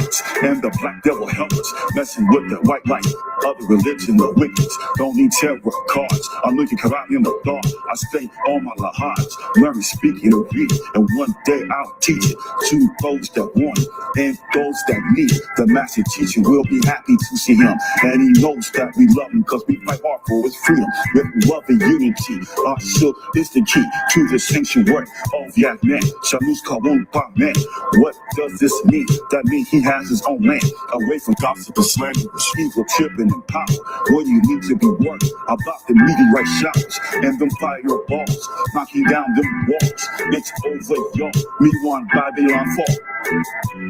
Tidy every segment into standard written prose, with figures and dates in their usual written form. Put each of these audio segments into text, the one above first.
lights, and the black devil helpers messing with the white light. Other religion, the wicked don't need tarot cards. I'm looking out in the dark. I stay on my lahaj, learning, speaking, and reading, and one day I'll teach it to those that want it and those that need it. The master teacher will be happy to see him, and he knows that we love him because we fight hard for his freedom. With love and unity, our shield is the key to the sanctuary of Yahman. Shalus Kawun Man. What does this mean? That means he has his own land, away from gossip and slander, evil, tripping, and power. When you need to be worried about the meteorite showers and them fireballs knocking down them walls. It's over, y'all. Me one Babylon fall.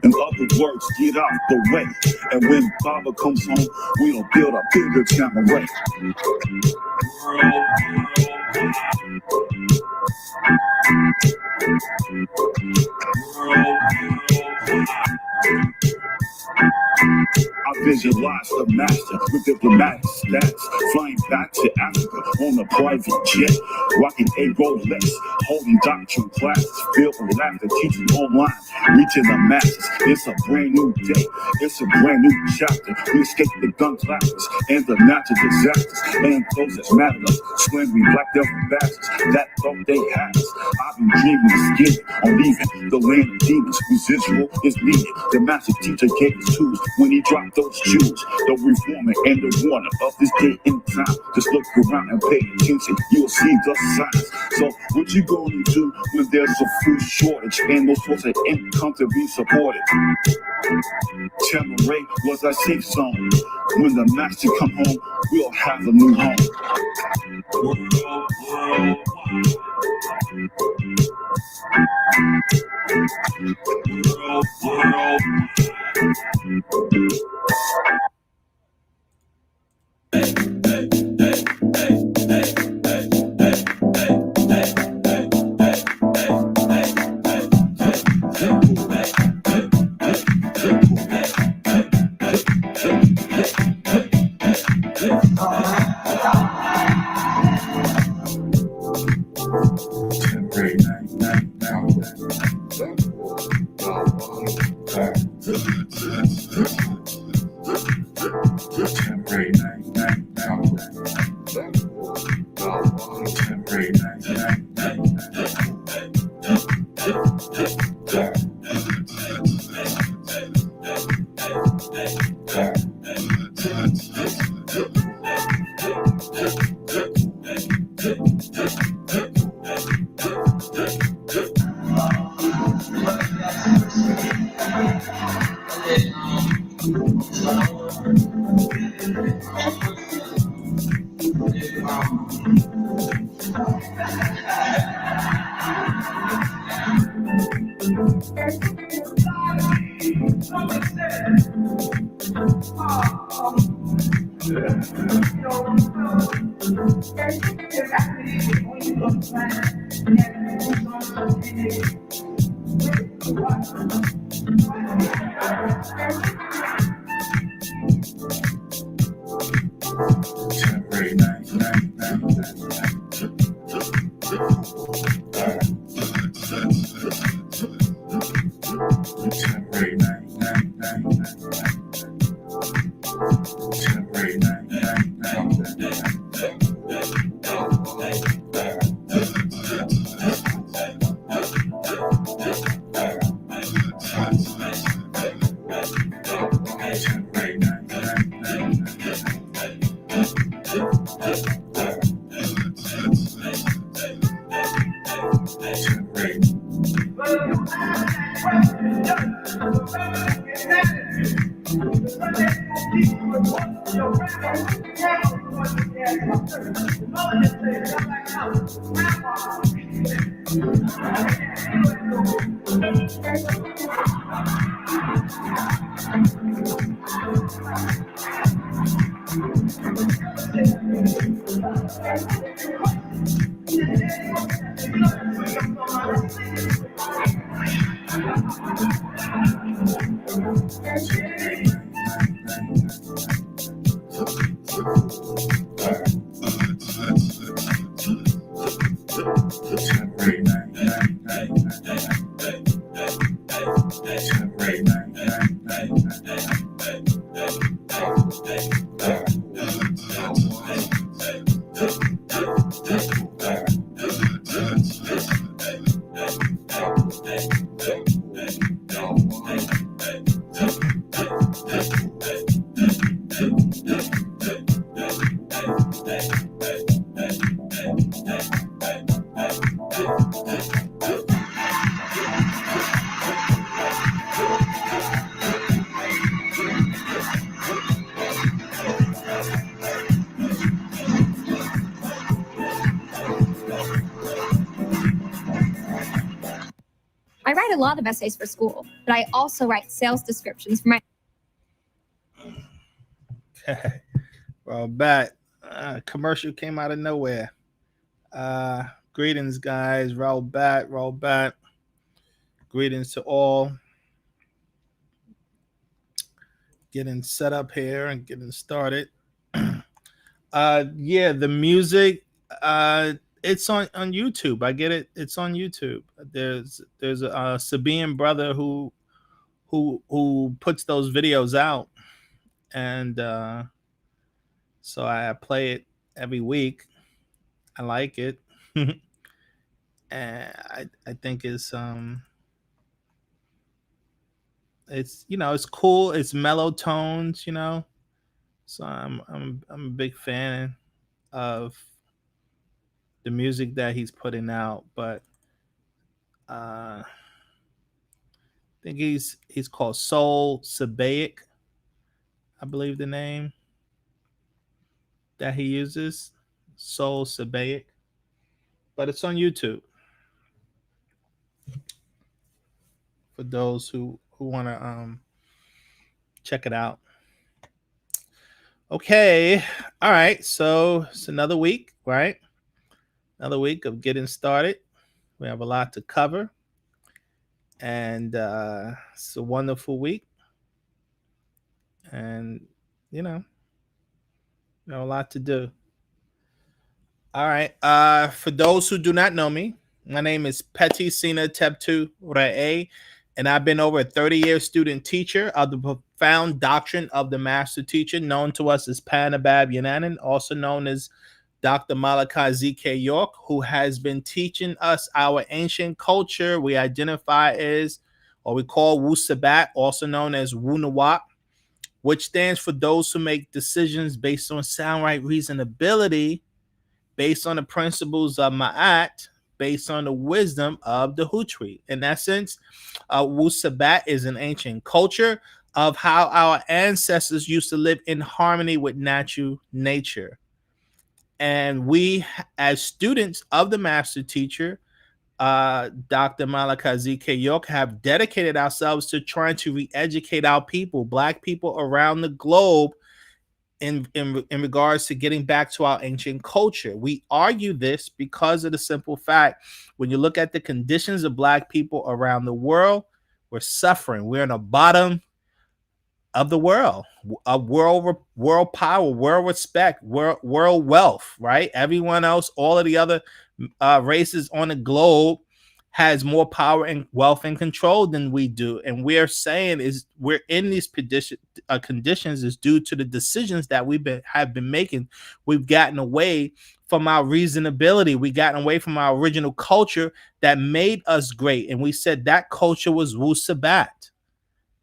In other words, get out the way. And when Baba comes home, we'll build a bigger camera. I visualize the master with diplomatic stats, flying back to Africa on a private jet, rocking a Rolex, holding doctrine classes, filled with laughter, teaching online, reaching the masses. It's a brand new day, it's a brand new chapter. We escape the gun clappers and the natural disasters, and those that mad at us, slandering black devil bastards that thought they had us. I've been dreaming of skinning on leaving the land of demons. Residual is needed. The master teacher gave us tools when he dropped those Jews, the reformer and the warner of this day and time. Just look around and pay attention, you'll see the signs. So what you gonna do when there's a food shortage and no source of income to be supported? Ray was our safe zone. When the master come home, we'll have a new home. I write a lot of essays for school, but I also write sales descriptions for my... Well, bat commercial came out of nowhere. Greetings, guys. Roll bat. Greetings to all. Getting set up here and getting started. Yeah, the music. It's on YouTube. I get it. It's on YouTube. There's a Sabian brother who puts those videos out, and so I play it every week. I like it, and I think it's it's cool. It's mellow tones, So I'm a big fan of the music that he's putting out, but I think he's called Wu-Sabat, I believe the name that he uses, Wu-Sabat, but it's on YouTube for those who want to check it out. Okay, all right. So it's another week, right? Another week of getting started. We have a lot to cover, and it's a wonderful week, and a lot to do. All right. For those who do not know me, my name is Peti Sina Tebtu Re'e, and I've been over a 30-year student teacher of the profound doctrine of the master teacher, known to us as Panabab Yananan, also known as Dr. Malachi Z.K. York, who has been teaching us our ancient culture we identify as, or we call Wu-Sabat, also known as Wu-Nawat, which stands for those who make decisions based on sound right reasonability, based on the principles of Ma'at, based on the wisdom of the Hutri. In essence, Wu-Sabat is an ancient culture of how our ancestors used to live in harmony with natural nature. And we, as students of the master teacher, Dr. Malachi Z.K. York, have dedicated ourselves to trying to re-educate our people, Black people around the globe, in regards to getting back to our ancient culture. We argue this because of the simple fact, when you look at the conditions of Black people around the world, we're suffering. We're in the bottom of the world, of world power, world respect, world wealth, right? Everyone else, all of the other races on the globe has more power and wealth and control than we do. And we're saying is we're in these conditions is due to the decisions that have been making. We've gotten away from our reasonability. We've gotten away from our original culture that made us great. And we said that culture was Wu-Sabat.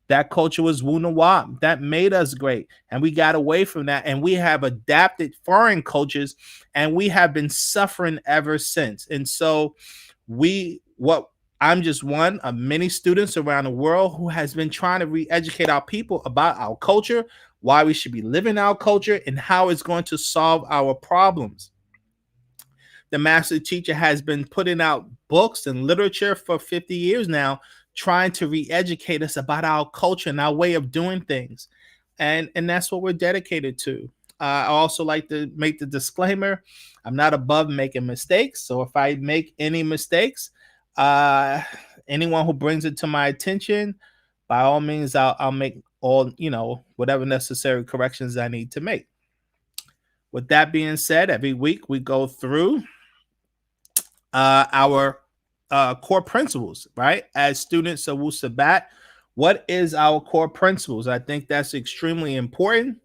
That culture was Wu-Nawab. That made us great. And we got away from that. And we have adapted foreign cultures, and we have been suffering ever since. And so I'm just one of many students around the world who has been trying to re-educate our people about our culture, why we should be living our culture, and how it's going to solve our problems. The master teacher has been putting out books and literature for 50 years now, trying to re-educate us about our culture and our way of doing things. And that's what we're dedicated to. I also like to make the disclaimer, I'm not above making mistakes. So if I make any mistakes, anyone who brings it to my attention, by all means, I'll make all, whatever necessary corrections I need to make. With that being said, every week we go through our core principles, right? As students of Wu-Sabat, what is our core principles? I think that's extremely important.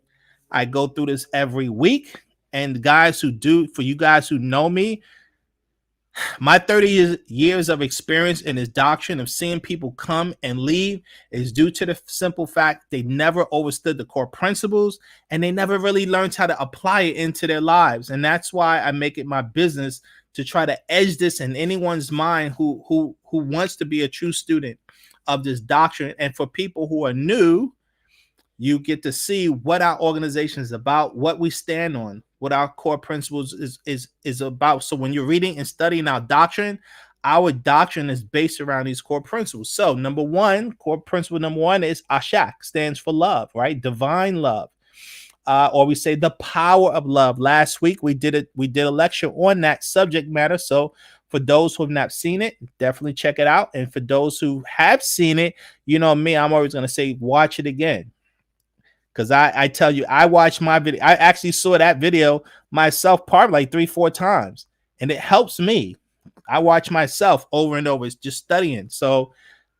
I go through this every week, And guys who do, for you guys who know me, my 30 years of experience in this doctrine of seeing people come and leave is due to the simple fact they never understood the core principles and they never really learned how to apply it into their lives. And that's why I make it my business to try to edge this in anyone's mind who wants to be a true student of this doctrine. And for people who are new, you get to see what our organization is about, what we stand on, what our core principles is about. So when you're reading and studying our doctrine is based around these core principles. So core principle number one is Ashak, stands for love, right? Divine love. Or we say the power of love. Last week we did a lecture on that subject matter. So for those who have not seen it, definitely check it out. And for those who have seen it, you know me, I'm always going to say, watch it again. Because I tell you, I watched my video. I actually saw that video myself probably like 3-4 times. And it helps me. I watch myself over and over, just studying. So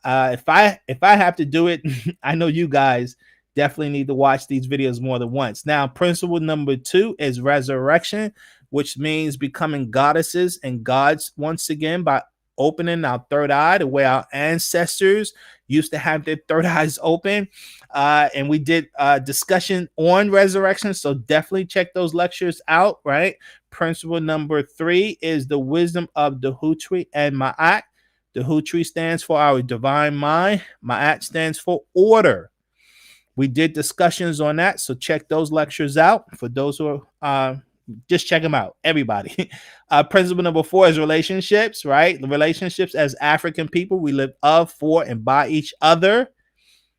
if I have to do it, I know you guys definitely need to watch these videos more than once. Now, principle number 2 is resurrection, which means becoming goddesses and gods once again by opening our third eye, the way our ancestors used to have their third eyes open. And we did a discussion on resurrection. So definitely check those lectures out, right? Principle number 3 is the wisdom of the Hutri and Ma'at. The Hutri stands for our divine mind. Ma'at stands for order. We did discussions on that. So check those lectures out. For those who are just check them out, everybody. Principle number 4 is relationships, right? The relationships as African people, we live of, for, and by each other.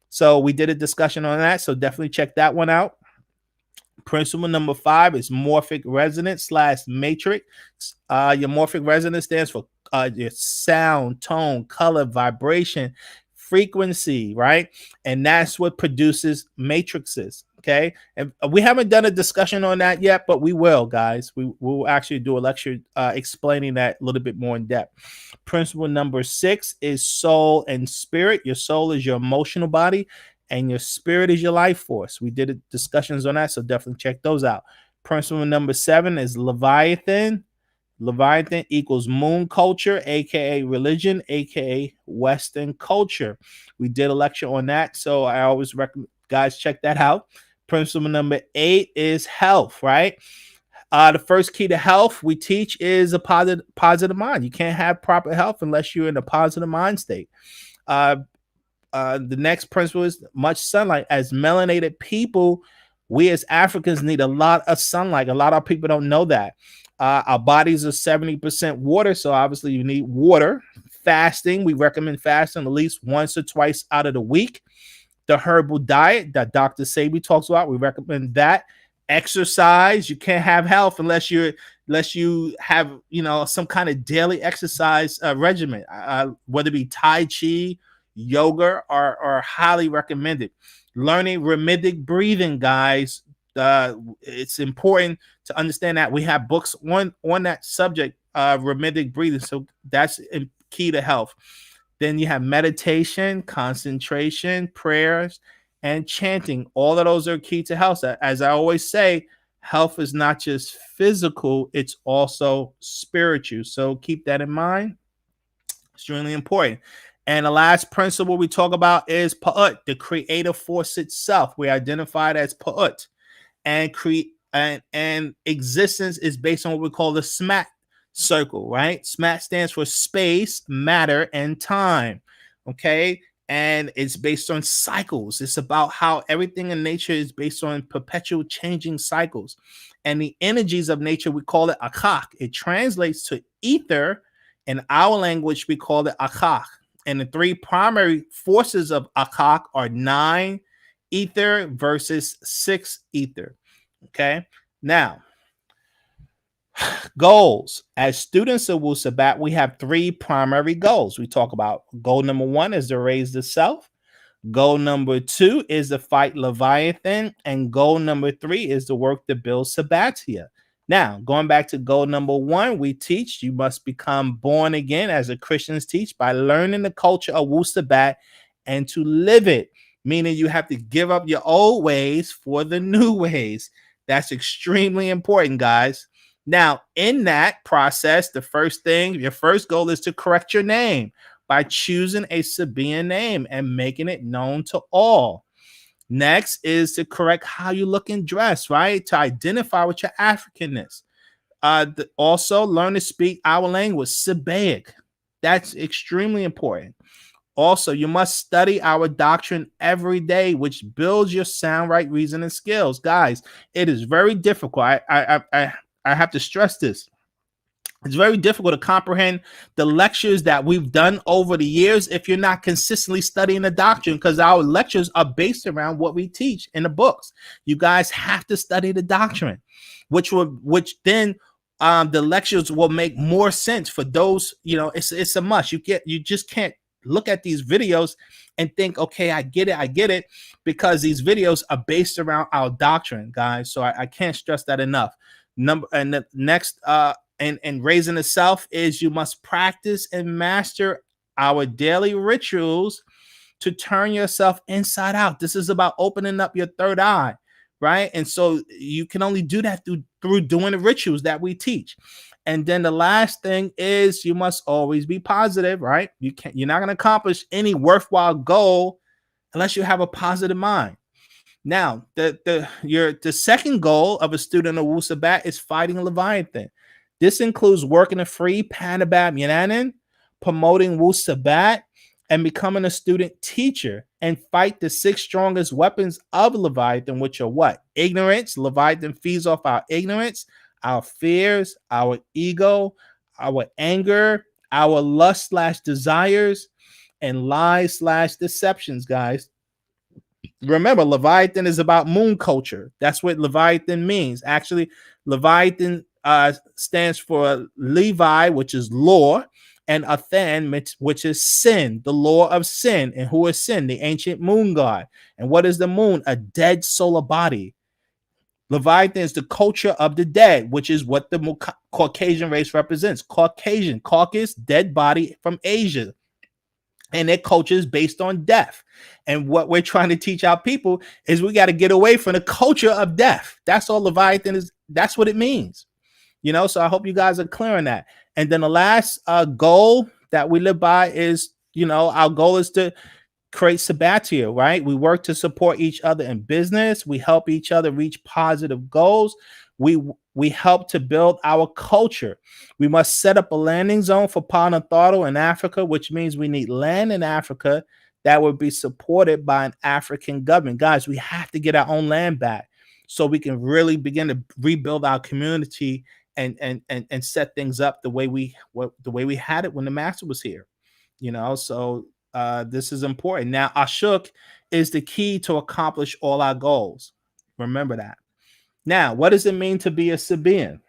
So we did a discussion on that. So definitely check that one out. Principle number 5 is morphic resonance / matrix. Your morphic resonance stands for your sound, tone, color, vibration, frequency, right? And that's what produces matrices. Okay, and we haven't done a discussion on that yet, but we will, guys. We will actually do a lecture explaining that a little bit more in depth. Principle number 6 is soul and spirit. Your soul is your emotional body, and your spirit is your life force. We did discussions on that, so definitely check those out. Principle number 7 is Leviathan. Leviathan equals moon culture, aka religion, aka Western culture. We did a lecture on that, so I always recommend guys check that out. Principle number 8 is health, right? The first key to health we teach is a positive mind. You can't have proper health unless you're in a positive mind state. The next principle is much sunlight. As melanated people, we as Africans need a lot of sunlight. A lot of people don't know that. Our bodies are 70% water, so obviously you need water. Fasting, we recommend fasting at least once or twice out of the week. The herbal diet that Dr. Sabi talks about, we recommend that. Exercise, you can't have health unless you have some kind of daily exercise regimen, whether it be Tai Chi, yoga, are highly recommended. Learning rhythmic breathing, guys. It's important to understand that we have books on that subject, rhythmic breathing. So that's key to health. Then you have meditation, concentration, prayers, and chanting. All of those are key to health. As I always say, health is not just physical, it's also spiritual. So keep that in mind. Extremely important. And the last principle we talk about is Pa'ut, the creative force itself. We identify it as Pa'ut. And existence is based on what we call the SMAT circle, right? SMAT stands for space, matter, and time. Okay. And it's based on cycles. It's about how everything in nature is based on perpetual changing cycles. And the energies of nature, we call it akak. It translates to ether. In our language, we call it akak. And the 3 primary forces of akak are 9 ether versus 6 ether. Okay. Now, goals. As students of Wu-Sabat, we have 3 primary goals. We talk about goal number 1 is to raise the self. Goal number 2 is to fight Leviathan. And goal number 3 is to work to build Sabbatia. Now, going back to goal number 1, we teach you must become born again, as the Christians teach, by learning the culture of Wu-Sabat and to live it, meaning you have to give up your old ways for the new ways. That's extremely important, guys. Now, in that process, your first goal is to correct your name by choosing a Sabaean name and making it known to all. Next is to correct how you look and dress, right? To identify with your Africanness. Also, learn to speak our language, Sabaic. That's extremely important. Also, you must study our doctrine every day, which builds your sound right reasoning skills. Guys, it is very difficult. I have to stress this. It's very difficult to comprehend the lectures that we've done over the years if you're not consistently studying the doctrine, because our lectures are based around what we teach in the books. You guys have to study the doctrine, which then the lectures will make more sense for those. It's a must. You just can't look at these videos and think, okay, I get it, because these videos are based around our doctrine, guys. So I can't stress that enough. The next and raising the self is you must practice and master our daily rituals to turn yourself inside out. This is about opening up your third eye, right? And so you can only do that through doing the rituals that we teach. And then the last thing is you must always be positive, right? You're not going to accomplish any worthwhile goal unless you have a positive mind. Now, the second goal of a student of Wu-Sabat is fighting Leviathan. This includes working a free Panabat Melanin, promoting Wu-Sabat, and becoming a student teacher, and fight the 6 strongest weapons of Leviathan, which are what? Ignorance. Leviathan feeds off our ignorance, our fears, our ego, our anger, our lust/desires, and lies/deceptions, guys. Remember, Leviathan is about moon culture. That's what Leviathan means. Actually, Leviathan stands for Levi, which is law, and Athan, which is sin, the law of sin. And who is sin? The ancient moon god. And what is the moon? A dead solar body. Leviathan is the culture of the dead, which is what the Caucasian race represents. Caucasian, Caucasus, dead body from Asia. And their culture is based on death. And what we're trying to teach our people is we got to get away from the culture of death. That's all Leviathan is. That's what it means. So I hope you guys are clear on that. And then the last goal that we live by is, our goal is to create sabbatia, right? We work to support each other in business. We help each other reach positive goals. We help to build our culture. We must set up a landing zone for Panatharu in Africa, which means we need land in Africa that would be supported by an African government. Guys, we have to get our own land back so we can really begin to rebuild our community and set things up the way we had it when the master was here. So this is important. Now, Ashuk is the key to accomplish all our goals. Remember that. Now, what does it mean to be a Sabaean?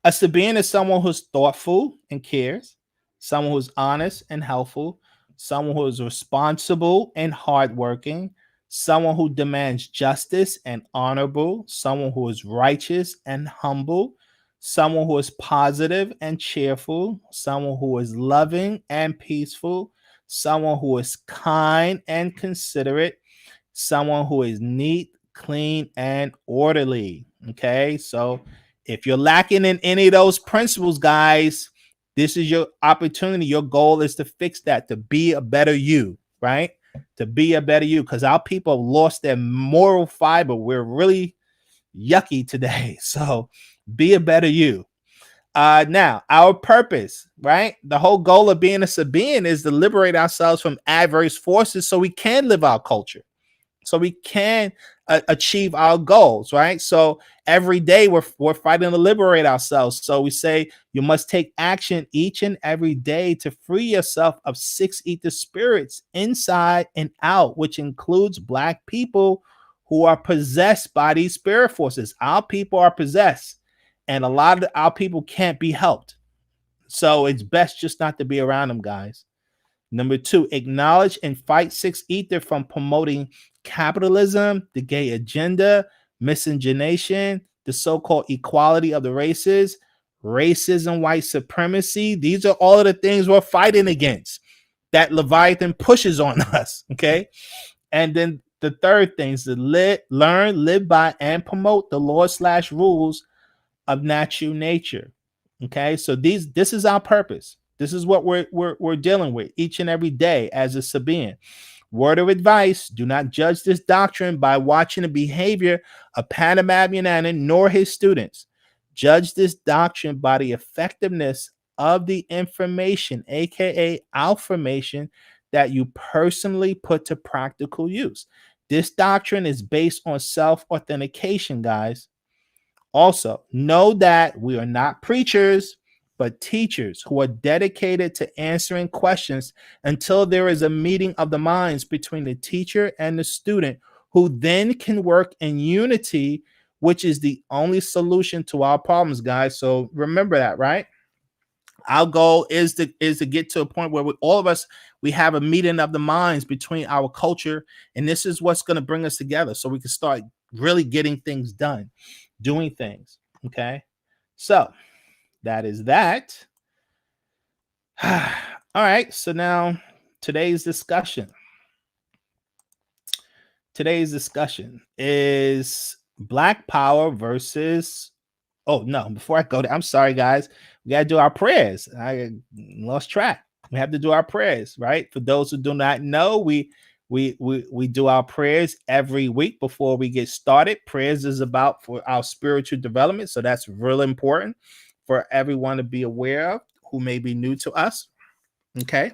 A Sabaean is someone who's thoughtful and cares, someone who's honest and helpful, someone who is responsible and hardworking, someone who demands justice and honorable, someone who is righteous and humble, someone who is positive and cheerful, someone who is loving and peaceful, someone who is kind and considerate, someone who is neat, clean, and orderly. Okay, so if you're lacking in any of those principles, guys, this is your opportunity. Your goal is to fix that, to be a better you, right? To be a better you, because our people have lost their moral fiber. We're really yucky today. So be a better you. Now, our purpose, right? The whole goal of being a Sabaean is to liberate ourselves from adverse forces so we can live our culture, so we can achieve our goals, right? So every day we're fighting to liberate ourselves. So we say you must take action each and every day to free yourself of 6 ether spirits inside and out, which includes Black people who are possessed by these spirit forces. Our people are possessed, and a lot of our people can't be helped. So it's best just not to be around them, guys. Number 2, acknowledge and fight 6 ether from promoting capitalism, the gay agenda, miscegenation, the so-called equality of the races, racism, white supremacy. These are all of the things we're fighting against that Leviathan pushes on us. Okay. And then The third thing is to learn, live by, and promote the laws/rules of natural nature. Okay, so this is our purpose. This is what we're dealing with each and every day as a Sabian. Word of advice: do not judge this doctrine by watching the behavior of Panamabianan nor his students. Judge this doctrine by the effectiveness of the information, aka information, that you personally put to practical use. This doctrine is based on self-authentication, guys. Also, know that we are not preachers, but teachers who are dedicated to answering questions until there is a meeting of the minds between the teacher and the student, who then can work in unity, which is the only solution to our problems, guys. So remember that, right? Our goal is to get to a point where all of us, we have a meeting of the minds between our culture, and this is what's going to bring us together so we can start really getting things done, doing things. Okay, so that is that. All right, so now today's discussion is Black Power versus, oh no, before I go there, I'm sorry guys, we got to do our prayers. I lost track. We have to do our prayers, right? For those who do not know, we do our prayers every week before we get started. Prayers is about for our spiritual development, so that's really important for everyone to be aware of who may be new to us. Okay,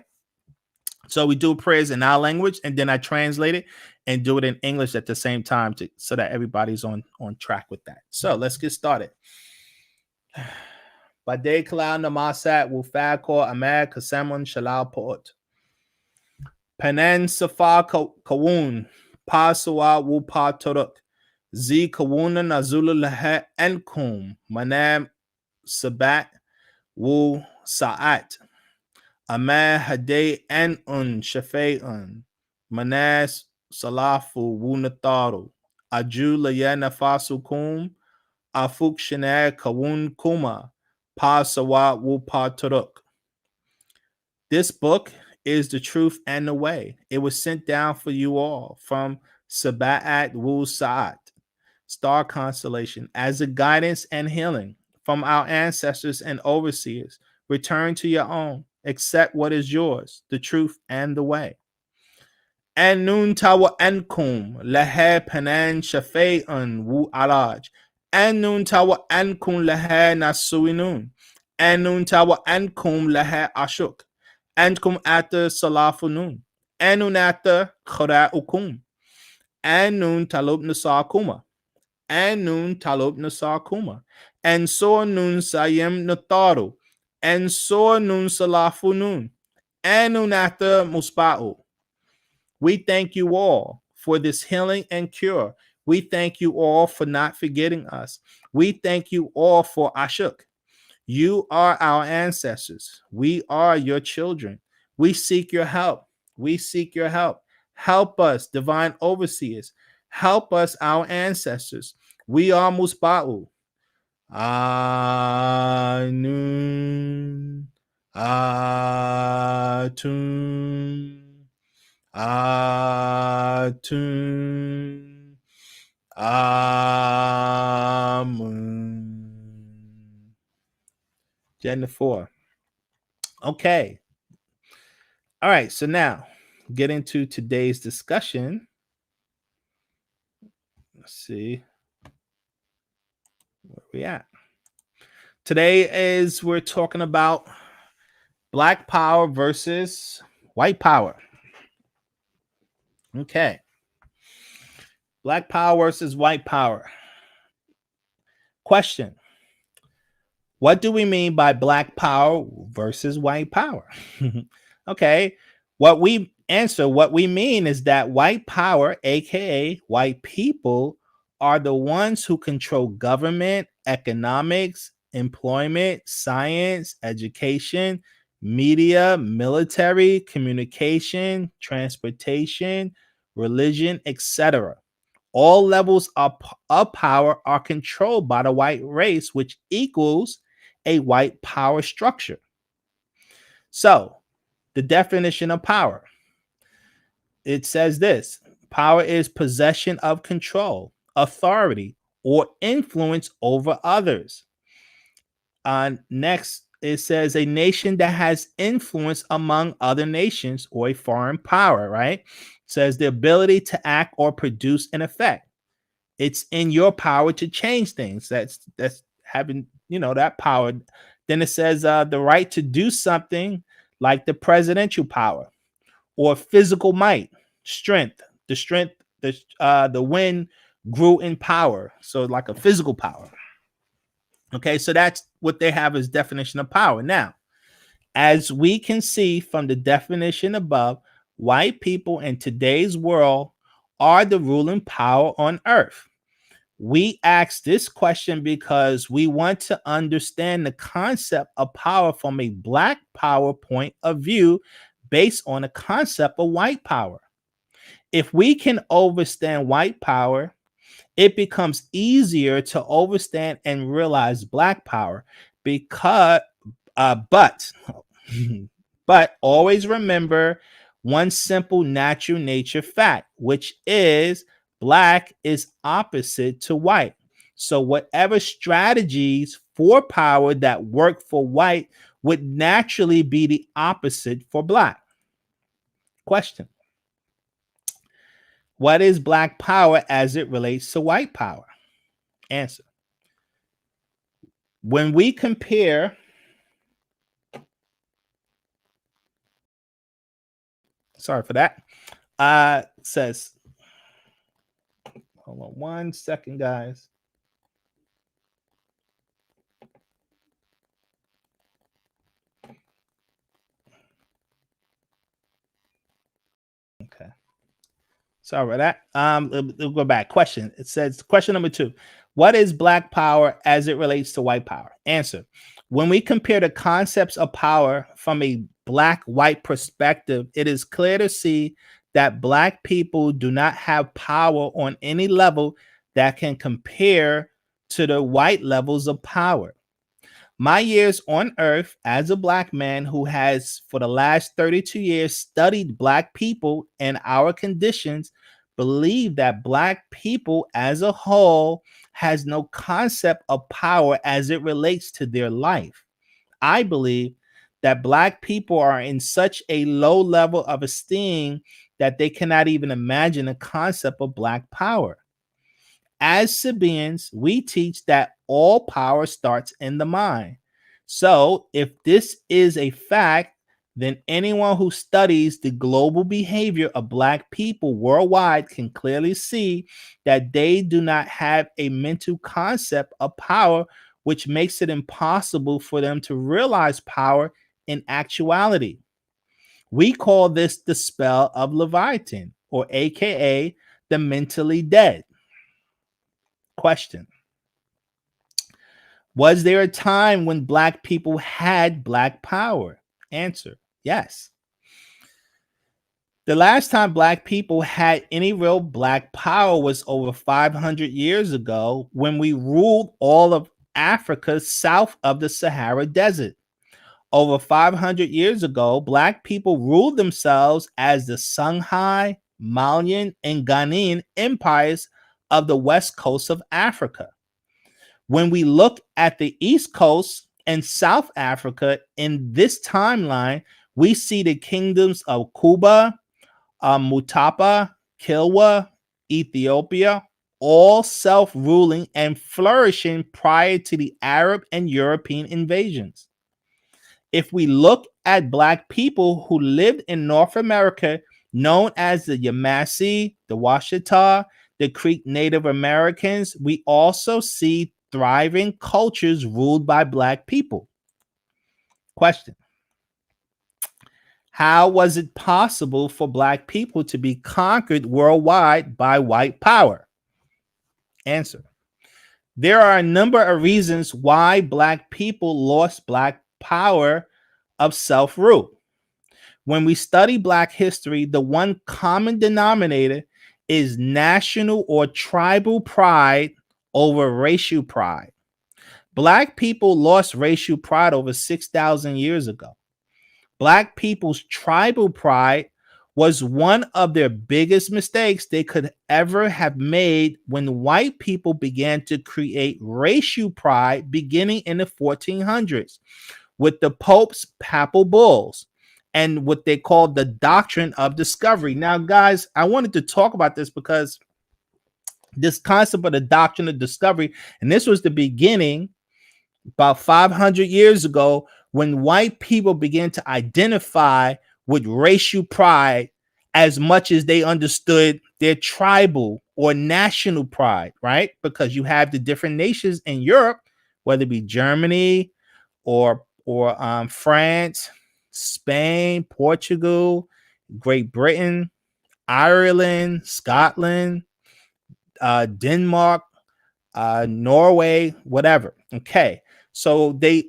so we do prayers in our language, and then I translate it and do it in English at the same time so that everybody's on track with that. So let's get started. Bade Kalal Namasat Wufakor Ahmed Kasamon Shalal Poot. Panan Safa Kawun Pasawa Wupa Turuk. Z Kawuna Nazula Laha Enkum Manam Sabat Wu-Sabat. Amah Hade Anun Shafe'un Manas Salafu Wunataru Aju Layana Fasukum Afuk Shana Kawun Kuma Pa Sawa Wu Pa Turuk. This book is the truth and the way. It was sent down for you all from Sabat Wu-Sabat, star constellation, as a guidance and healing from our ancestors and overseers. Return to your own. Accept what is yours, the truth and the way. And nun tawa ankum lahe panan shafe'un wu alaj. And nun tawa ankum lahe nasuinun. And nun tawa ankum lahe ashuk. And kum ata salafunun. And nun ata khara ukum. And nun talub nasakuma. And nun talub nasakuma. And so nun sayem nataru. And so nun salafunun. And nun ata musba'u. We thank you all for this healing and cure. We thank you all for not forgetting us. We thank you all for Ashuk. You are our ancestors. We are your children. We seek your help. We seek your help. Help us, divine overseers. Help us, our ancestors. We are Musba'u. Anun. Atun. Atun. Amun. Agenda 4. Okay. All right. So now get into today's discussion. Let's see where we at. Today we're talking about Black Power versus White Power. Okay. Black Power versus White Power. Question: what do we mean by Black Power versus White Power? Okay. What we mean is that white power, aka white people, are the ones who control government, economics, employment, science, education, media, military, communication, transportation, religion, etc. All levels of power are controlled by the white race, which equals a white power structure. So, the definition of power. It says this: Power is possession of control, authority, or influence over others. Next, it says a nation that has influence among other nations or a foreign power, right? It says the ability to act or produce an effect. It's in your power to change things. That's having, that power. Then it says the right to do something like the presidential power or physical might, strength. The wind grew in power. So like a physical power. Okay, so that's what they have as definition of power. Now, as we can see from the definition above, white people in today's world are the ruling power on earth. We ask this question because we want to understand the concept of power from a black power point of view based on the concept of white power. If we can understand white power, it becomes easier to understand and realize black power because but but always remember one simple natural nature fact, which is black is opposite to white. So whatever strategies for power that work for white would naturally be the opposite for black. Question: what is black power as it relates to white power? Answer: when we compare, sorry for that, says, hold on 1 second, guys. Okay. Sorry about that. We'll go back. Question. It says, question number 2. What is black power as it relates to white power? Answer: when we compare the concepts of power from a black-white perspective, it is clear to see that black people do not have power on any level that can compare to the white levels of power. My years on earth as a black man who has for the last 32 years studied black people and our conditions believe that black people as a whole has no concept of power as it relates to their life. I believe that black people are in such a low level of esteem that they cannot even imagine the concept of black power. As Sabians, we teach that all power starts in the mind. So, if this is a fact, then anyone who studies the global behavior of black people worldwide can clearly see that they do not have a mental concept of power, which makes it impossible for them to realize power in actuality. We call this the spell of Leviathan, or AKA the mentally dead. Question: was there a time when black people had black power? Answer: yes. The last time black people had any real black power was over 500 years ago when we ruled all of Africa south of the Sahara Desert. Over 500 years ago, black people ruled themselves as the Songhai, Malian, and Ghanaian empires of the west coast of Africa. When we look at the East Coast and South Africa in this timeline, we see the kingdoms of Cuba, Mutapa, Kilwa, Ethiopia, all self-ruling and flourishing prior to the Arab and European invasions. If we look at black people who lived in North America, known as the Yamasee, the Washita, the Creek Native Americans, we also see thriving cultures ruled by black people. Question: how was it possible for black people to be conquered worldwide by white power? Answer: there are a number of reasons why black people lost black power of self-rule. When we study black history, the one common denominator is national or tribal pride over racial pride. Black people lost racial pride over 6,000 years ago. Black people's tribal pride was one of their biggest mistakes they could ever have made when white people began to create racial pride beginning in the 1400s with the Pope's papal bulls and what they called the Doctrine of Discovery. Now, guys, I wanted to talk about this because this concept of the Doctrine of Discovery, and this was the beginning about 500 years ago when white people began to identify with racial pride as much as they understood their tribal or national pride, right? Because you have the different nations in Europe, whether it be Germany or France, Spain, Portugal, Great Britain, Ireland, Scotland, Denmark, Norway, whatever. Okay, so they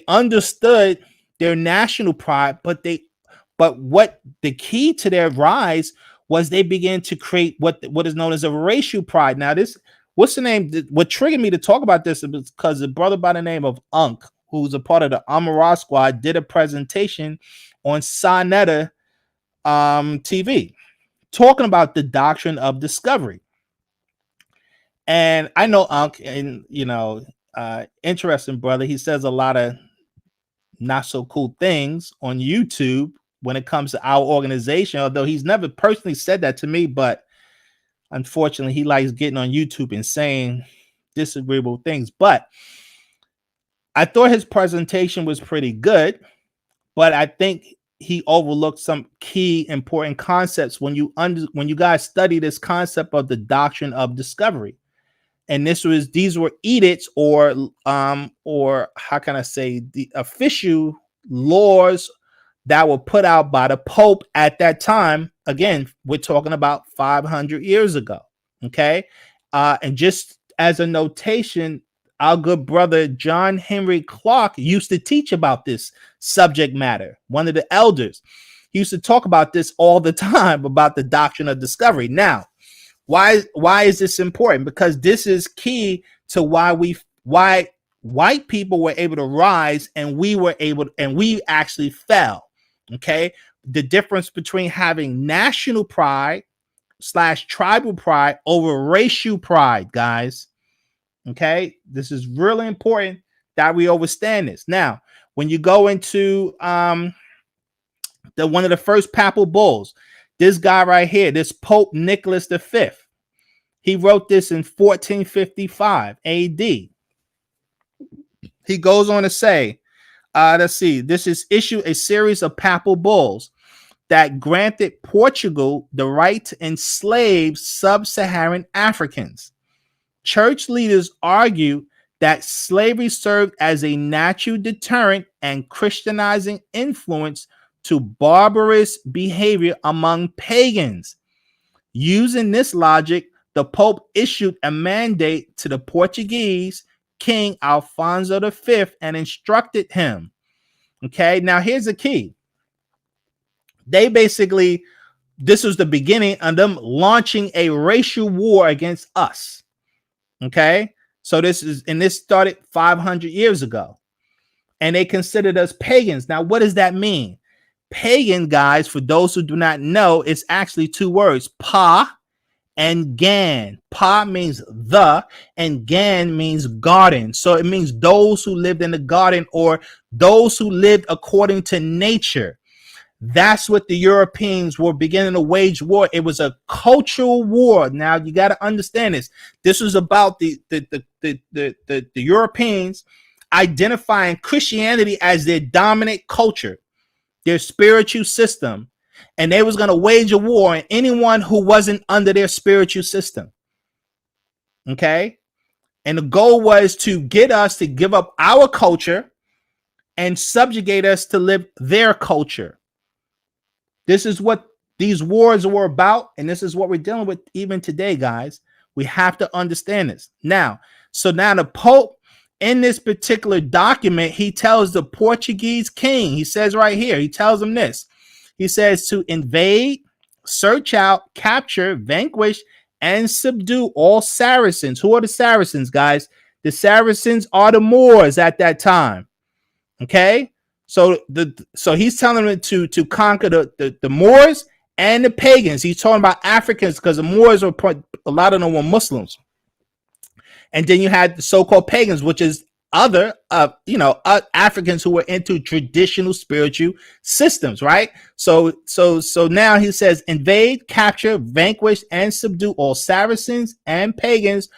understood their national pride, but what the key to their rise was they began to create what is known as a racial pride. Now, this, what's the name? What triggered me to talk about this is because a brother by the name of Unk, who's a part of the Amara Squad, did a presentation on Sonetta TV talking about the Doctrine of Discovery. And I know Unk, and interesting brother. He says a lot of not so cool things on YouTube when it comes to our organization, although he's never personally said that to me, but unfortunately he likes getting on YouTube and saying disagreeable things. But I thought his presentation was pretty good, but I think he overlooked some key important concepts when you guys study this concept of the Doctrine of Discovery. And these were edicts or how can I say, the official laws that were put out by the Pope at that time. Again, we're talking about 500 years ago. Okay. And just as a notation, our good brother John Henry Clark used to teach about this subject matter. One of the elders, he used to talk about this all the time, about the Doctrine of Discovery. Now, why is this important? Because this is key to why white people were able to rise and we actually fell. Okay. The difference between having national pride / tribal pride over racial pride, guys. Okay. This is really important that we understand this. Now, when you go into one of the first papal bulls, this guy right here, this Pope Nicholas V, he wrote this in 1455 AD. He goes on to say, let's see, this is issued a series of papal bulls that granted Portugal the right to enslave sub-Saharan Africans. Church leaders argue that slavery served as a natural deterrent and Christianizing influence to barbarous behavior among pagans. Using this logic, the Pope issued a mandate to the Portuguese King Alfonso V and instructed him. Okay, now here's the key. This was the beginning of them launching a racial war against us. Okay, so this started 500 years ago, and they considered us pagans. Now, what does that mean? Pagan, guys, for those who do not know, it's actually two words, pa and gan. Pa means the, and gan means garden. So it means those who lived in the garden, or those who lived according to nature. That's what the Europeans were beginning to wage war. It was a cultural war. Now you got to understand this. This was about the Europeans identifying Christianity as their dominant culture, their spiritual system, and they was going to wage a war on anyone who wasn't under their spiritual system. Okay? And the goal was to get us to give up our culture and subjugate us to live their culture. This is what these wars were about, and this is what we're dealing with even today, guys. We have to understand this. Now the Pope, in this particular document, he tells the Portuguese king, he says right here, he tells him this. He says to invade, search out, capture, vanquish, and subdue all Saracens. Who are the Saracens, guys? The Saracens are the Moors at that time. Okay? So he's telling them to conquer the Moors and the pagans. He's talking about Africans because the Moors were a lot of them were Muslims, and then you had the so-called pagans, which is other Africans who were into traditional spiritual systems, right? So now he says, invade, capture, vanquish, and subdue all Saracens and pagans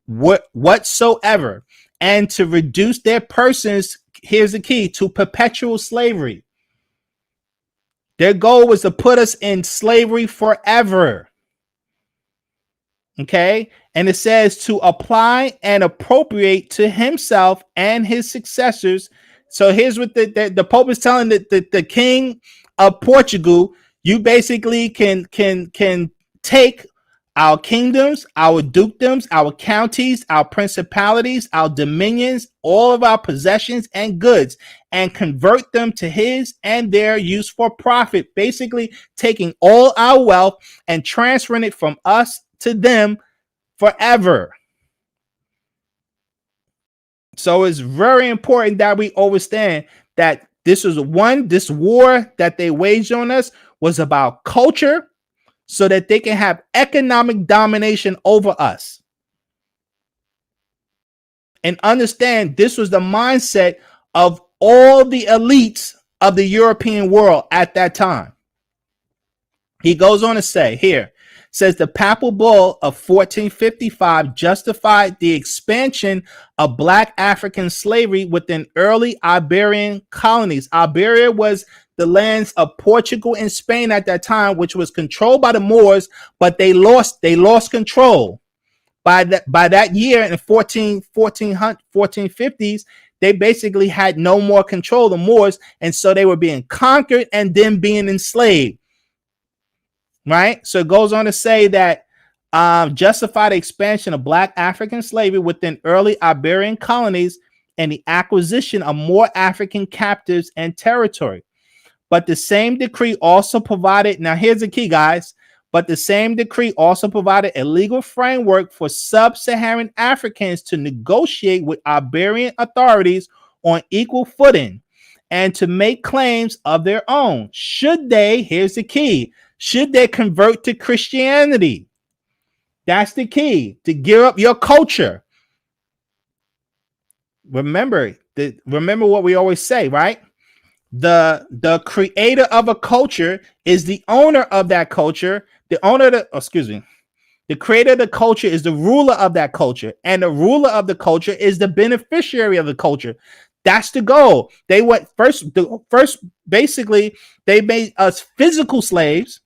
whatsoever, and to reduce their persons, here's the key, to perpetual slavery. Their goal was to put us in slavery forever. Okay. And it says to apply and appropriate to himself and his successors. So here's what the Pope is telling the king of Portugal: you basically can take our kingdoms, our dukedoms, our counties, our principalities, our dominions, all of our possessions and goods, and convert them to his and their use for profit. Basically taking all our wealth and transferring it from us to them forever. So it's very important that we understand that this war that they waged on us was about culture, so that they can have economic domination over us. And understand, this was the mindset of all the elites of the European world at that time. He goes on to say here, says the papal bull of 1455 justified the expansion of black African slavery within early Iberian colonies. Iberia was the lands of Portugal and Spain at that time, which was controlled by the Moors, but they lost control. By that year in 1450s, they basically had no more control of the Moors, and so they were being conquered and then being enslaved. Right? So it goes on to say that justify the expansion of black African slavery within early Iberian colonies and the acquisition of more African captives and territory. But the same decree also provided, now here's the key, guys, but the same decree also provided a legal framework for sub-Saharan Africans to negotiate with Iberian authorities on equal footing and to make claims of their own. Should they, here's the key, should they convert to Christianity? That's the key, to give up your culture. Remember what we always say, right? The creator of a culture is the owner of that culture. The creator of the culture is the ruler of that culture, and the ruler of the culture is the beneficiary of the culture. That's the goal. They went first. Basically, they made us physical slaves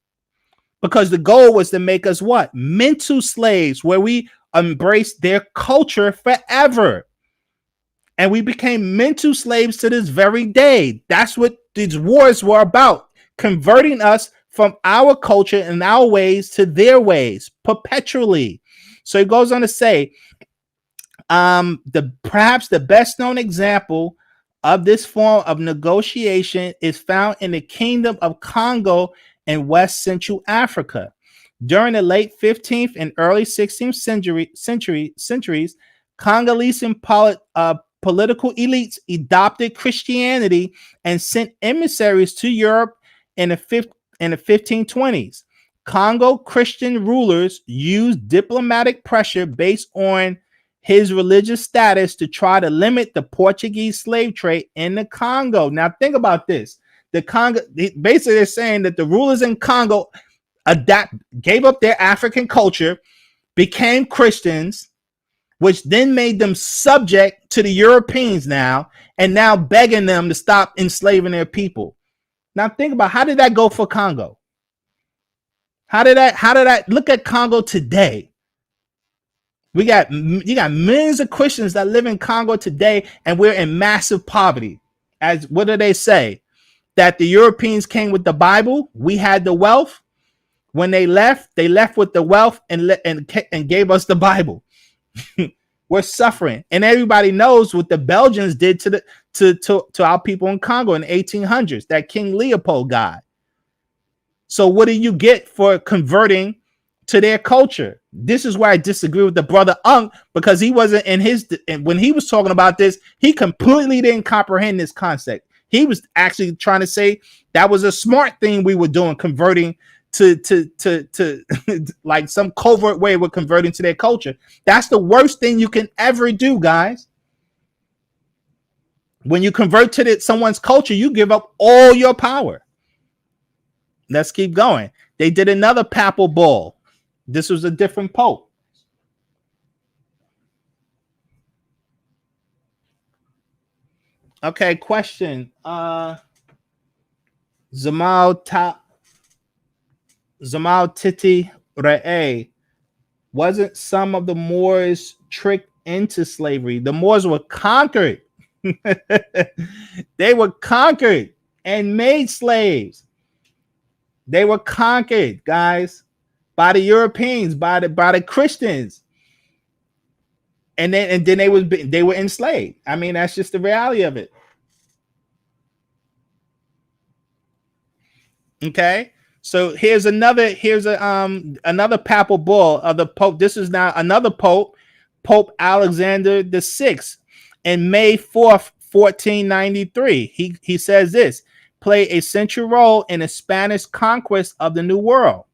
because the goal was to make us what? Mental slaves, where we embrace their culture forever. And we became mental slaves to this very day. That's what these wars were about, converting us from our culture and our ways to their ways perpetually. So he goes on to say, perhaps the best known example of this form of negotiation is found in the Kingdom of Congo in West Central Africa. During the late 15th and early 16th centuries, Congolese political elites adopted Christianity and sent emissaries to Europe in the 1520s. Congo Christian rulers used diplomatic pressure based on his religious status to try to limit the Portuguese slave trade in the Congo. Now think about this. The Congo, basically they're saying that the rulers in Congo gave up their African culture, became Christians, which then made them subject to the Europeans now, and now begging them to stop enslaving their people. Now think about, how did that go for Congo? How did that look at Congo today? You got millions of Christians that live in Congo today, and we're in massive poverty. As what do they say? That the Europeans came with the Bible, we had the wealth. When they left with the wealth and gave us the Bible. We're suffering, and everybody knows what the Belgians did to our people in Congo in the 1800s. That King Leopold guy. So what do you get for converting to their culture? This is where I disagree with the brother Unk, because he wasn't in his, and when he was talking about this, he completely didn't comprehend this concept. He was actually trying to say that was a smart thing we were doing, converting to like some covert way we're converting to their culture. That's the worst thing you can ever do, guys. When you convert to someone's culture, you give up all your power. Let's keep going. They did another papal bull. This was a different pope. Okay, question. Zamal Titi Re'e. Wasn't some of the Moors tricked into slavery? The Moors were conquered. They were conquered and made slaves. They were conquered, guys, by the Europeans, by the Christians, and then they were enslaved. I mean, that's just the reality of it. Okay, so here's another papal bull of the Pope. This is now another Pope, Pope Alexander VI, in May 4th, 1493. He says this: play a central role in the Spanish conquest of the New World.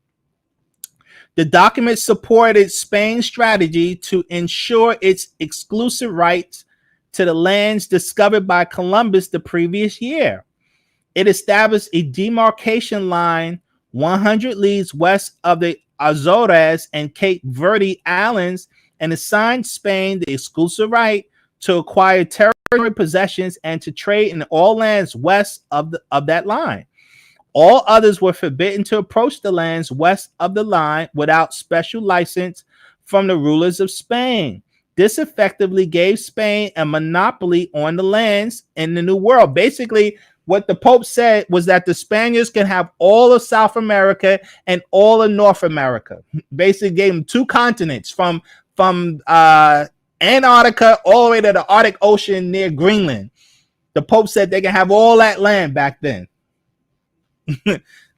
The document supported Spain's strategy to ensure its exclusive rights to the lands discovered by Columbus the previous year. It established a demarcation line 100 leagues west of the Azores and Cape Verde Islands and assigned Spain the exclusive right to acquire territory possessions and to trade in all lands west of that line. All others were forbidden to approach the lands west of the line without special license from the rulers of Spain. This effectively gave Spain a monopoly on the lands in the New World. Basically, what the Pope said was that the Spaniards can have all of South America and all of North America. Basically gave them two continents from Antarctica all the way to the Arctic Ocean near Greenland. The Pope said they can have all that land back then.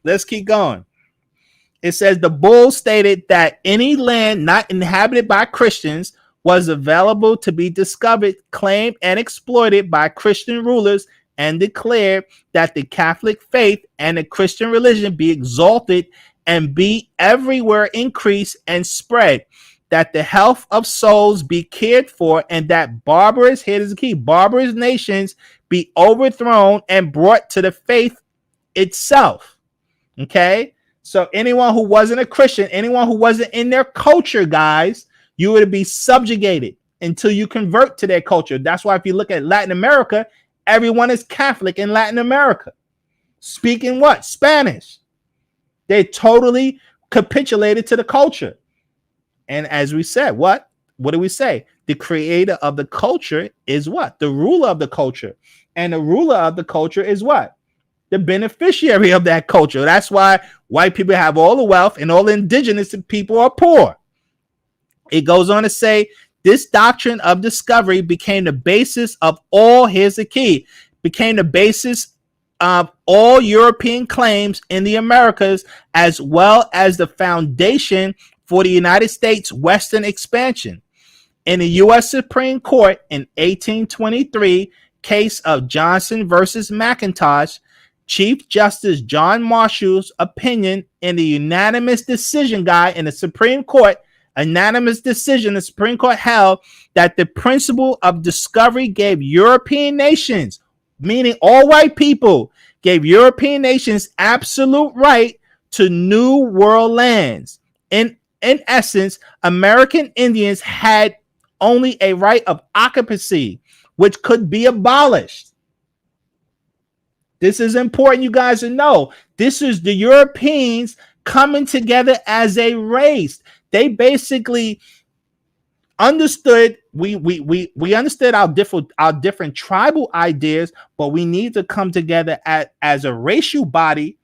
Let's keep going. It says the bull stated that any land not inhabited by Christians was available to be discovered, claimed, and exploited by Christian rulers, and declared that the Catholic faith and the Christian religion be exalted and be everywhere increased and spread, that the health of souls be cared for, and that barbarous, here's the key, barbarous nations be overthrown and brought to the faith itself. Okay, so anyone who wasn't a Christian, anyone who wasn't in their culture, guys, you would be subjugated until you convert to their culture. That's why if you look at Latin America, everyone is Catholic in Latin America. Speaking what? Spanish. They totally capitulated to the culture. And as we said, what do we say? The creator of the culture is what? The ruler of the culture. And the ruler of the culture is what? The beneficiary of that culture. That's why white people have all the wealth and all the indigenous people are poor. It goes on to say, this doctrine of discovery became the basis of all, here's the key, became the basis of all European claims in the Americas, as well as the foundation for the United States Western expansion. In the U.S. Supreme Court in 1823, case of Johnson versus McIntosh, Chief Justice John Marshall's opinion in the unanimous decision guide in the Supreme Court, unanimous decision, the Supreme Court held that the principle of discovery gave European nations, meaning all white people, gave European nations absolute right to New World lands. In essence, American Indians had only a right of occupancy, which could be abolished. This is important, you guys to know. This is the Europeans coming together as a race. They basically understood we understood our different tribal ideas, but we need to come together as a racial body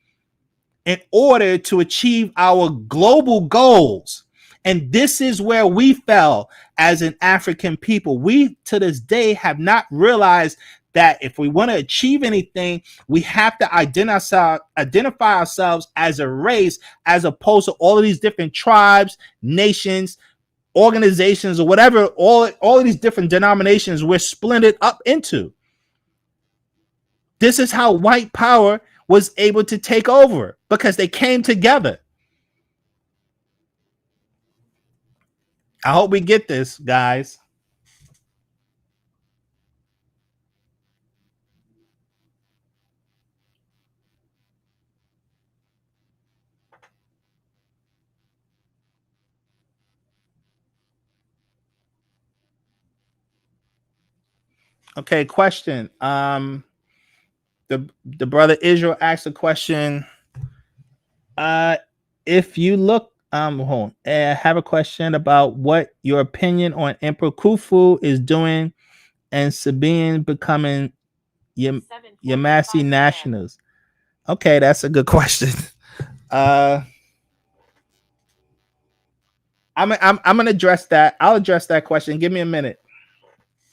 in order to achieve our global goals. And this is where we fell as an African people. We to this day have not realized that if we want to achieve anything, we have to identify ourselves as a race, as opposed to all of these different tribes, nations, organizations, or whatever, all of these different denominations we're splintered up into. This is how white power was able to take over, because they came together. I hope we get this, guys. Okay, question. The brother Israel asked a question. If you look, hold on. I have a question about what your opinion on Emperor Khufu is doing and Sabine becoming Yamasi nationals. Okay, that's a good question. I'm gonna address that. I'll address that question. Give me a minute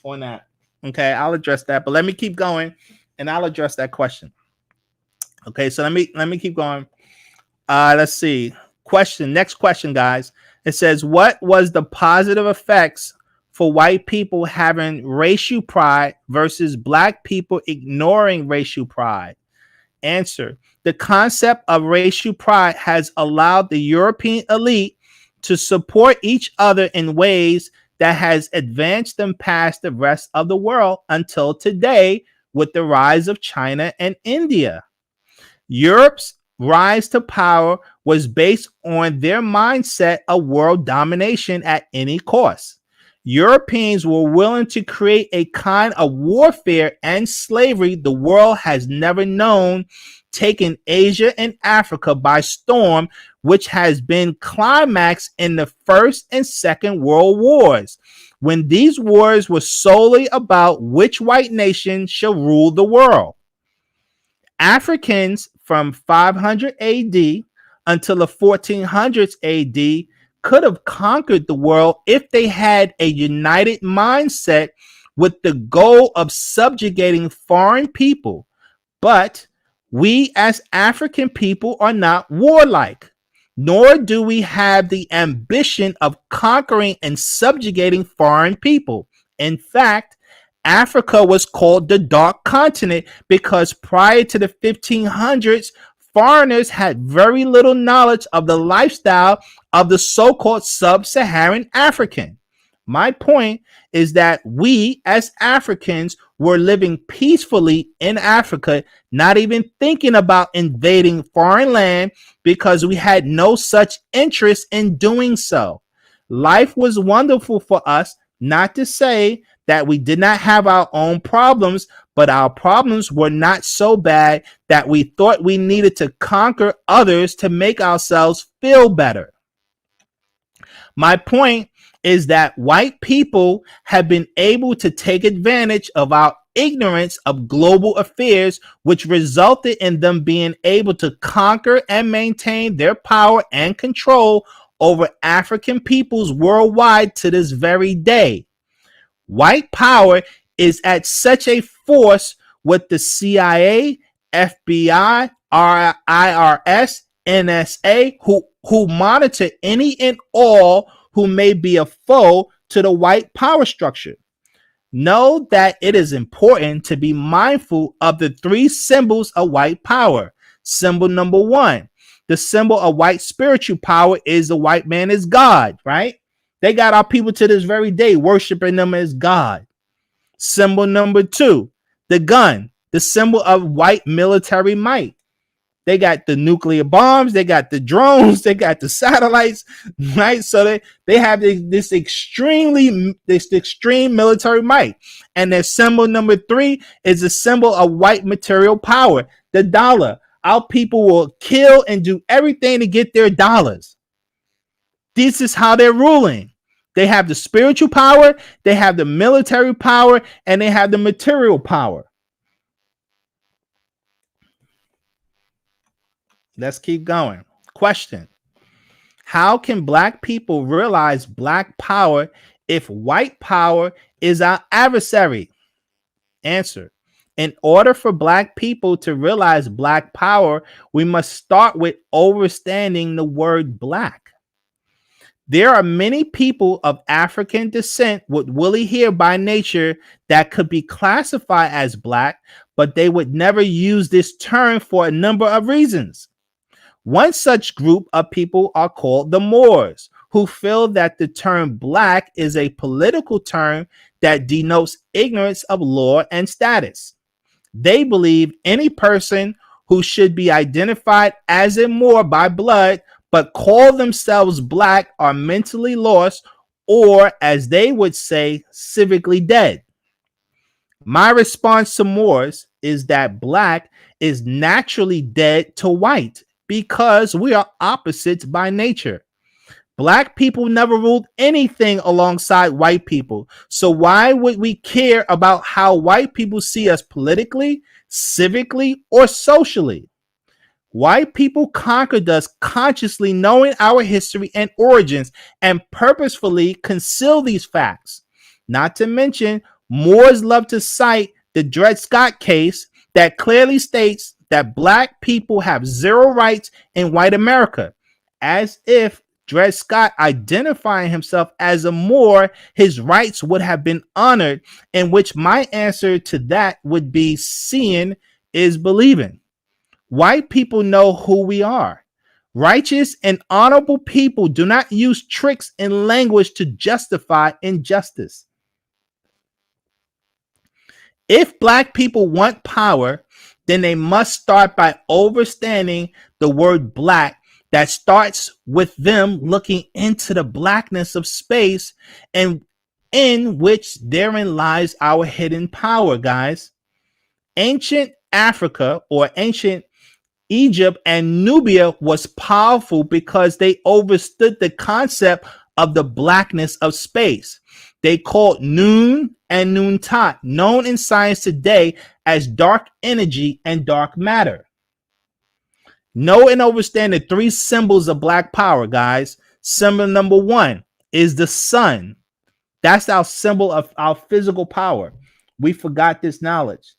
on that. Okay, I'll address that. But let me keep going, and I'll address that question. Okay, so let me keep going. Let's see. Next question, guys. It says, what was the positive effects for white people having racial pride versus black people ignoring racial pride? Answer. The concept of racial pride has allowed the European elite to support each other in ways that has advanced them past the rest of the world until today with the rise of China and India. Europe's rise to power was based on their mindset of world domination at any cost. Europeans were willing to create a kind of warfare and slavery the world has never known, taking Asia and Africa by storm, which has been climaxed in the First and Second World Wars, when these wars were solely about which white nation shall rule the world. Africans from 500 AD until the 1400s AD could have conquered the world if they had a united mindset with the goal of subjugating foreign people. But we as African people are not warlike, nor do we have the ambition of conquering and subjugating foreign people. In fact, Africa was called the Dark Continent because prior to the 1500s, foreigners had very little knowledge of the lifestyle of the so-called sub-Saharan African. My point is that we as Africans were living peacefully in Africa, not even thinking about invading foreign land because we had no such interest in doing so. Life was wonderful for us, not to say that we did not have our own problems, but our problems were not so bad that we thought we needed to conquer others to make ourselves feel better. My point is that white people have been able to take advantage of our ignorance of global affairs, which resulted in them being able to conquer and maintain their power and control over African peoples worldwide to this very day. White power is at such a force with the CIA, FBI, IRS, NSA, who monitor any and all who may be a foe to the white power structure. Know that it is important to be mindful of the three symbols of white power. Symbol number one, the symbol of white spiritual power is the white man is God, right? They got our people to this very day worshiping them as God. Symbol number two, the gun, the symbol of white military might. They got the nuclear bombs, they got the drones, they got the satellites, right? So they have this extreme military might. And their symbol number three is a symbol of white material power, the dollar. Our people will kill and do everything to get their dollars. This is how they're ruling. They have the spiritual power, they have the military power, and they have the material power. Let's keep going. Question. How can black people realize black power if white power is our adversary? Answer. In order for black people to realize black power, we must start with understanding the word black. There are many people of African descent with woolly hair by nature that could be classified as black, but they would never use this term for a number of reasons. One such group of people are called the Moors, who feel that the term black is a political term that denotes ignorance of law and status. They believe any person who should be identified as a Moor by blood but call themselves black are mentally lost, or as they would say, civically dead. My response to Moors is that black is naturally dead to white because we are opposites by nature. Black people never ruled anything alongside white people. So why would we care about how white people see us politically, civically, or socially? White people conquered us consciously knowing our history and origins and purposefully conceal these facts. Not to mention, Moors love to cite the Dred Scott case that clearly states that black people have zero rights in white America, as if Dred Scott identifying himself as a Moor, his rights would have been honored, in which my answer to that would be seeing is believing. White people know who we are. Righteous and honorable people do not use tricks in language to justify injustice. If black people want power, then they must start by understanding the word black that starts with them looking into the blackness of space and in which therein lies our hidden power, guys. Ancient Africa or ancient Egypt and Nubia was powerful because they understood the concept of the blackness of space. They called Noon and Noontat, known in science today as dark energy and dark matter. Know and understand the three symbols of black power, guys. Symbol number one is the sun. That's our symbol of our physical power. We forgot this knowledge.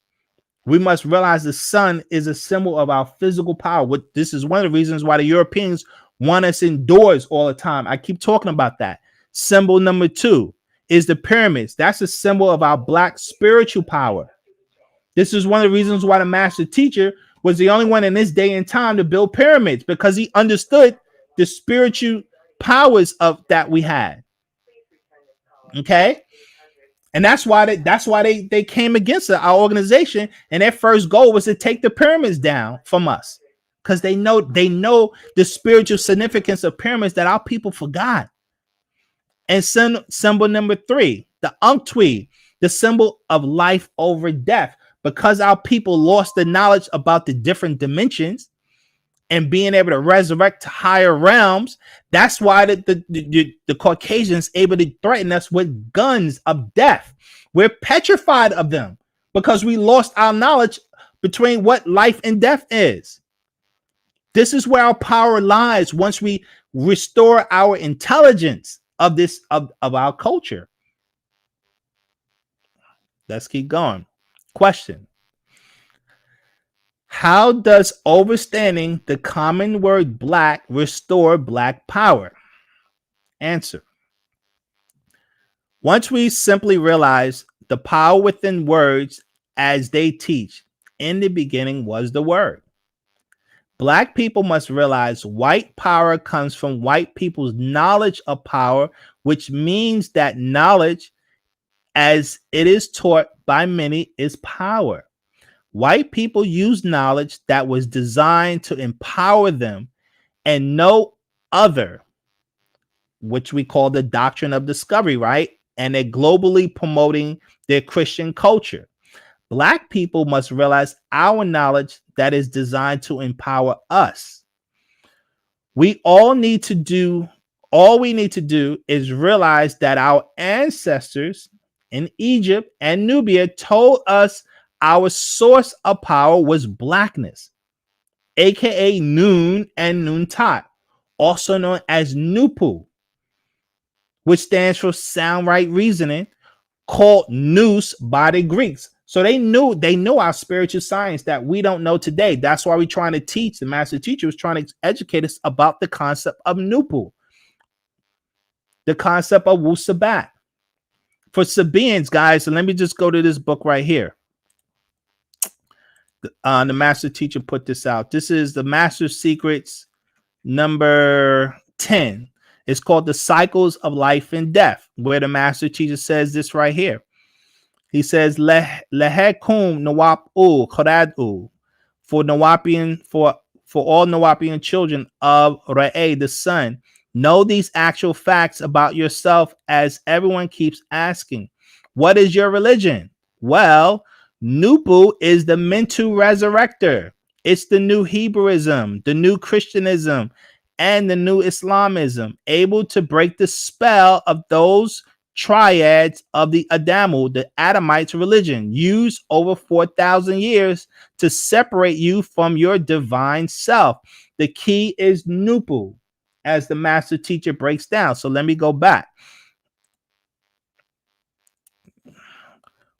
We must realize the sun is a symbol of our physical power. This is one of the reasons why the Europeans want us indoors all the time. I keep talking about that. Symbol number two is the pyramids. That's a symbol of our black spiritual power. This is one of the reasons why the master teacher was the only one in this day and time to build pyramids, because he understood the spiritual powers of that we had. Okay. And that's why they came against our organization, and their first goal was to take the pyramids down from us, because they know the spiritual significance of pyramids that our people forgot. And symbol number three, the Unctwi, the symbol of life over death, because our people lost the knowledge about the different dimensions and being able to resurrect to higher realms. That's why the Caucasians able to threaten us with guns of death. We're petrified of them because we lost our knowledge between what life and death is. This is where our power lies once we restore our intelligence of our culture. Let's keep going. Question: how does understanding the common word black restore black power? Answer: once we simply realize the power within words as they teach, in the beginning was the word. Black people must realize white power comes from white people's knowledge of power, which means that knowledge, as it is taught by many, is power. White people use knowledge that was designed to empower them and no other, which we call the Doctrine of Discovery, right? And they're globally promoting their Christian culture. Black people must realize our knowledge that is designed to empower us. All we need to do is realize that our ancestors in Egypt and Nubia told us our source of power was blackness, aka Noon and Noontat, also known as NoopooH, which stands for sound right reasoning, called nous by the Greeks. So they knew our spiritual science that we don't know today. That's why we're trying to teach. The master teacher was trying to educate us about the concept of NoopooH. the concept of Wu-Sabat. For Sabaeans, guys, so let me just go to this book right here. The master teacher put this out. This is the Master Secrets number 10. It's called The Cycles of Life and Death, where the master teacher says this right here. He says, Lehekum Nawap-u Khorad-u, for Nawapian, for all Nawapian children of Ra'e, the sun. Know these actual facts about yourself, as everyone keeps asking. What is your religion? Well, Nupu is the Mentu resurrector. It's the new Hebrewism, the new Christianism, and the new Islamism, able to break the spell of those triads of the Adamu, the Adamites religion, used over 4,000 years to separate you from your divine self. The key is Nupu, as the master teacher breaks down. So let me go back.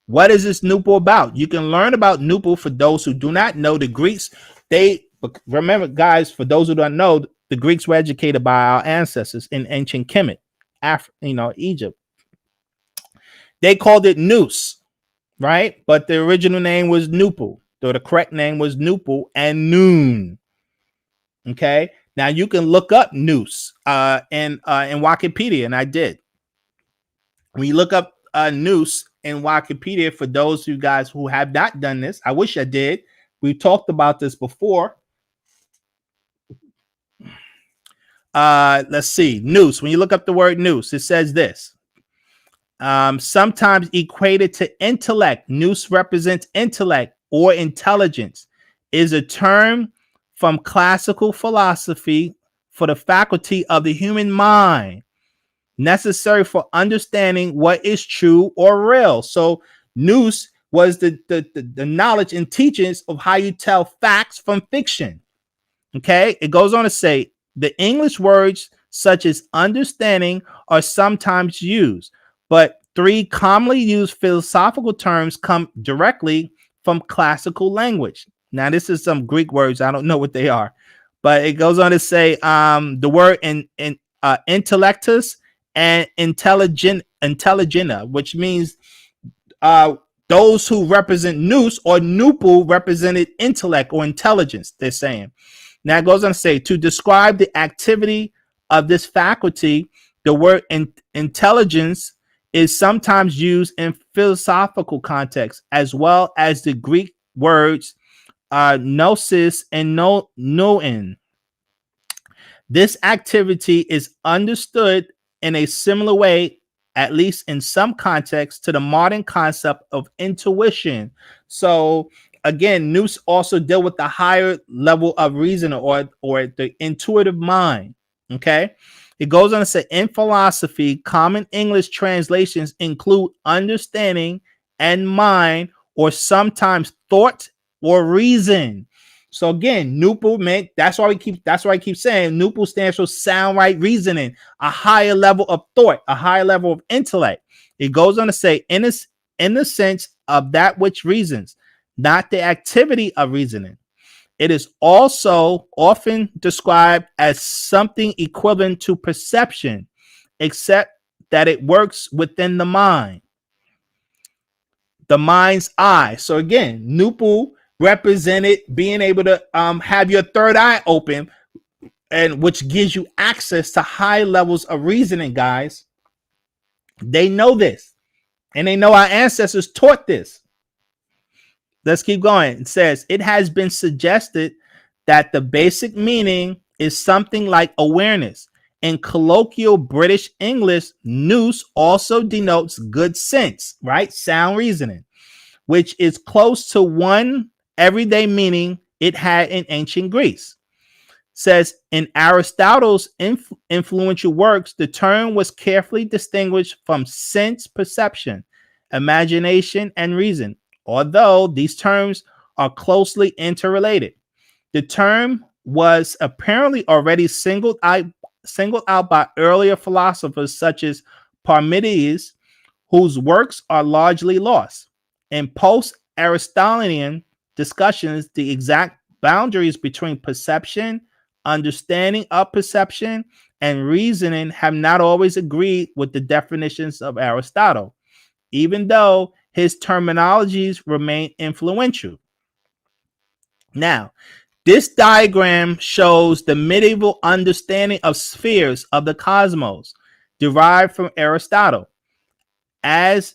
What is this Nupu about? You can learn about Nupu. For those who do not know, the Greeks, remember, guys, for those who don't know, the Greeks were educated by our ancestors in ancient Kemet, Egypt. They called it Nous, right? But the original name was Nupu. So the correct name was Nupu and Noon. Okay. Now you can look up Nous in Wikipedia, and I did. When you look up Nous in Wikipedia, for those of you guys who have not done this, I wish I did. We talked about this before. Let's see. Nous. When you look up the word Nous, it says this. Sometimes equated to intellect. Nous represents intellect or intelligence. Is a term from classical philosophy for the faculty of the human mind necessary for understanding what is true or real. So Nous was the knowledge and teachings of how you tell facts from fiction. Okay, it goes on to say the English words such as understanding are sometimes used, but three commonly used philosophical terms come directly from classical language. Now, this is some Greek words. I don't know what they are, but it goes on to say the word intellectus and intelligena, which means those who represent Nous or Nupu represented intellect or intelligence, they're saying. Now it goes on to say, to describe the activity of this faculty, the word intelligence is sometimes used in philosophical context, as well as the Greek words gnosis and noen. This activity is understood in a similar way, at least in some contexts, to the modern concept of intuition. So again, Nous also deal with the higher level of reason or the intuitive mind. Okay. It goes on to say, in philosophy, common English translations include understanding and mind, or sometimes thought or reason. So again, Nupu meant, that's why I keep saying Nupu stands for sound right reasoning, a higher level of thought, a higher level of intellect. It goes on to say, in the sense of that which reasons, not the activity of reasoning. It is also often described as something equivalent to perception, except that it works within the mind, the mind's eye. So again, Nupu represented being able to have your third eye open, and which gives you access to high levels of reasoning, guys. They know this, and they know our ancestors taught this. Let's keep going. It says, it has been suggested that the basic meaning is something like awareness. In colloquial British English, Nous also denotes good sense, right? Sound reasoning, which is close to one everyday meaning it had in ancient Greece. Says in Aristotle's influential works, the term was carefully distinguished from sense perception, imagination, and reason. Although these terms are closely interrelated, the term was apparently already singled out by earlier philosophers such as Parmenides, whose works are largely lost. In post-Aristotelian discussions, the exact boundaries between perception, understanding of perception and reasoning have not always agreed with the definitions of Aristotle, even though his terminologies remain influential. Now, this diagram shows the medieval understanding of spheres of the cosmos derived from Aristotle, as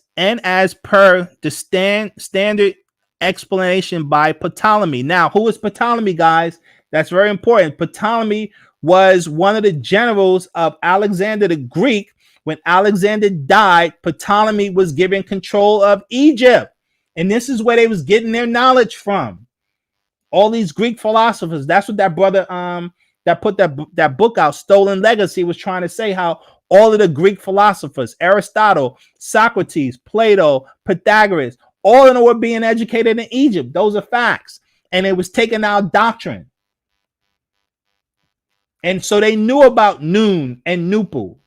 per the standard explanation by Ptolemy. Now, who is Ptolemy, guys? That's very important. Ptolemy was one of the generals of Alexander the Greek. When Alexander died, Ptolemy was given control of Egypt, and this is where they was getting their knowledge from. All these Greek philosophers. That's what that brother that put that book out, Stolen Legacy, was trying to say, how all of the Greek philosophers, Aristotle, Socrates, Plato, Pythagoras, all of them were being educated in Egypt. Those are facts. And it was taking out doctrine. And so they knew about Noon and NoopooH.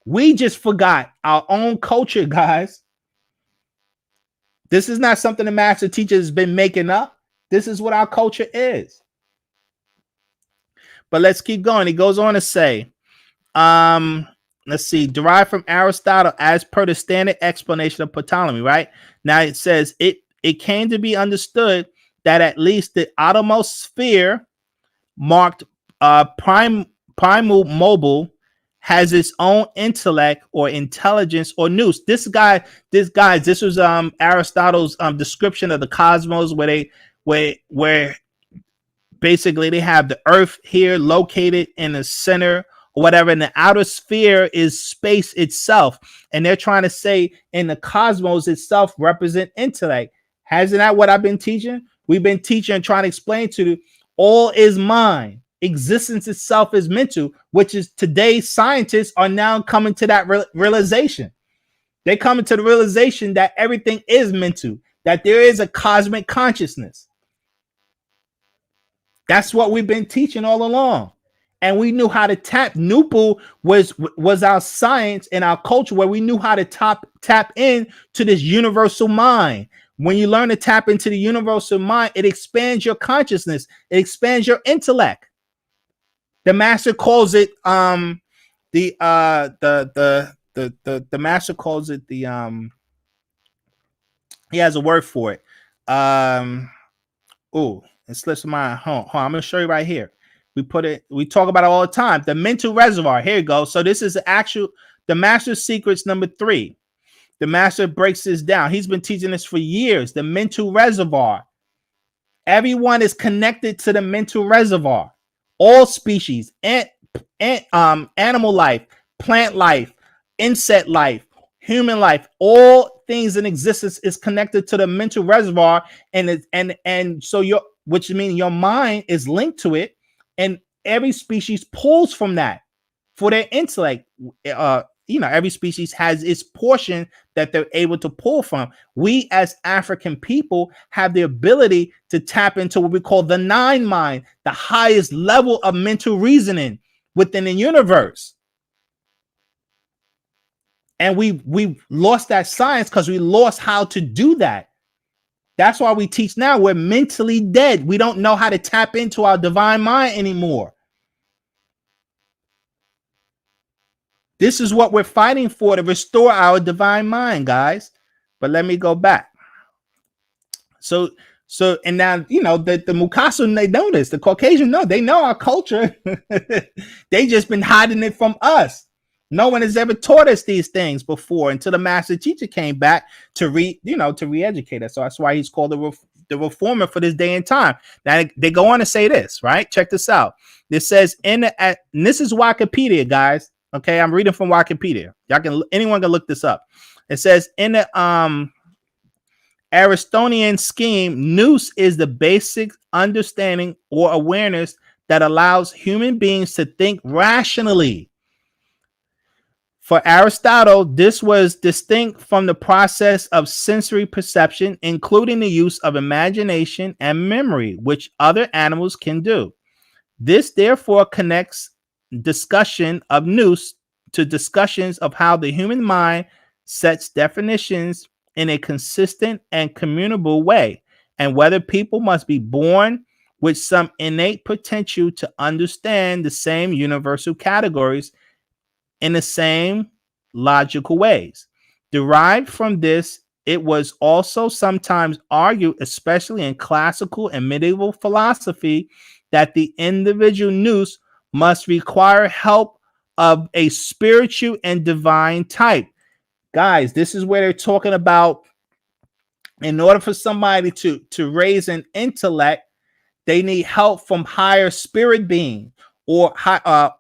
We just forgot our own culture, guys. This is not something the master teacher has been making up. This is what our culture is. But let's keep going. He goes on to say, let's see, derived from Aristotle as per the standard explanation of Ptolemy, right? Now it says it came to be understood that at least the outermost sphere marked primal mobile has its own intellect or intelligence or nous. This was Aristotle's description of the cosmos, where basically they have the earth here located in the center or whatever, and the outer sphere is space itself. And they're trying to say in the cosmos itself represent intellect. Hasn't that what I've been teaching? We've been teaching and trying to explain to you, all is mind. Existence itself is mental, which is today's scientists are now coming to that realization. They come into the realization that everything is mental, that there is a cosmic consciousness. That's what we've been teaching all along. And we knew how to tap. NoopooH was our science and our culture where we knew how to tap in to this universal mind. When you learn to tap into the universal mind, it expands your consciousness. It expands your intellect. The master calls it the master calls it the he has a word for it. It slips my mind. Hold on, I'm gonna show you right here. We talk about it all the time. The mental reservoir. Here you go. So this is the master secrets number 3. The master breaks this down. He's been teaching this for years. The mental reservoir. Everyone is connected to the mental reservoir. All species, animal life, plant life, insect life, human life, all things in existence is connected to the mental reservoir, and so which means your mind is linked to it, and every species pulls from that for their intellect. Every species has its portion that they're able to pull from. We as African people have the ability to tap into what we call the 9 mind, the highest level of mental reasoning within the universe. And we lost that science because we lost how to do that. That's why we teach now. We're mentally dead. We don't know how to tap into our divine mind anymore. This is what we're fighting for, to restore our divine mind, guys. But let me go back. So and now, the Mukasa, they know this. The Caucasian know. They know our culture. They just been hiding it from us. No one has ever taught us these things before until the master teacher came back to re-educate us. So that's why he's called the reformer for this day and time. Now they go on to say this, right? Check this out. It says and this is Wikipedia, guys. Okay, I'm reading from Wikipedia. Anyone can look this up. It says in the Aristotelian scheme, nous is the basic understanding or awareness that allows human beings to think rationally. For Aristotle, this was distinct from the process of sensory perception, including the use of imagination and memory, which other animals can do. This therefore connects discussion of nous to discussions of how the human mind sets definitions in a consistent and communicable way, and whether people must be born with some innate potential to understand the same universal categories in the same logical ways. Derived from this, it was also sometimes argued, especially in classical and medieval philosophy, that the individual nous must require help of a spiritual and divine type. Guys, this is where they're talking about in order for somebody to raise an intellect, they need help from higher spirit being or higher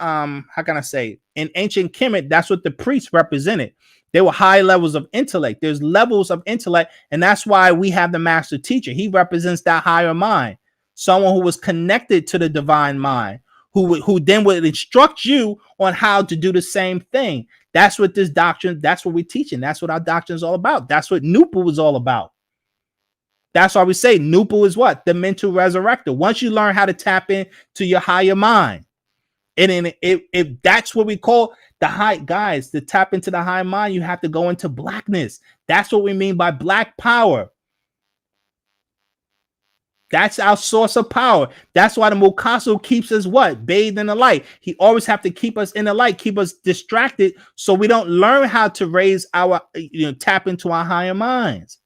how can I say, in ancient Kemet, that's what the priests represented. They were high levels of intellect. There's levels of intellect, and that's why we have the master teacher. He represents that higher mind, someone who was connected to the divine mind, who then would instruct you on how to do the same thing. That's what this doctrine, that's what we're teaching. That's what our doctrine is all about. That's what NoopooH is all about. That's why we say NoopooH is what? The mental resurrector. Once you learn how to tap into your higher mind, and if that's what we call the high, guys, to tap into the high mind, you have to go into blackness. That's what we mean by black power. That's our source of power. That's why the Mukasu keeps us what? Bathed in the light. He always have to keep us in the light, keep us distracted, so we don't learn how to raise our, tap into our higher minds.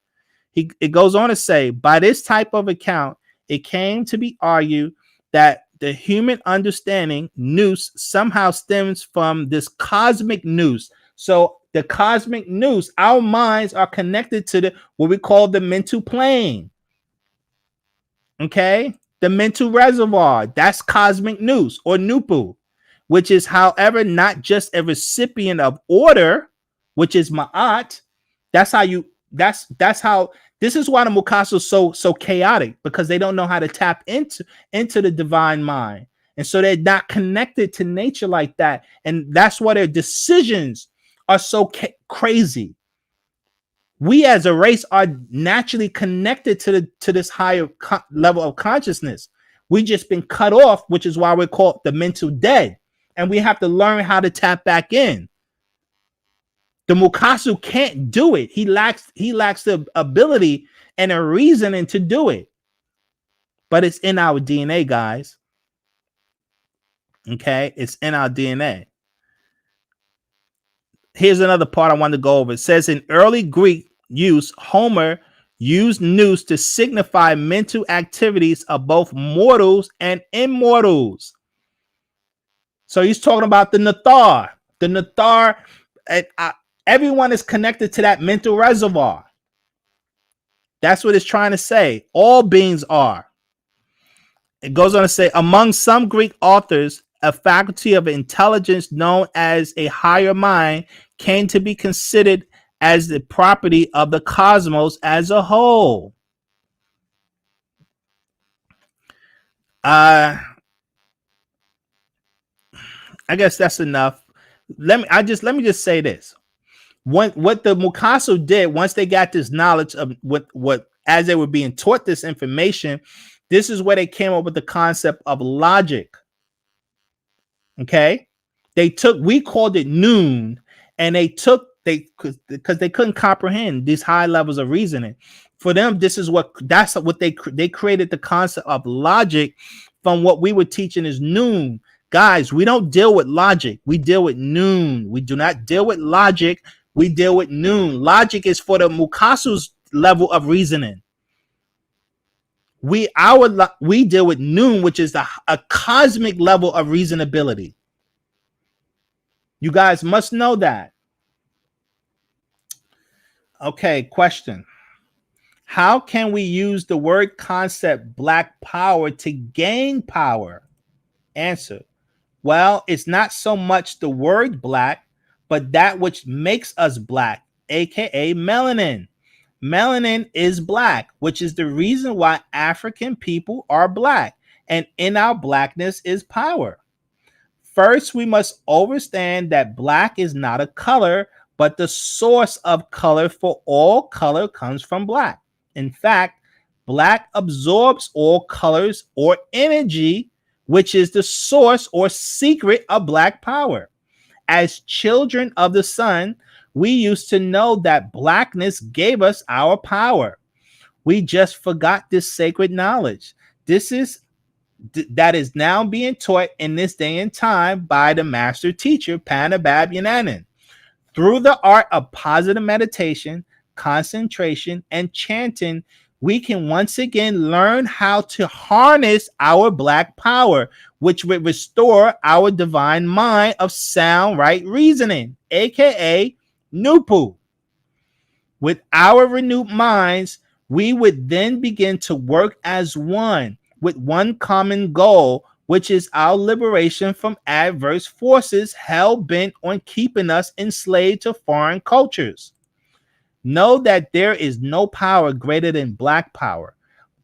It goes on to say, by this type of account, it came to be argued that the human understanding, nous, somehow stems from this cosmic nous. So the cosmic nous, our minds are connected to what we call the mental plane. Okay, the mental reservoir, that's cosmic nous or NoopooH, which is, however, not just a recipient of order, which is ma'at. That's how this is why the Mukasu is so chaotic, because they don't know how to tap into the divine mind, and so they're not connected to nature like that, and that's why their decisions are so crazy. We as a race are naturally connected to this higher level of consciousness. We just been cut off, which is why we're called the mental dead. And we have to learn how to tap back in. The Mukasu can't do it. He lacks the ability and a reasoning to do it. But it's in our DNA, guys. Okay? It's in our DNA. Here's another part I want to go over. It says in early Greek use, Homer used nous to signify mental activities of both mortals and immortals. So he's talking about the Nathar. The Nathar, everyone is connected to that mental reservoir. That's what it's trying to say. All beings are. It goes on to say, among some Greek authors, a faculty of intelligence known as a higher mind came to be considered as the property of the cosmos as a whole. I guess that's enough. Let me just say this. What the Mukasu did once they got this knowledge of what as they were being taught this information, this is where they came up with the concept of logic. Okay, we called it noon, and because they couldn't comprehend these high levels of reasoning. For them, that's what they created the concept of logic from what we were teaching is noon. Guys, we don't deal with logic. We deal with noon. We do not deal with logic. We deal with noon. Logic is for the Mukasu's level of reasoning. We deal with noon, which is a cosmic level of reasonability. You guys must know that. Okay, question. How can we use the word concept black power to gain power? Answer. Well, it's not so much the word black, but that which makes us black, aka melanin. Melanin is black, which is the reason why African people are black, and in our blackness is power. First, we must understand that black is not a color, but the source of color, for all color comes from black. In fact, black absorbs all colors or energy, which is the source or secret of black power. As children of the sun, we used to know that blackness gave us our power. We just forgot this sacred knowledge. That is now being taught in this day and time by the master teacher, Panabab Yananan. Through the art of positive meditation, concentration, and chanting, we can once again learn how to harness our black power, which would restore our divine mind of sound right reasoning, aka NoopooH. With our renewed minds, we would then begin to work as one with one common goal, which is our liberation from adverse forces hell-bent on keeping us enslaved to foreign cultures. Know that there is no power greater than black power,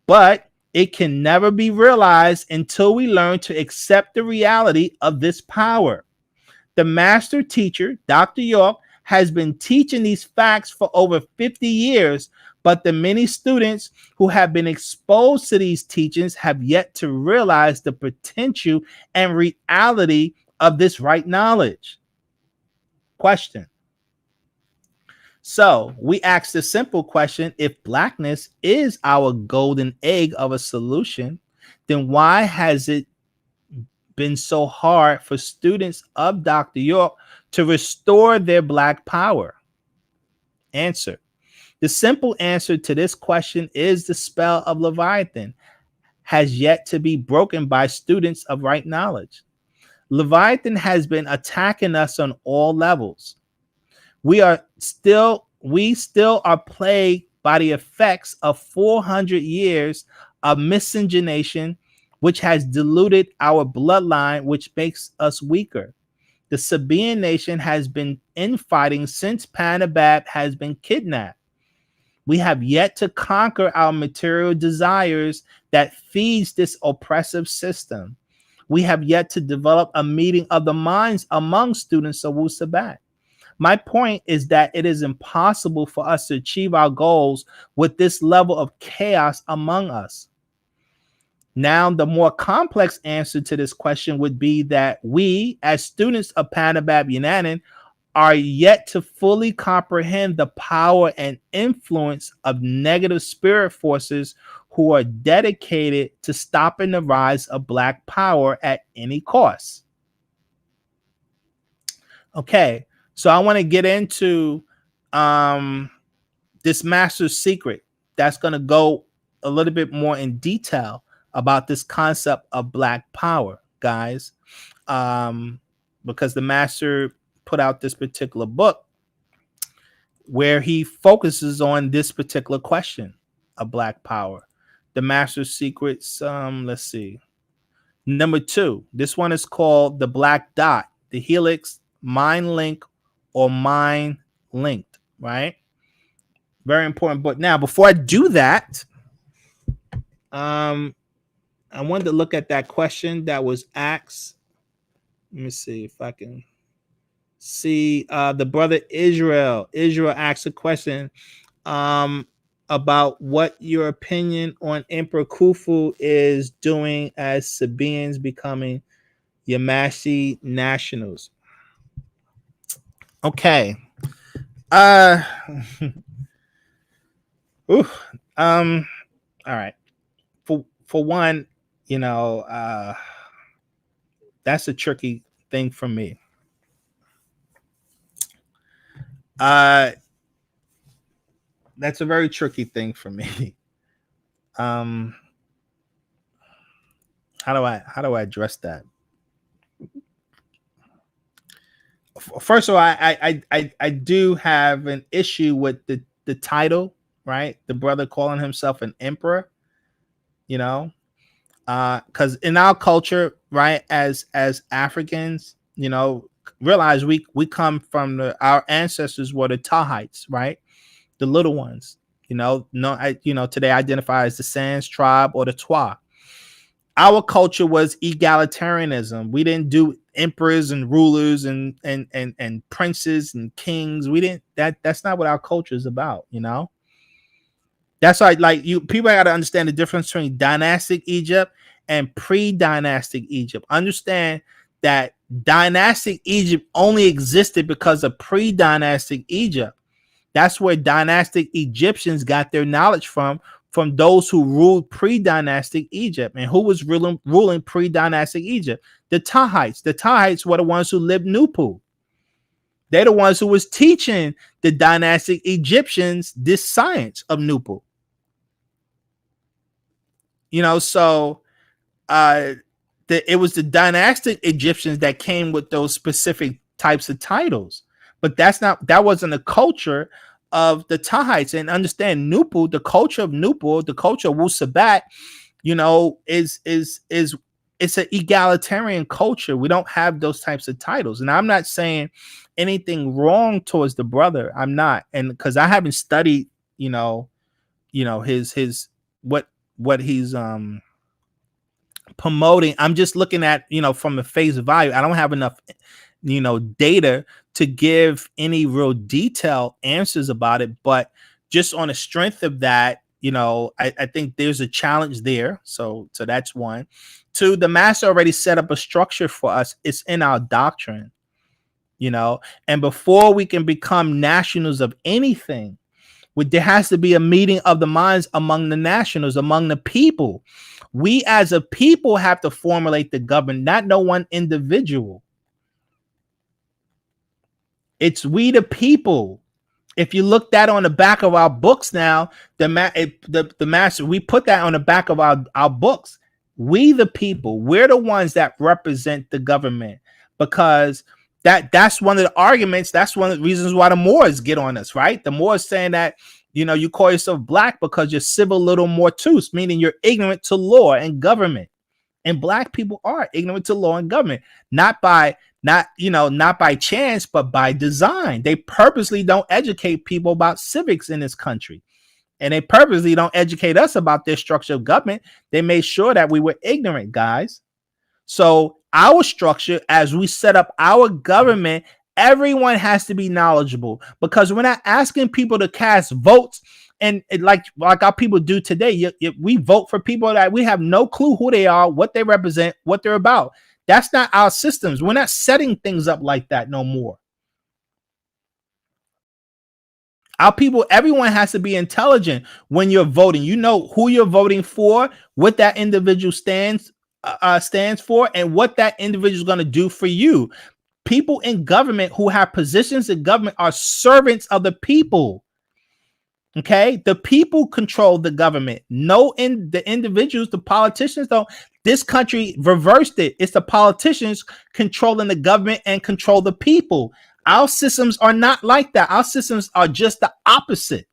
but it can never be realized until we learn to accept the reality of this power. The master teacher, Dr. York, has been teaching these facts for over 50 years, but the many students who have been exposed to these teachings have yet to realize the potential and reality of this right knowledge. Question. So we asked the simple question: if blackness is our golden egg of a solution, then why has it been so hard for students of Dr. York to restore their black power? Answer. The simple answer to this question is the spell of Leviathan has yet to be broken by students of right knowledge. Leviathan has been attacking us on all levels. We still are plagued by the effects of 400 years of miscegenation, which has diluted our bloodline, which makes us weaker. The Sabaean nation has been infighting since Panabab has been kidnapped. We have yet to conquer our material desires that feeds this oppressive system. We have yet to develop a meeting of the minds among students of Wu-Sabat. My point is that it is impossible for us to achieve our goals with this level of chaos among us. Now, the more complex answer to this question would be that we, as students of Panabab Yananan, are yet to fully comprehend the power and influence of negative spirit forces who are dedicated to stopping the rise of black power at any cost. Okay, so I want to get into this master's secret that's going to go a little bit more in detail about this concept of black power, guys, because the master put out this particular book where he focuses on this particular question of black power. The master's secrets, let's see. Number 2, this one is called The Black Dot, the Helix, Mind Link, or Mind Linked, right? Very important book. Now, before I do that, I wanted to look at that question that was asked. Let me see if I can see. The brother Israel asked a question about what your opinion on Emperor Khufu is doing as Sabaeans becoming Yamashi nationals. Okay. All right. For one, you know, that's a tricky thing for me. That's a very tricky thing for me. How do I address that? First of all, I do have an issue with the title, right? The brother calling himself an emperor, you know, because in our culture, right, as Africans, you know, realize we come from our ancestors were the Tahites, right? The little ones, you know, today identify as the Sans tribe or the Twa. Our culture was egalitarianism. We didn't do emperors and rulers and princes and kings. We didn't. That's not what our culture is about, you know. That's why, like, people got to understand the difference between dynastic Egypt and pre-dynastic Egypt. Understand that dynastic Egypt only existed because of pre-dynastic Egypt. That's where dynastic Egyptians got their knowledge from from those who ruled pre-dynastic Egypt. And who was ruling pre-dynastic Egypt? The Tahites. The Tahites were the ones who lived NoopooH. They're the ones who was teaching the dynastic Egyptians this science of NoopooH. So it was the dynastic Egyptians that came with those specific types of titles, but that wasn't the culture of the Tahites. And understand NoopooH, the culture of NoopooH, the culture of Wu-Sabat, is it's an egalitarian culture. We don't have those types of titles. And I'm not saying anything wrong towards the brother. I'm not. And because I haven't studied, his what he's promoting. I'm just looking at, from the face value. I don't have enough, data to give any real detailed answers about it. But just on the strength of that, I think there's a challenge there. So that's one. Two, the master already set up a structure for us. It's in our doctrine, and before we can become nationals of anything, there has to be a meeting of the minds among the nationals, among the people. We as a people have to formulate the government, not no one individual. It's we the people. If you look that on the back of our books now, the master, we put that on the back of our books. We the people, we're the ones that represent the government, because that's one of the arguments. That's one of the reasons why the Moors get on us, right? The Moors saying that, you call yourself black because you're civil little mortus, meaning you're ignorant to law and government. And black people are ignorant to law and government, not by chance, but by design. They purposely don't educate people about civics in this country. And they purposely don't educate us about their structure of government. They made sure that we were ignorant, guys. So our structure, as we set up our government, everyone has to be knowledgeable, because we're not asking people to cast votes and like our people do today. We vote for people that we have no clue who they are, what they represent, what they're about. That's not our systems. We're not setting things up like that no more. Our people, everyone has to be intelligent when you're voting. You know who you're voting for, what that individual stands for, and what that individual is going to do for you. People in government who have positions in government are servants of the people. Okay, the people control the government. The individuals, the politicians don't. This country reversed it. It's the politicians controlling the government and control the people. Our systems are not like that. Our systems are just the opposite.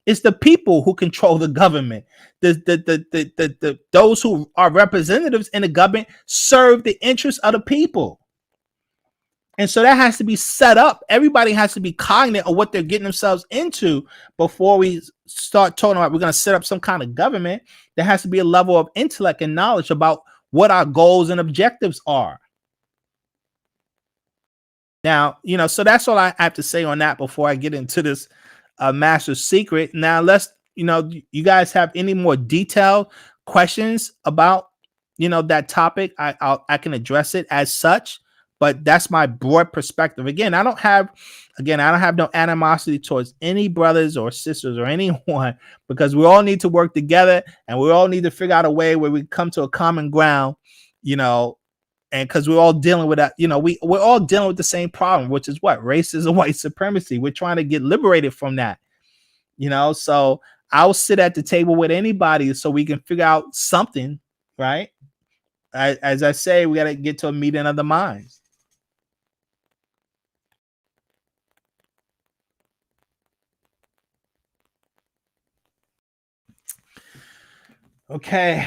It's the people who control the government. Those who are representatives in the government serve the interests of the people. And so that has to be set up. Everybody has to be cognizant of what they're getting themselves into before we start talking about we're going to set up some kind of government. There has to be a level of intellect and knowledge about what our goals and objectives are. Now, so that's all I have to say on that before I get into this master secret. Now, let's, you guys have any more detailed questions about, that topic, I can address it as such. But that's my broad perspective. Again, I don't have no animosity towards any brothers or sisters or anyone, because we all need to work together and we all need to figure out a way where we come to a common ground, and because we're all dealing with that, we're all dealing with the same problem, which is what? Racism, white supremacy. We're trying to get liberated from that, so I'll sit at the table with anybody so we can figure out something, right? As I say, we got to get to a meeting of the minds. Okay,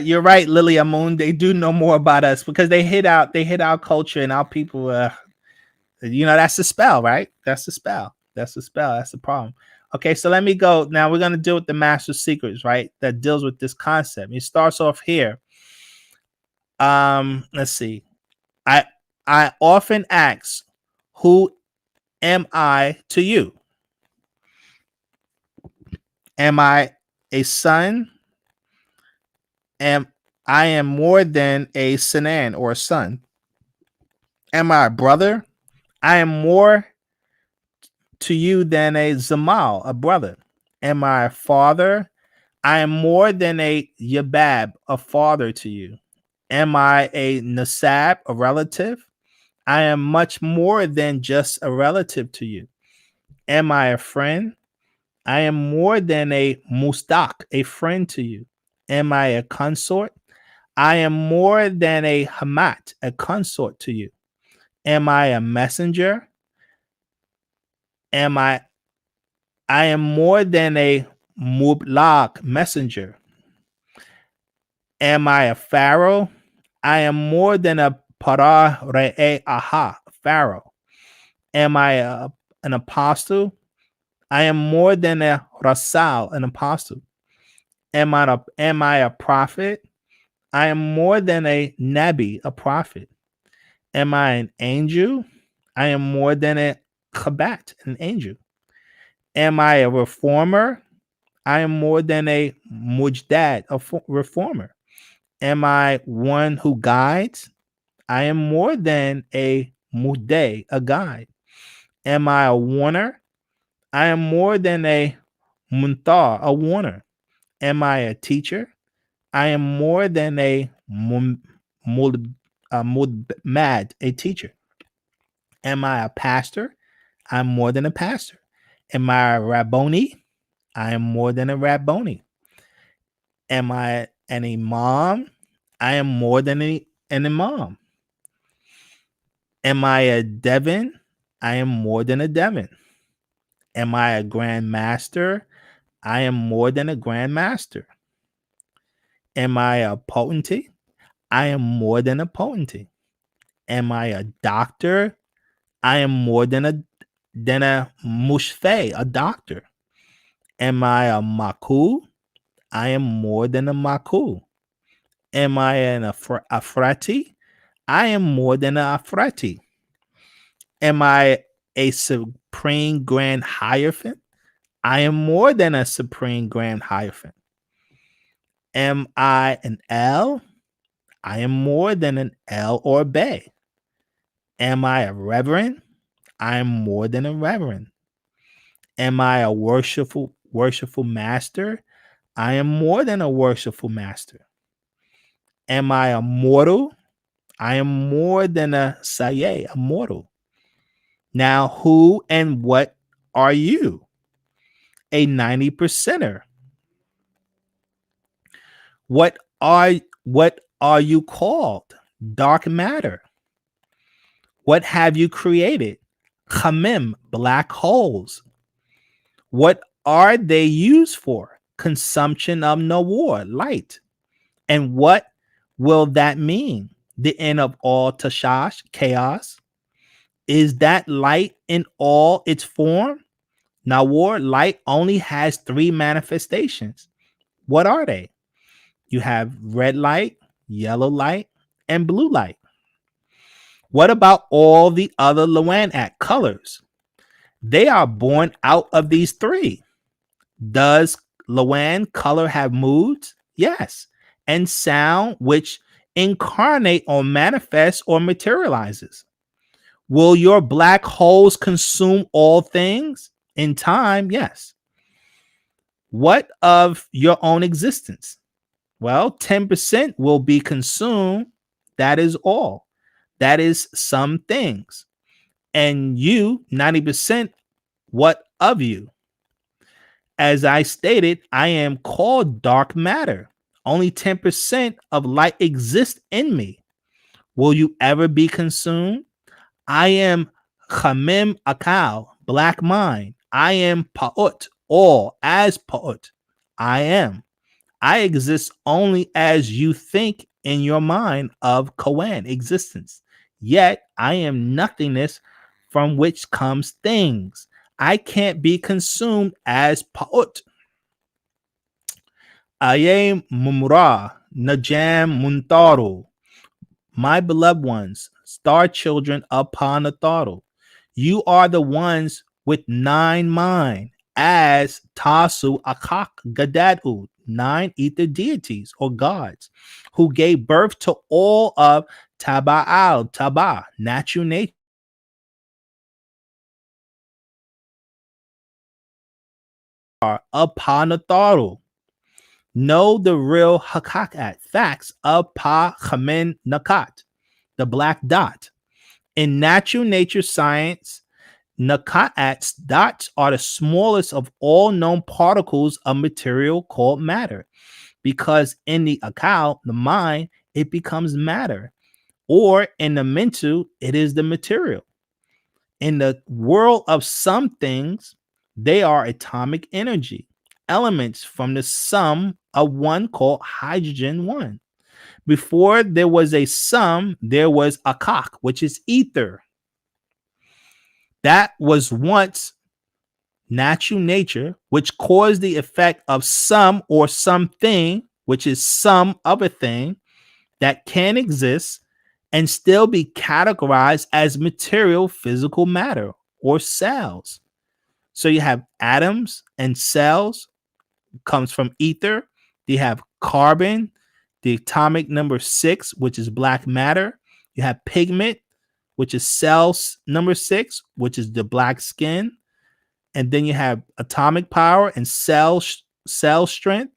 you're right, Lily Amun. They do know more about us because they hit our culture and our people. That's the spell, right? That's the spell. That's the problem. Okay, so let me go. Now we're gonna deal with the master secrets, right? That deals with this concept. It starts off here. Let's see. I often ask, who am I to you? Am I a son? I am more than a Sanan or a son. Am I a brother? I am more to you than a Zamal, a brother. Am I a father? I am more than a Yabab, a father to you. Am I a Nasab, a relative? I am much more than just a relative to you. Am I a friend? I am more than a Mustaq, a friend to you. Am I a consort? I am more than a Hamat, a consort to you. Am I a messenger? Am I am more than a Mublaq, messenger. Am I a pharaoh? I am more than a Para Re'e Aha, pharaoh. Am I an apostle? I am more than a Rasal, an apostle. Am I a prophet? I am more than a Nabi, a prophet. Am I an angel? I am more than a Khabat, an angel. Am I a reformer? I am more than a Mujdad, a reformer. Am I one who guides? I am more than a Muday, a guide. Am I a warner? I am more than a Muntar, a warner. Am I a teacher? I am more than a mud, a teacher. Am I a pastor? I'm more than a pastor. Am I a Rabboni? I am more than a Rabboni. Am I an imam? I am more than an imam. Am I a Devin? I am more than a Devin. Am I a Grand Master? I am more than a Grand Master. Am I a potentate? I am more than a potentate. Am I a doctor? I am more than a mushfe, a doctor. Am I a maku? I am more than a maku. Am I an afrati? I am more than an afrati. Am I a supreme grand hierophant? I am more than a supreme grand hierophant. Am I an L? I am more than an L or bay. Am I a reverend? I am more than a reverend. Am I a worshipful master? I am more than a worshipful master. Am I a mortal? I am more than a saye, a mortal. Now, who and what are you? A 90%er. What are you called? Dark matter. What have you created? Khamim, black holes. What are they used for? Consumption of Nawar, light. And what will that mean? The end of all Tashash, chaos. Is that light in all its form? Nawar, light only has 3 manifestations. What are they? You have red light, yellow light, and blue light. What about all the other Loan-Ak colors? They are born out of these 3. Does Loan color have moods? Yes. And sound, which incarnate or manifest or materializes. Will your black holes consume all things? In time, yes. What of your own existence? Well, 10% will be consumed. That is all. That is some things. And you, 90%, what of you? As I stated, I am called dark matter. Only 10% of light exists in me. Will you ever be consumed? I am Khamim Akal, black mind. I am Pa'ut, all as Pa'ut. I am. I exist only as you think in your mind of Koan existence. Yet I am nothingness from which comes things. I can't be consumed as Pa'ut. Aye Mumra, Najam Muntaru, my beloved ones, star children upon the throttle. You are the ones with 9 mind, as Tasu Akak Gadadu, 9 ether deities or gods, who gave birth to all of Taba'al, Taba, natural nature, upon the throttle. know the real hakakat facts of Pa Khamen Nakat, the black dot. In natural nature science, Nakat's dots are the smallest of all known particles of material called matter, because in the akal, the mind, it becomes matter, or in the mental, it is the material. In the world of some things, they are atomic energy, elements from the sum of one called hydrogen 1. Before there was a sum, there was a kak, which is ether. That was once natural nature, which caused the effect of some or something, which is some other thing that can exist and still be categorized as material physical matter or cells. So you have atoms and cells, comes from ether. You have carbon, the atomic number 6, which is black matter. You have pigment, which is cells number 6, which is the black skin. And then you have atomic power and cell strength.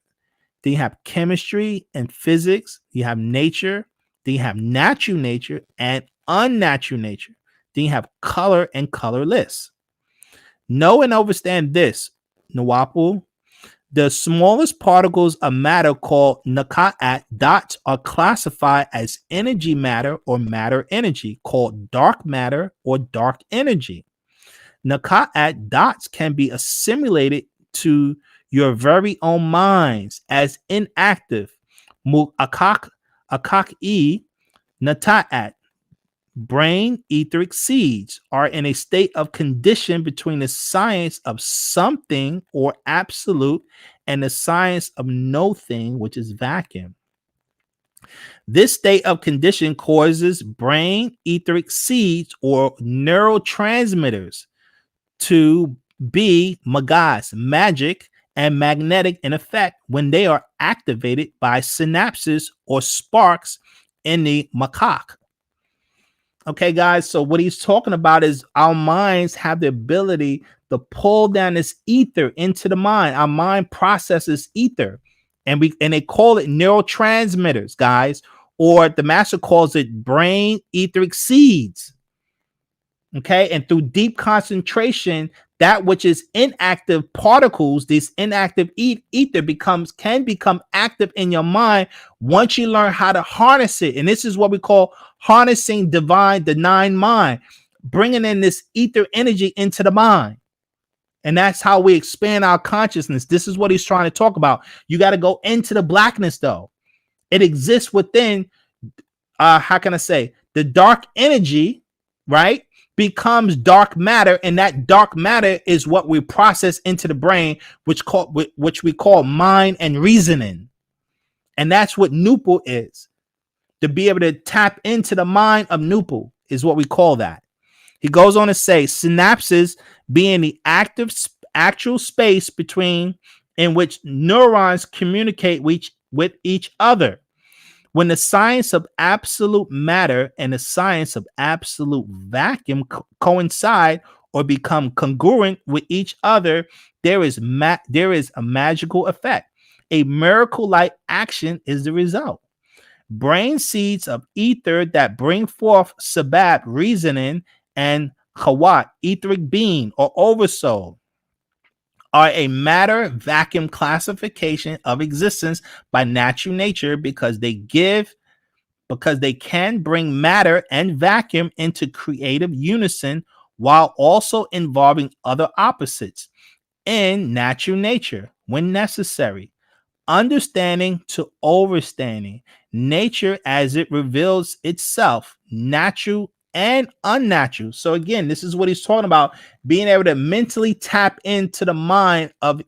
Then you have chemistry and physics. You have nature. Then you have natural nature and unnatural nature. Then you have color and colorless. Know and understand this, NoopooH. The smallest particles of matter called Nakat dots are classified as energy matter or matter energy, called dark matter or dark energy. Nakat dots can be assimilated to your very own minds as inactive. Akak Natat, brain etheric seeds, are in a state of condition between the science of something or absolute and the science of no thing, which is vacuum. This state of condition causes brain etheric seeds or neurotransmitters to be magas, magic, and magnetic in effect when they are activated by synapses or sparks in the macaque. Okay, guys, so what he's talking about is our minds have the ability to pull down this ether into the mind. Our mind processes ether, and they call it neurotransmitters, guys, or the master calls it brain etheric seeds. Okay, and through deep concentration, that which is inactive particles, this inactive ether can become active in your mind once you learn how to harness it. And this is what we call harnessing the nine mind, bringing in this ether energy into the mind. And that's how we expand our consciousness. This is what he's trying to talk about. You got to go into the blackness, though. It exists within, how can I say, the dark energy, right? Becomes dark matter, and that dark matter is what we process into the brain, which we call mind and reasoning. And that's what NoopooH is. To be able to tap into the mind of NoopooH is what we call that. He goes on to say synapses being the actual space between in which neurons communicate with each other. When the science of absolute matter and the science of absolute vacuum coincide or become congruent with each other, there is a magical effect. A miracle-like action is the result. Brain seeds of ether that bring forth Wu-Sabat reasoning and Khawat, etheric being or oversoul, are a matter vacuum classification of existence by natural nature because they can bring matter and vacuum into creative unison while also involving other opposites in natural nature when necessary. Understanding to overstanding, nature as it reveals itself, natural and unnatural. So again, this is what he's talking about, being able to mentally tap into the mind of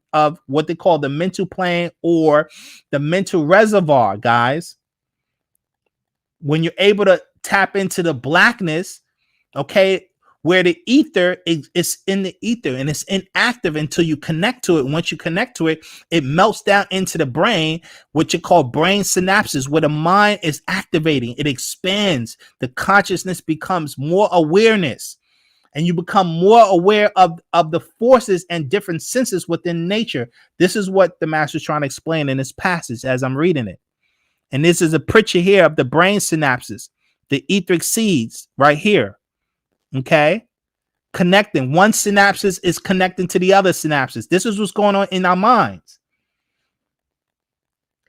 what they call the mental plane or the mental reservoir, guys. When you're able to tap into the blackness, okay, where the ether is in the ether and it's inactive until you connect to it. Once you connect to it, it melts down into the brain, which you call brain synapses, where the mind is activating. It expands. The consciousness becomes more awareness. and you become more aware of the forces and different senses within nature. This is what the master is trying to explain in this passage as I'm reading it. And this is a picture here of the brain synapses, the etheric seeds right here. Okay. Connecting. One synapses is connecting to the other synapses. This is what's going on in our minds.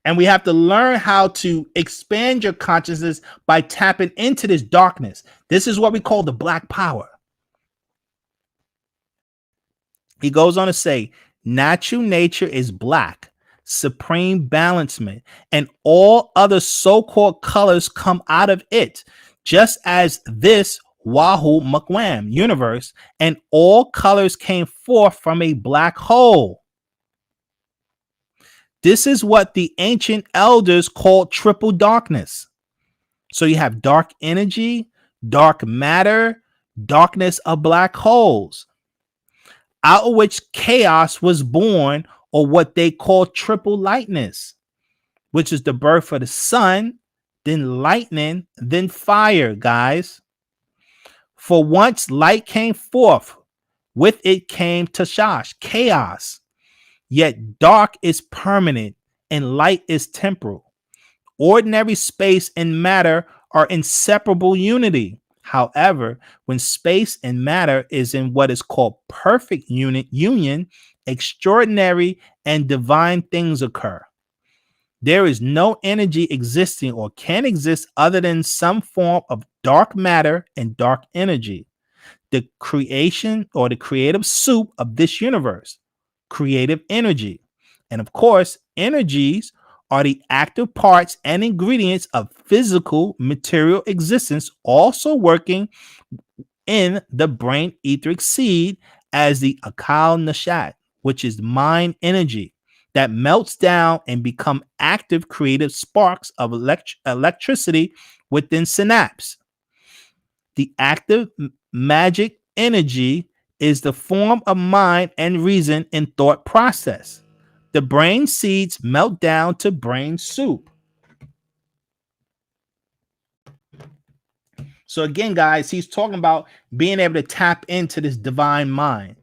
And we have to learn how to expand your consciousness by tapping into this darkness. This is what we call the black power. He goes on to say, natural nature is black, supreme balancement, and all other so-called colors come out of it, just as this Wahoo Mukwam universe and all colors came forth from a black hole. This is what the ancient elders called triple darkness. So you have dark energy, dark matter, darkness of black holes, out of which chaos was born, or what they call triple lightness, which is the birth of the sun, then lightning, then fire, guys. For once light came forth, with it came Tashash, chaos. Yet dark is permanent and light is temporal. Ordinary space and matter are inseparable unity. However, when space and matter is in what is called perfect union, extraordinary and divine things occur. There is no energy existing or can exist other than some form of dark matter and dark energy. The creation or the creative soup of this universe, creative energy. And of course, energies are the active parts and ingredients of physical material existence, also working in the brain etheric seed as the Akal Nashat, which is mind energy that melts down and become active creative sparks of electricity within synapse. The active magic energy is the form of mind and reason in thought process. The brain seeds melt down to brain soup. So again, guys, he's talking about being able to tap into this divine mind,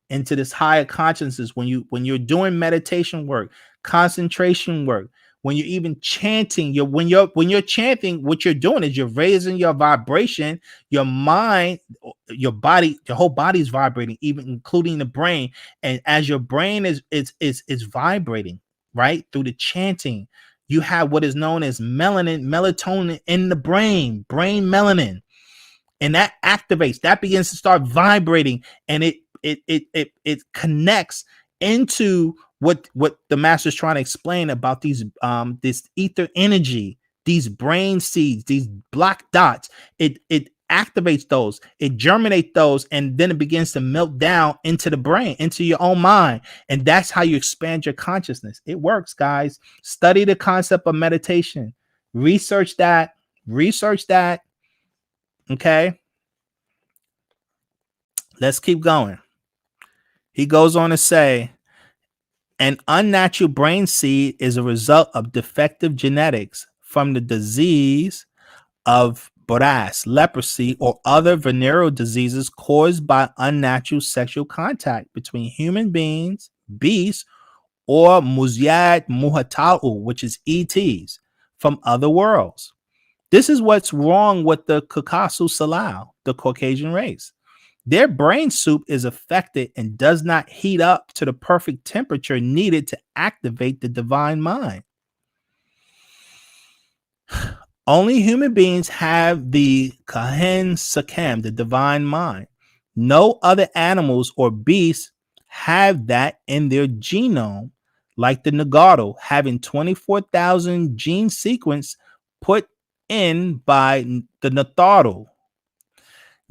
into this higher consciousness when you're doing meditation work, concentration work, when you're even chanting, when you're chanting, what you're doing is you're raising your vibration, your mind, your body, your whole body is vibrating, even including the brain. And as your brain is vibrating, right, through the chanting, you have what is known as melatonin in the brain melanin. And that activates, that begins to start vibrating, and it connects into what the master is trying to explain about these this ether energy, these brain seeds, these black dots. It activates those, it germinates those, and then it begins to melt down into the brain, into your own mind. And that's how you expand your consciousness. It works, guys. Study the concept of meditation. Research that. Okay. Let's keep going. He goes on to say, an unnatural brain seed is a result of defective genetics from the disease of Boras, leprosy, or other venereal diseases caused by unnatural sexual contact between human beings, beasts, or Muzyad Muhata'u, which is ETs, from other worlds. This is what's wrong with the Khufu Salau, the Caucasian race. Their brain soup is affected and does not heat up to the perfect temperature needed to activate the divine mind. Only human beings have the Kahen Sakam, the divine mind. No other animals or beasts have that in their genome, like the Nagato, having 24,000 gene sequence put in by the Natharu.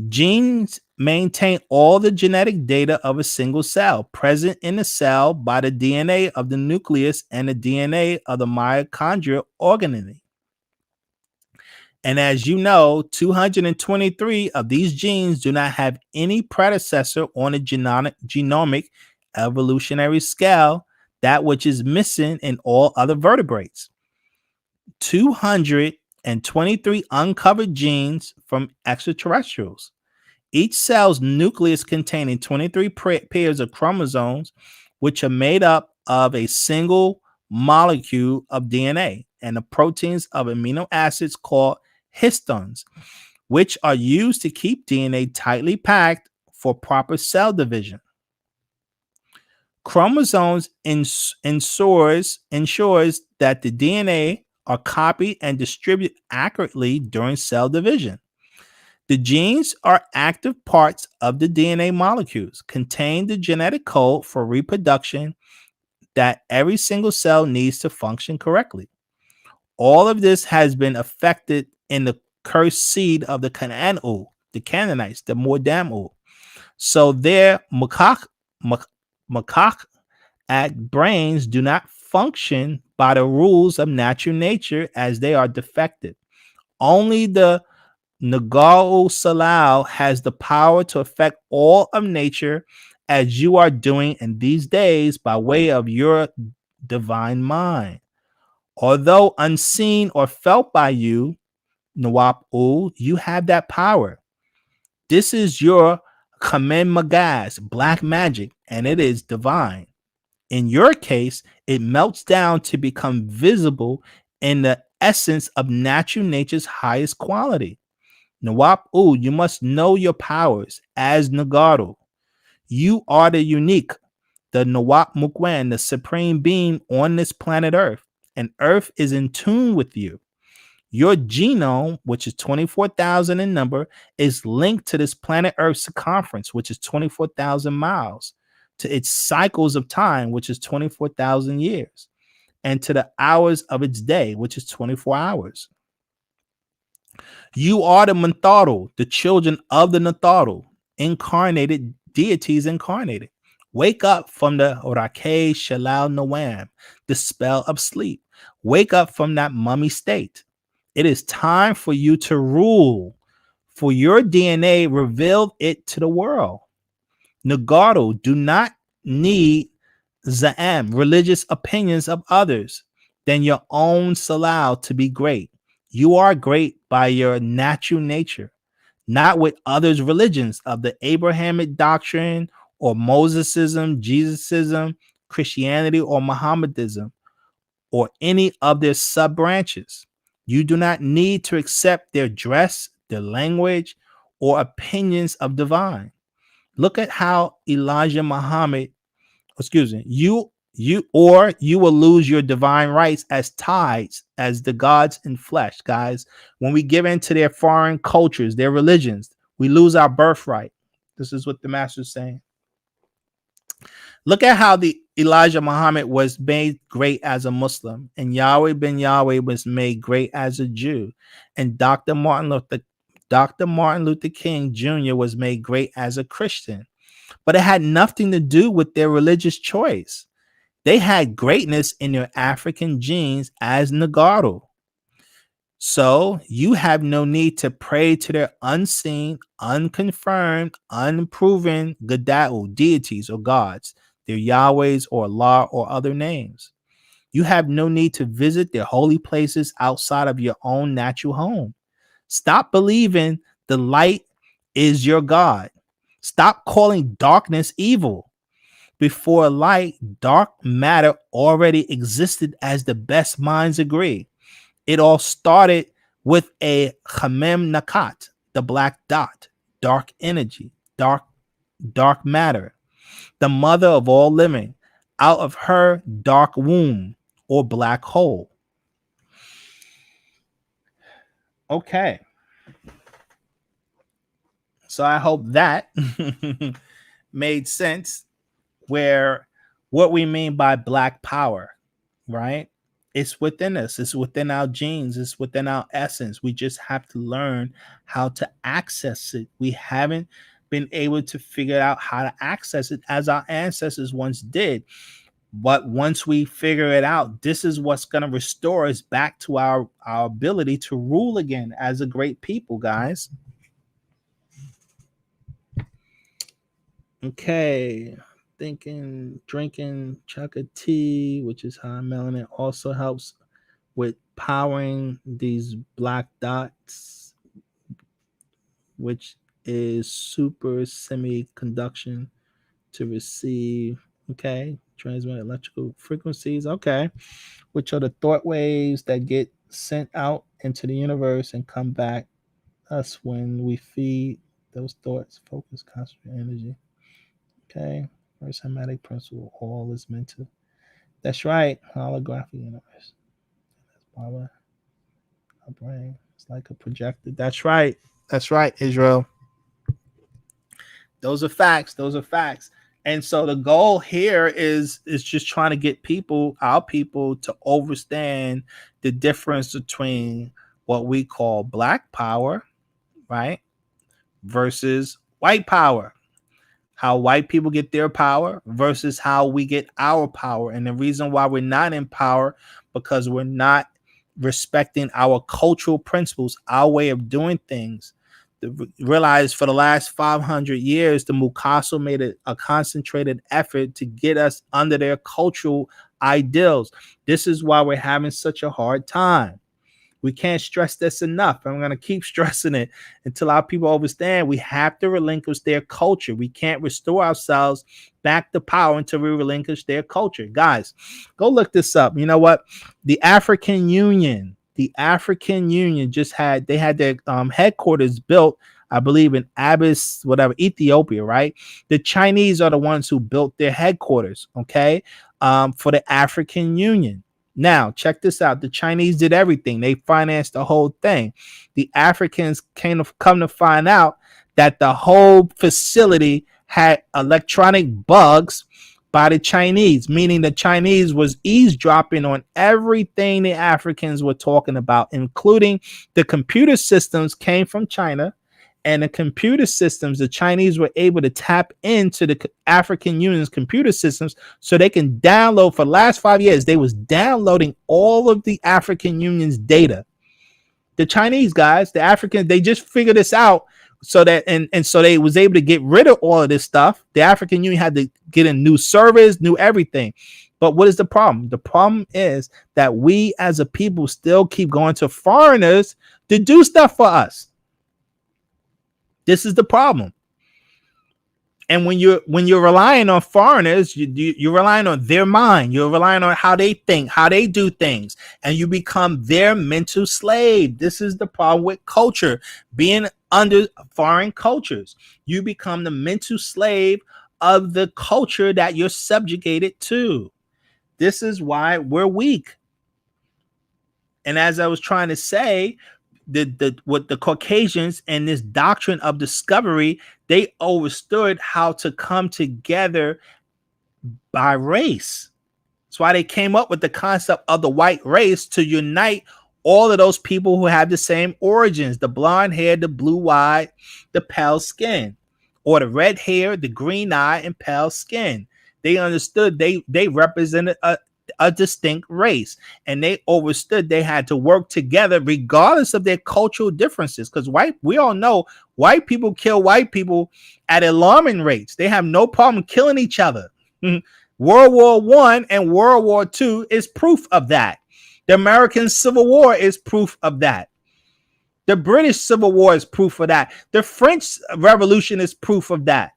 Genes maintain all the genetic data of a single cell present in the cell by the DNA of the nucleus and the DNA of the mitochondrial organelle. And as you know, 223 of these genes do not have any predecessor on a genomic evolutionary scale, that which is missing in all other vertebrates. 223 uncovered genes from extraterrestrials. Each cell's nucleus containing 23 pairs of chromosomes, which are made up of a single molecule of DNA and the proteins of amino acids called histones, which are used to keep DNA tightly packed for proper cell division. Chromosomes ensures that the DNA are copied and distributed accurately during cell division. The genes are active parts of the DNA molecules, contain the genetic code for reproduction that every single cell needs to function correctly. All of this has been affected in the cursed seed of the Canaanite, the Canaanites, the Mordamu. So their macaque at brains do not function by the rules of natural nature as they are defective. Only the Nagaru Salau has the power to affect all of nature as you are doing in these days by way of your divine mind. Although unseen or felt by you, Nawab-U, you have that power. This is your Kamen Magaz, black magic, and it is divine. In your case, it melts down to become visible in the essence of natural nature's highest quality. Nawab-U, you must know your powers as Nagaru. You are the unique, the Nawab Mukwen, the supreme being on this planet Earth, and Earth is in tune with you. Your genome, which is 24,000 in number, is linked to this planet Earth's circumference, which is 24,000 miles, to its cycles of time, which is 24,000 years, and to the hours of its day, which is 24 hours. You are the Mantharu, the children of the Natharu, incarnated deities incarnated. Wake up from the Rake Shalal Nawam, the spell of sleep. Wake up from that mummy state. It is time for you to rule, for your DNA revealed it to the world. Nagaru do not need Za'am, religious opinions of others, than your own Salal to be great. You are great by your natural nature, not with others' religions of the Abrahamic doctrine or Mosesism, Jesusism, Christianity, or Mohammedism, or any of their sub branches. You do not need to accept their dress, their language, or opinions of divine. Look at how Elijah Muhammad, you will lose your divine rights as tithes as the gods in flesh, guys. When we give in to their foreign cultures, their religions, we lose our birthright. This is what the master is saying. Look at how the Elijah Muhammad was made great as a Muslim, and Yahweh ben Yahweh was made great as a Jew, and Dr. Martin Luther King Jr. was made great as a Christian. But it had nothing to do with their religious choice. They had greatness in their African genes as Nagaru. So you have no need to pray to their unseen, unconfirmed, unproven Gada'u, deities or gods, their Yahwehs or Allah or other names. You have no need to visit their holy places outside of your own natural home. Stop believing the light is your God. Stop calling darkness evil. Before light, dark matter already existed as the best minds agree. It all started with a Chamem Nakat, the black dot, dark energy, dark matter, the mother of all living, out of her dark womb or black hole. Okay. So I hope that made sense, where what we mean by black power, right? It's within us, it's within our genes, it's within our essence. We just have to learn how to access it. We haven't been able to figure out how to access it as our ancestors once did. But once we figure it out, this is what's going to restore us back to our ability to rule again as a great people, guys. Okay. Drinking chocolate tea, which is high melanin, also helps with powering these black dots, which is super semiconduction to receive, okay, transmit electrical frequencies, okay, which are the thought waves that get sent out into the universe and come back us when we feed those thoughts, focus, concentrate energy. Okay, first hermetic principle, all is meant to. That's right, holographic universe. That's Baba, our brain. It's like a projector. That's right. That's right, Israel. Those are facts. Those are facts. And so the goal here is just trying to get people, our people, to understand the difference between what we call black power, right, versus white power. How white people get their power versus how we get our power. And the reason why we're not in power, because we're not respecting our cultural principles, our way of doing things. Realize for the last 500 years, the Mukaso made a concentrated effort to get us under their cultural ideals. This is why we're having such a hard time. We can't stress this enough. I'm going to keep stressing it until our people understand we have to relinquish their culture. We can't restore ourselves back to power until we relinquish their culture. Guys, go look this up. You know what? The African Union just had their headquarters built, I believe, in Addis, whatever, Ethiopia, right? The Chinese are the ones who built their headquarters, okay, for the African Union. Now, check this out. The Chinese did everything. They financed the whole thing. The Africans come to find out that the whole facility had electronic bugs by the Chinese, meaning the Chinese was eavesdropping on everything the Africans were talking about, including the computer systems came from China. And the computer systems, the Chinese were able to tap into the African Union's computer systems so they can download. For the last 5 years, they was downloading all of the African Union's data. The Chinese guys, the Africans, they just figured this out so that and so they was able to get rid of all of this stuff. The African Union had to get a new service, new everything. But what is the problem? The problem is that we as a people still keep going to foreigners to do stuff for us. This is the problem. And when you're relying on foreigners, you're relying on their mind. You're relying on how they think, how they do things, and you become their mental slave. This is the problem with culture, being under foreign cultures. You become the mental slave of the culture that you're subjugated to. This is why we're weak. And as I was trying to say, what the Caucasians and this doctrine of discovery, they understood how to come together by race. That's why they came up with the concept of the white race to unite all of those people who have the same origins, the blonde hair, the blue eye, the pale skin, or the red hair, the green eye, and pale skin. They understood they represented a distinct race, and they understood they had to work together regardless of their cultural differences, because we all know white people kill white people at alarming rates. They have no problem killing each other. World War I and World War II is proof of that. The American Civil War is proof of that. The British Civil War is proof of that. The French Revolution is proof of that.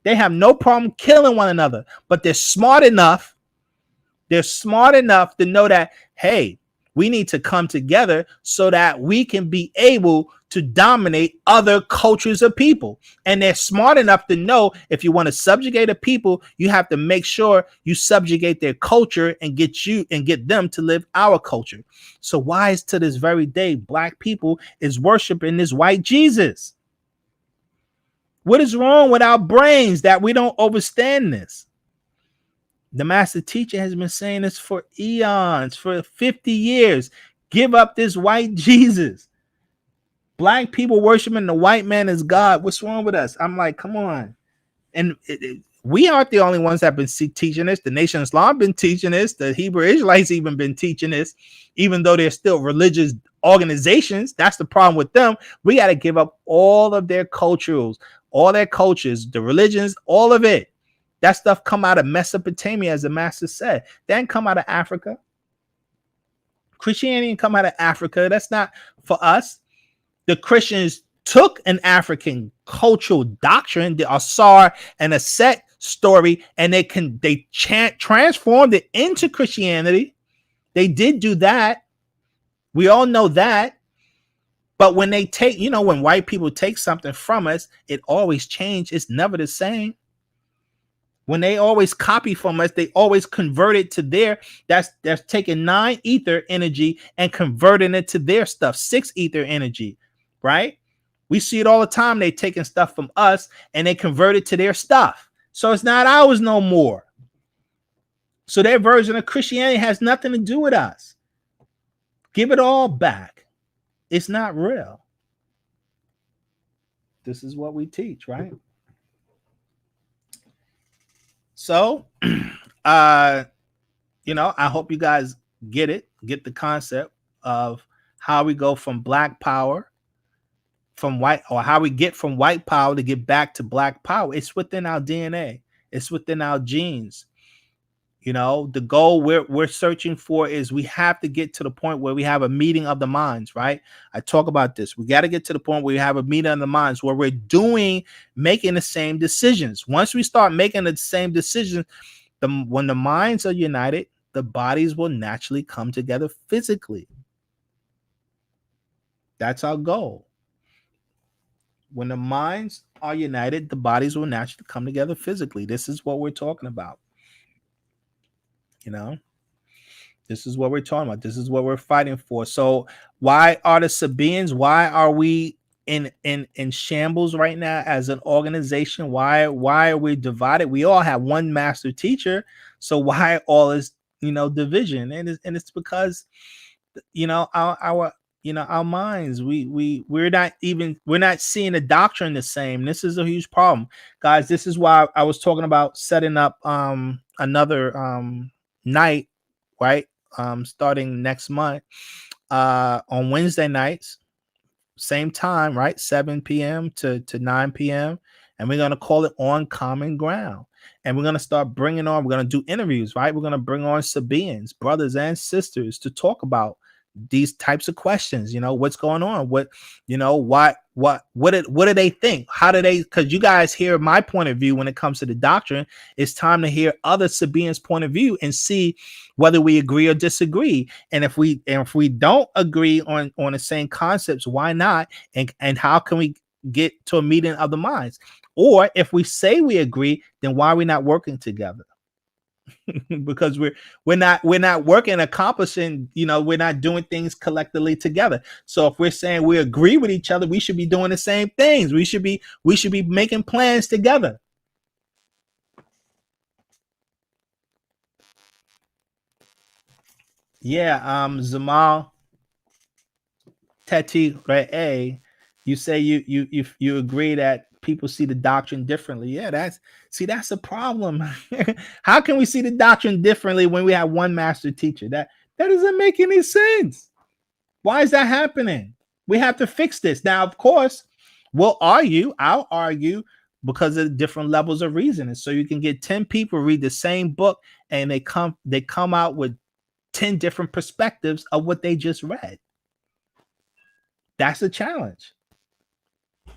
They have no problem killing one another, but they're smart enough to know that, hey, we need to come together so that we can be able to dominate other cultures of people. And they're smart enough to know if you want to subjugate a people, you have to make sure you subjugate their culture and get them to live our culture. So why is to this very day black people is worshiping this white Jesus? What is wrong with our brains that we don't understand this? The master teacher has been saying this for eons, for 50 years. Give up this white Jesus. Black people worshiping the white man as God. What's wrong with us? I'm like, come on. And we aren't the only ones that have been teaching this. The Nation of Islam been teaching this. The Hebrew Israelites even been teaching this, even though they're still religious organizations. That's the problem with them. We got to give up all of their cultures, the religions, all of it. That stuff come out of Mesopotamia, as the master said. They didn't come out of Africa. Christianity didn't come out of Africa. That's not for us. The Christians took an African cultural doctrine, the Asar and a Set story, and they transformed it into Christianity. They did do that. We all know that. But when they take, when white people take something from us, it always changes. It's never the same. When they always copy from us, they always convert it to their, that's taking 9 ether energy and converting it to their stuff, 6 ether energy, right? We see it all the time. They taking stuff from us and they convert it to their stuff. So it's not ours no more. So their version of Christianity has nothing to do with us. Give it all back. It's not real. This is what we teach, right? So, I hope you guys get the concept of how we go from black power, from white, or how we get from white power to get back to black power. It's within our DNA. It's within our genes. The goal we're searching for is we have to get to the point where we have a meeting of the minds, right? I talk about this. We got to get to the point where we have a meeting of the minds where we're making the same decisions. Once we start making the same decisions, when the minds are united, the bodies will naturally come together physically. That's our goal. When the minds are united, the bodies will naturally come together physically. This is what we're talking about. This is what we're talking about. This is what we're fighting for. So why are the Sabaeans, why are we in shambles right now as an organization? Why are we divided? We all have one master teacher. So why all this, division? And it's because, our minds, we're not seeing the doctrine the same. This is a huge problem, guys. This is why I was talking about setting up another night, right? Starting next month, on Wednesday nights, same time, right? 7 p.m. to 9 p.m. And we're going to call it On Common Ground. And we're going to start we're going to do interviews, right? We're going to bring on Sabaeans, brothers and sisters, to talk about these types of questions. What's going on? What do they think? How do they, because you guys hear my point of view when it comes to the doctrine. It's time to hear other Sabaeans' point of view and see whether we agree or disagree. And if we don't agree on the same concepts, why not? And how can we get to a meeting of the minds? Or if we say we agree, then why are we not working together? Because we're not working, accomplishing, we're not doing things collectively together. So if we're saying we agree with each other, we should be doing the same things. We should be making plans together. Yeah, Zamal Teti Re'e, you say you agree that people see the doctrine differently. Yeah, that's a problem. How can we see the doctrine differently when we have one master teacher? That doesn't make any sense. Why is that happening? We have to fix this. Now, of course, I'll argue because of different levels of reasoning. So you can get 10 people read the same book and they come out with 10 different perspectives of what they just read. That's a challenge.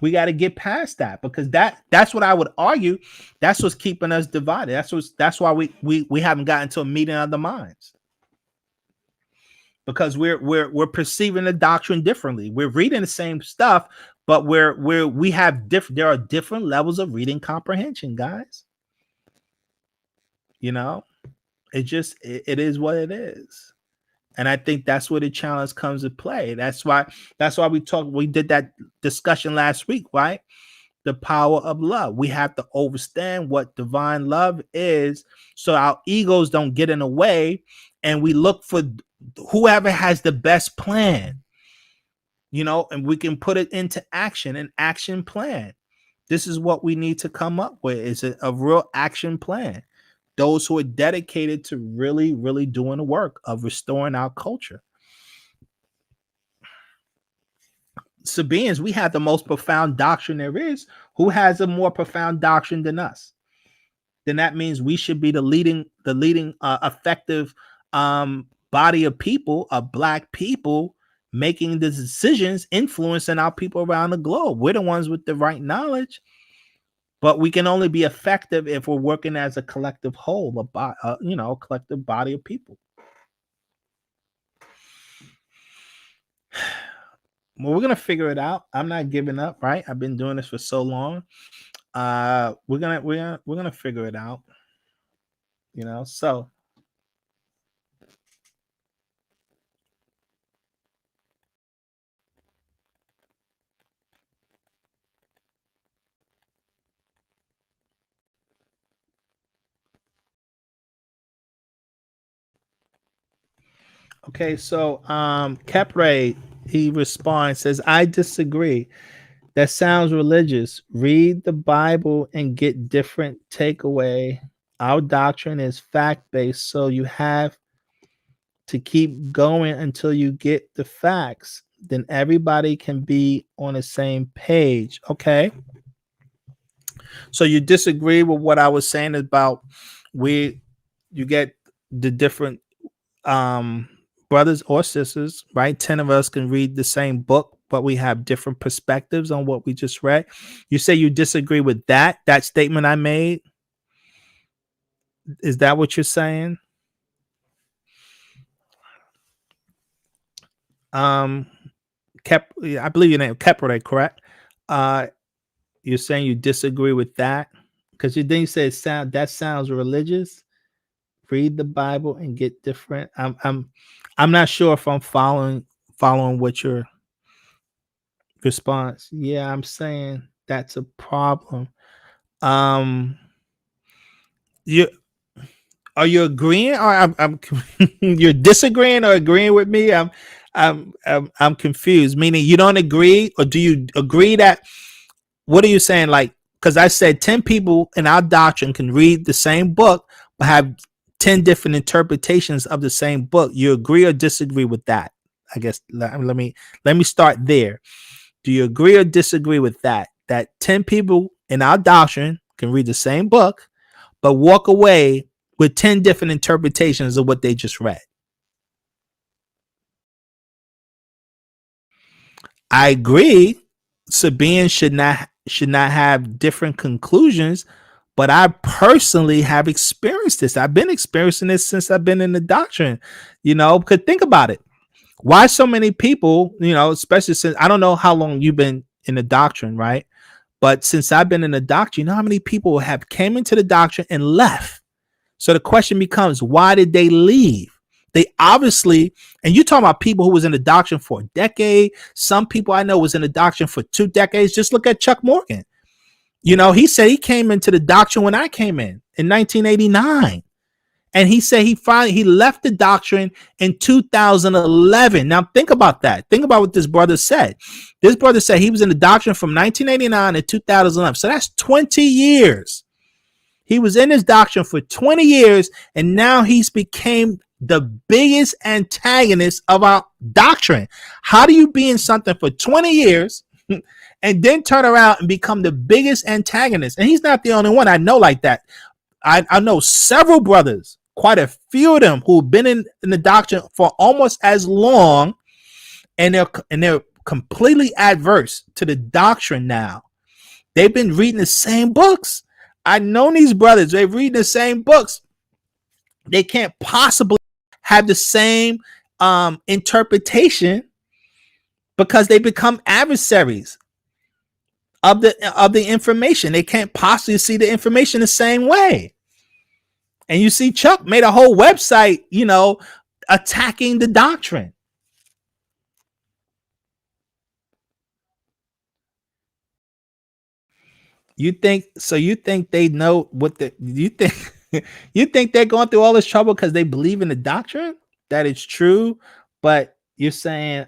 We got to get past that, because that's what I would argue. That's what's keeping us divided. That's why we haven't gotten to a meeting of the minds, because we're perceiving the doctrine differently. We're reading the same stuff, but there are different levels of reading comprehension, guys. It is what it is. And I think that's where the challenge comes to play. That's why we did that discussion last week, right? The power of love. We have to understand what divine love is, so our egos don't get in the way, and we look for whoever has the best plan, and we can put it into action, an action plan. This is what we need to come up with, is a real action plan. Those who are dedicated to really, really doing the work of restoring our culture. Sabaeans, we have the most profound doctrine there is. Who has a more profound doctrine than us? Then that means we should be the leading effective body of people, of Black people, making the decisions, influencing our people around the globe. We're the ones with the right knowledge, but we can only be effective if we're working as a collective whole, a collective body of people. Well, we're gonna figure it out. I'm not giving up, right? I've been doing this for so long. We're gonna figure it out. So okay, so Kepre, he responds, says, I disagree. That sounds religious. Read the Bible and get different takeaway. Our doctrine is fact-based, so you have to keep going until you get the facts. Then everybody can be on the same page. Okay. So you disagree with what I was saying about you get the different brothers or sisters, right? 10 of us can read the same book, but we have different perspectives on what we just read. You say you disagree with that statement I made? Is that what you're saying? I believe your name Kepre, correct? You're saying you disagree with that because you said that sounds religious. Read the Bible and get different. I'm not sure if I'm following what your response. Yeah, I'm saying that's a problem. You are you agreeing or I'm you're disagreeing or agreeing with me? I'm confused. Meaning you don't agree, or do you agree that? What are you saying? Like, because I said 10 people in our doctrine can read the same book but have 10 different interpretations of the same book. You agree or disagree with that? I guess let me start there. Do you agree or disagree with that? That 10 people in our doctrine can read the same book but walk away with 10 different interpretations of what they just read. I agree. Sabians should not have different conclusions, but I personally have experienced this. I've been experiencing this since I've been in the doctrine. Because think about it. Why so many people, especially since I don't know how long you've been in the doctrine, right? But since I've been in the doctrine, you know how many people have came into the doctrine and left? So the question becomes, why did they leave? They obviously, and you talking about people who was in the doctrine for a decade. Some people I know was in the doctrine for 2 decades. Just look at Chuck Morgan. He said he came into the doctrine when I came in 1989. And he said he left the doctrine in 2011. Now think about that. Think about what this brother said. This brother said he was in the doctrine from 1989 to 2011. So that's 20 years. He was in his doctrine for 20 years, and now he's became the biggest antagonist of our doctrine. How do you be in something for 20 years and then turn around and become the biggest antagonist? And he's not the only one I know like that. I know several brothers, quite a few of them, who've been in the doctrine for almost as long, and they're completely adverse to the doctrine now. They've been reading the same books. I know these brothers, they read the same books. They can't possibly have the same interpretation because they become adversaries of the information. They can't possibly see the information the same way. And you see Chuck made a whole website, attacking the doctrine. You think they know you think you think they're going through all this trouble because they believe in the doctrine? That is true, but you're saying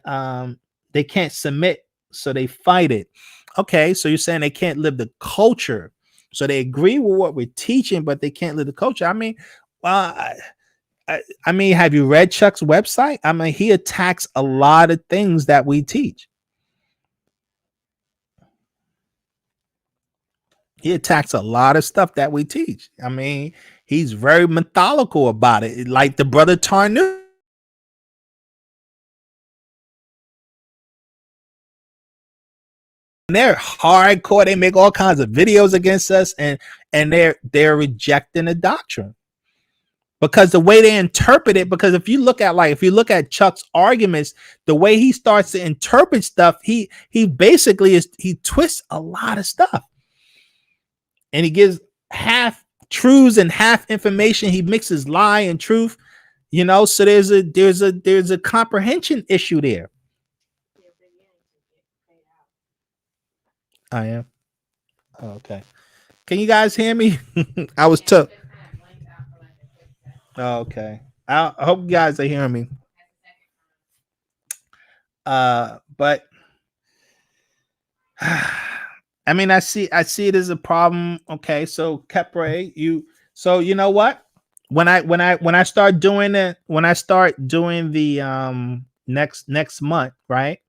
they can't submit, so they fight it. Okay, so you're saying they can't live the culture. So they agree with what we're teaching, but they can't live the culture. I mean, have you read Chuck's website? I mean, he attacks a lot of things that we teach. He attacks a lot of stuff that we teach. I mean, he's very methodical about it. Like the brother Tarnu. they're hardcore. They make all kinds of videos against us, and they're rejecting the doctrine because the way they interpret it. Because if you look at Chuck's arguments, the way he starts to interpret stuff, he basically he twists a lot of stuff, and he gives half truths and half information. He mixes lie and truth, so there's a comprehension issue there. I am. Oh, okay. Can you guys hear me? I was took. Oh, okay. I hope you guys are hearing me. But I mean, I see it as a problem. Okay, so Kepre, you know what? When I start doing it, when I start doing the next month, right?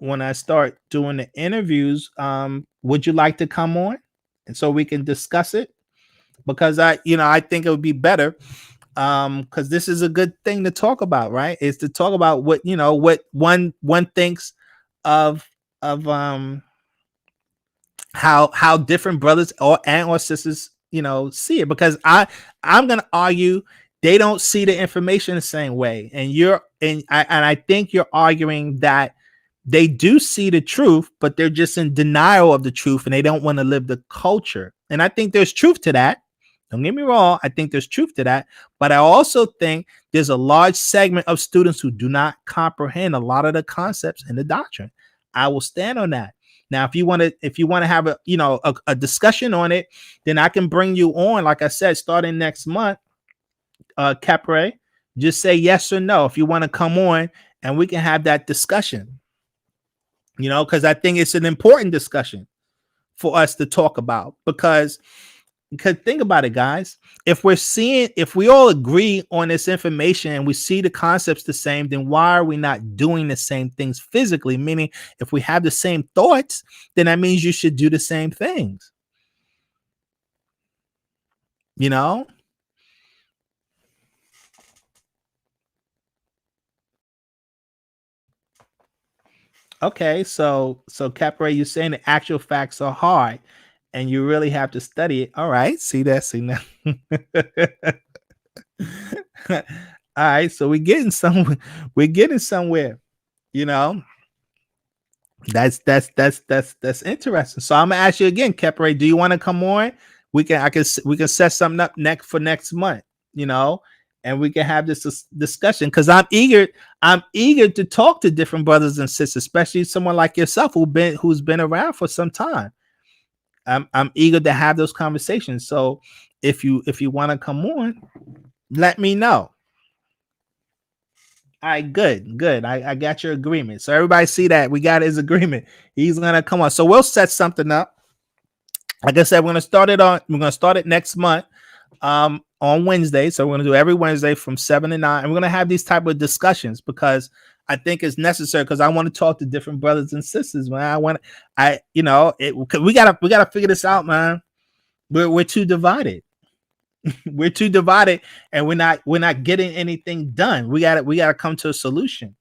When I start doing the interviews, would you like to come on and so we can discuss it? Because I think it would be better, because this is a good thing to talk about, right? Is to talk about what one thinks of how different brothers or sisters see it, because I'm gonna argue they don't see the information the same way, and I think you're arguing that they do see the truth, but they're just in denial of the truth and they don't want to live the culture. And I think there's truth to that. Don't get me wrong. I think there's truth to that. But I also think there's a large segment of students who do not comprehend a lot of the concepts in the doctrine. I will stand on that. Now, if you want to have a discussion on it, then I can bring you on, like I said, starting next month. Capre, just say yes or no if you want to come on and we can have that discussion. Because I think it's an important discussion for us to talk about, because think about it, guys. If we all agree on this information and we see the concepts the same, then why are we not doing the same things physically? Meaning, if we have the same thoughts, then that means you should do the same things. Okay, so Capre, you're saying the actual facts are hard and you really have to study it. All right, see now. All right, so we're getting somewhere. That's interesting. So I'm gonna ask you again, Capre, do you want to come on? We can set something up next month, and we can have this discussion, because I'm eager to talk to different brothers and sisters, especially someone like yourself who's been around for some time. I'm eager to have those conversations. So if you want to come on, let me know. All right, good. I got your agreement. So everybody see that we got his agreement. He's gonna come on. So we'll set something up. Like I said, we're gonna start it next month. On Wednesday. So we're going to do every Wednesday from 7 to 9. And we're going to have these type of discussions because I think it's necessary, because I want to talk to different brothers and sisters, man. We gotta figure this out, man. We're too divided. We're too divided, and we're not getting anything done. We gotta come to a solution.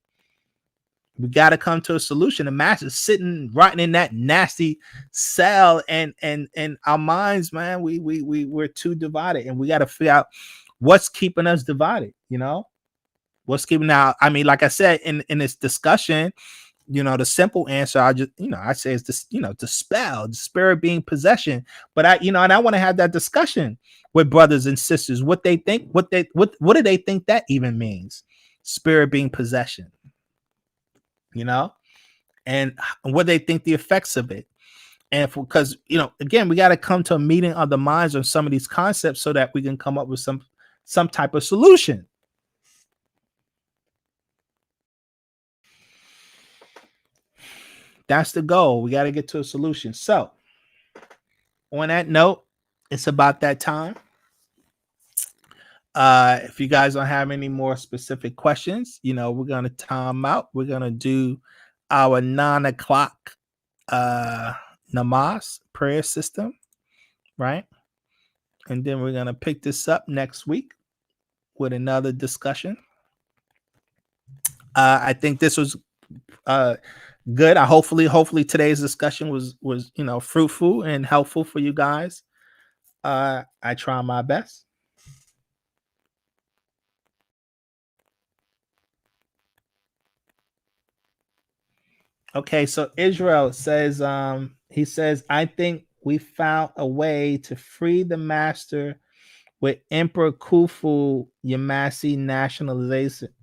We got to come to a solution. The master's sitting rotting in that nasty cell, and our minds, man, we're too divided, and we got to figure out what's keeping us divided. What's keeping out. I mean, like I said in this discussion, the simple answer I say is this, dispel the spirit being possession. But and I want to have that discussion with brothers and sisters. What they think, what do they think that even means? Spirit being possession. And what they think the effects of it. And because, again, we got to come to a meeting of the minds on some of these concepts so that we can come up with some type of solution. That's the goal. We got to get to a solution. So on that note, it's about that time. If you guys don't have any more specific questions, we're going to time out. We're going to do our 9 o'clock namaz prayer system, right? And then we're going to pick this up next week with another discussion. I think this was Good. Hopefully today's discussion was fruitful and helpful for you guys. I try my best. Okay, so Israel says, he says, I think we found a way to free the master with Emperor Khufu Yamasi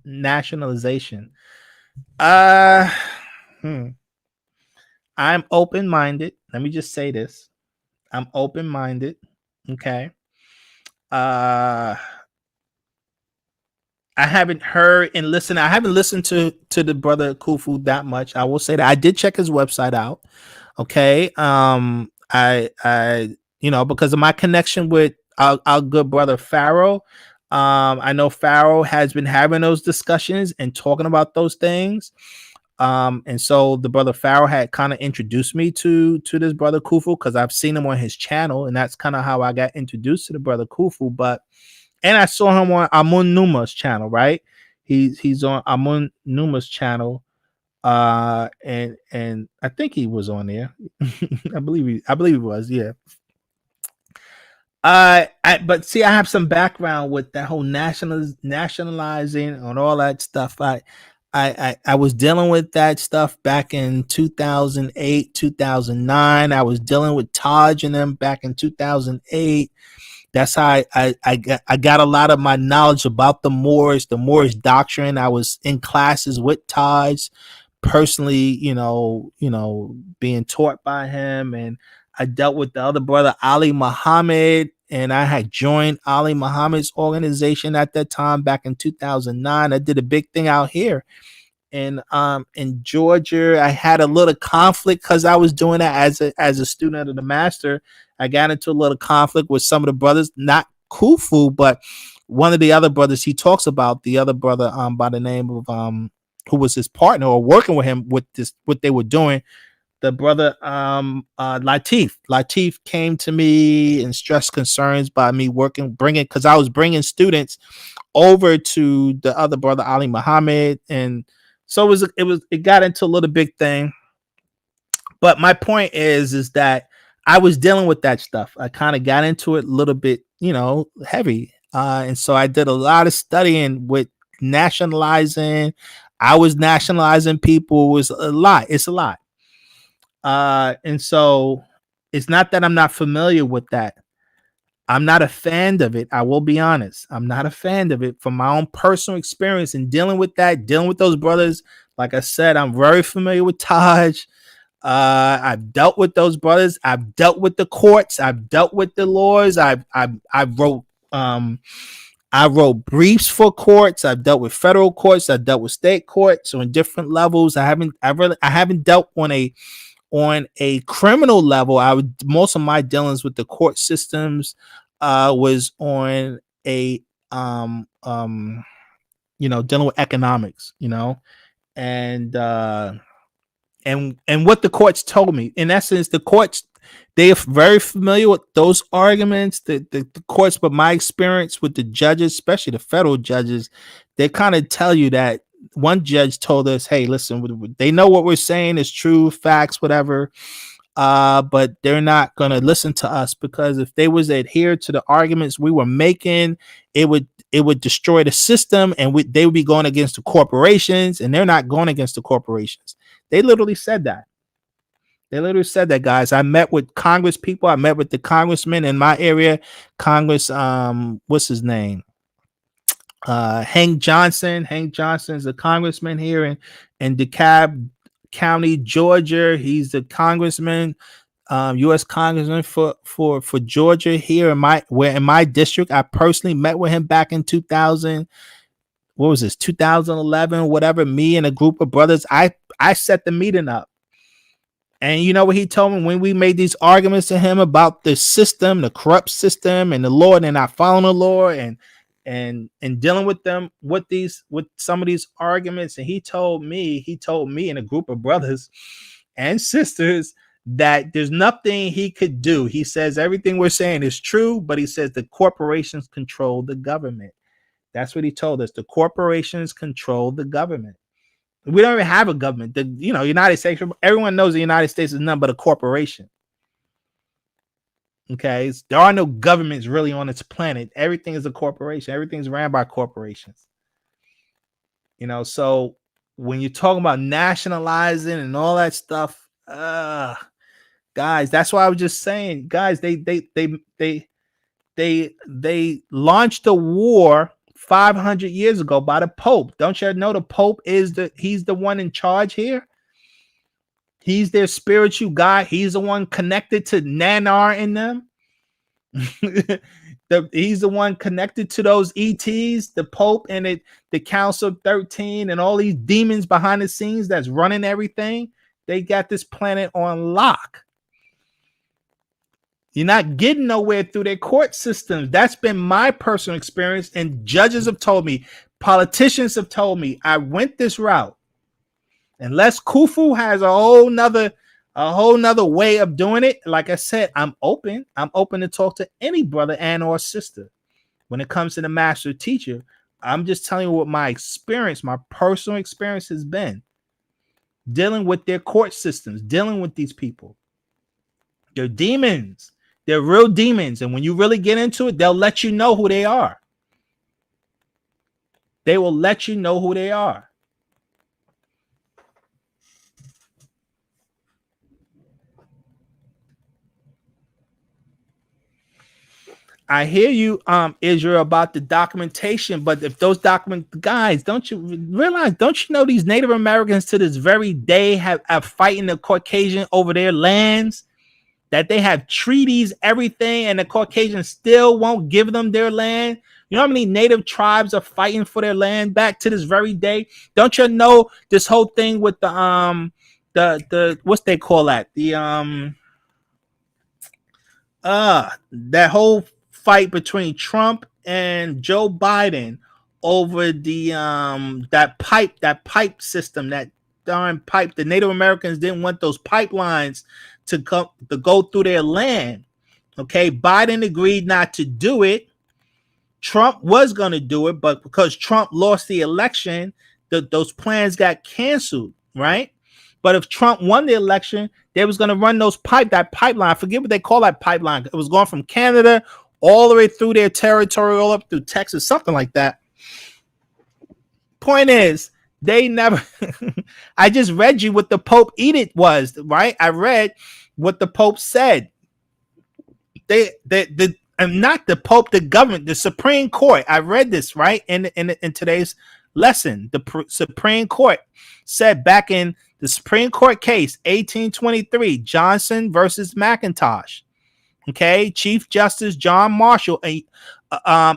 nationalization. Uh I'm open-minded. Let me just say this. I'm open-minded. Okay. I haven't heard and listened. I haven't listened to the brother Khufu that much. I will say that I did check his website out. Okay. I because of my connection with our good brother Pharaoh. I know Pharaoh has been having those discussions and talking about those things. And so the brother Pharaoh had kind of introduced me to this brother Khufu because I've seen him on his channel, and that's kind of how I got introduced to the brother Khufu. And I saw him on Amun Numa's channel, right? He's on Amun Numa's channel. And I think he was on there. I believe he was, yeah. But see, I have some background with that whole nationalizing and all that stuff. I was dealing with that stuff back in 2008, 2009. I was dealing with Taj and them back in 2008. That's how I got a lot of my knowledge about the Moorish doctrine. I was in classes with Taj personally, being taught by him, and I dealt with the other brother Ali Muhammad, and I had joined Ali Muhammad's organization at that time back in 2009. I did a big thing out here in Georgia. I had a little conflict because I was doing that as a student of the master. I got into a little conflict with some of the brothers, not Khufu, but one of the other brothers. He talks about the other brother by the name of who was his partner or working with him with this, what they were doing. The brother Latif came to me and stressed concerns by me because I was bringing students over to the other brother Ali Muhammad, and so it got into a little big thing. But my point is that I was dealing with that stuff. I kind of got into it a little bit, heavy. And so I did a lot of studying with nationalizing. I was nationalizing people. It was a lot. It's a lot. And so it's not that I'm not familiar with that. I'm not a fan of it. I will be honest. I'm not a fan of it from my own personal experience in dealing with those brothers. Like I said, I'm very familiar with Taj. I've dealt with those brothers. I've dealt with the courts. I've dealt with the laws. I wrote briefs for courts. I've dealt with federal courts. I've dealt with state courts on different levels. I haven't dealt on a criminal level. Most of my dealings with the court systems was on a dealing with economics, and what the courts told me. In essence, the courts, they are very familiar with those arguments, the courts, but my experience with the judges, especially the federal judges, they kind of tell you that. One judge told us, hey, listen, they know what we're saying is true, facts, whatever, but they're not going to listen to us, because if they was adhere to the arguments we were making, it would destroy the system, and they would be going against the corporations, and they're not going against the corporations. They literally said that. Guys. I met with Congress people. I met with the congressman in my area, Congress, what's his name? Hank Johnson. Hank Johnson is a congressman here in DeKalb County, Georgia. He's the congressman, U.S. congressman for Georgia here in my district. I personally met with him back in 2011, whatever. Me and a group of brothers, I set the meeting up. And you know what he told me when we made these arguments to him about the system, the corrupt system, and the law, and not following the law, and dealing with them with some of these arguments. And he told me and a group of brothers and sisters that there's nothing he could do. He says everything we're saying is true, but he says the corporations control the government. That's what he told us. The corporations control the government. We don't even have a government. The United States, everyone knows the United States is nothing but a corporation. Okay, there are no governments really on this planet. Everything is a corporation. Everything's ran by corporations. So when you're talking about nationalizing and all that stuff, guys, that's why I was just saying, guys, they launched a war 500 years ago by the Pope. Don't you know the Pope he's the one in charge here? He's their spiritual guy. He's the one connected to Nanar in them. He's the one connected to those ETs, the Pope and the Council of 13 and all these demons behind the scenes that's running everything. They got this planet on lock. You're not getting nowhere through their court systems. That's been my personal experience, and judges have told me, politicians have told me, I went this route. Unless Khufu has a whole nother way of doing it, like I said, I'm open to talk to any brother and or sister when it comes to the master teacher. I'm just telling you what my experience, my personal experience has been dealing with their court systems, dealing with these people. They're demons. They're real demons. And when you really get into it, they'll let you know who they are. They will let you know who they are. I hear you, Israel, about the documentation, but if those guys, don't you know these Native Americans to this very day have fighting the Caucasian over their lands, that they have treaties, everything, and the Caucasians still won't give them their land? You know how many Native tribes are fighting for their land back to this very day? Don't you know this whole thing with the what's they call that? That whole fight between Trump and Joe Biden over the that pipe system, that darn pipe. The Native Americans didn't want those pipelines to go through their land. Okay, Biden agreed not to do it. Trump was going to do it, but because Trump lost the election, those plans got canceled, right? But if Trump won the election, they was going to run that pipeline. I forget what they call that pipeline. It was going from Canada all the way through their territory, all up through Texas, something like that. Point is, they never. I just read you what the Pope edict was, right? I read what the Pope said. And not the Pope, the government, the Supreme Court. I read this right in today's lesson. The Supreme Court said back in the Supreme Court case 1823, Johnson versus McIntosh. Okay, Chief Justice John Marshall,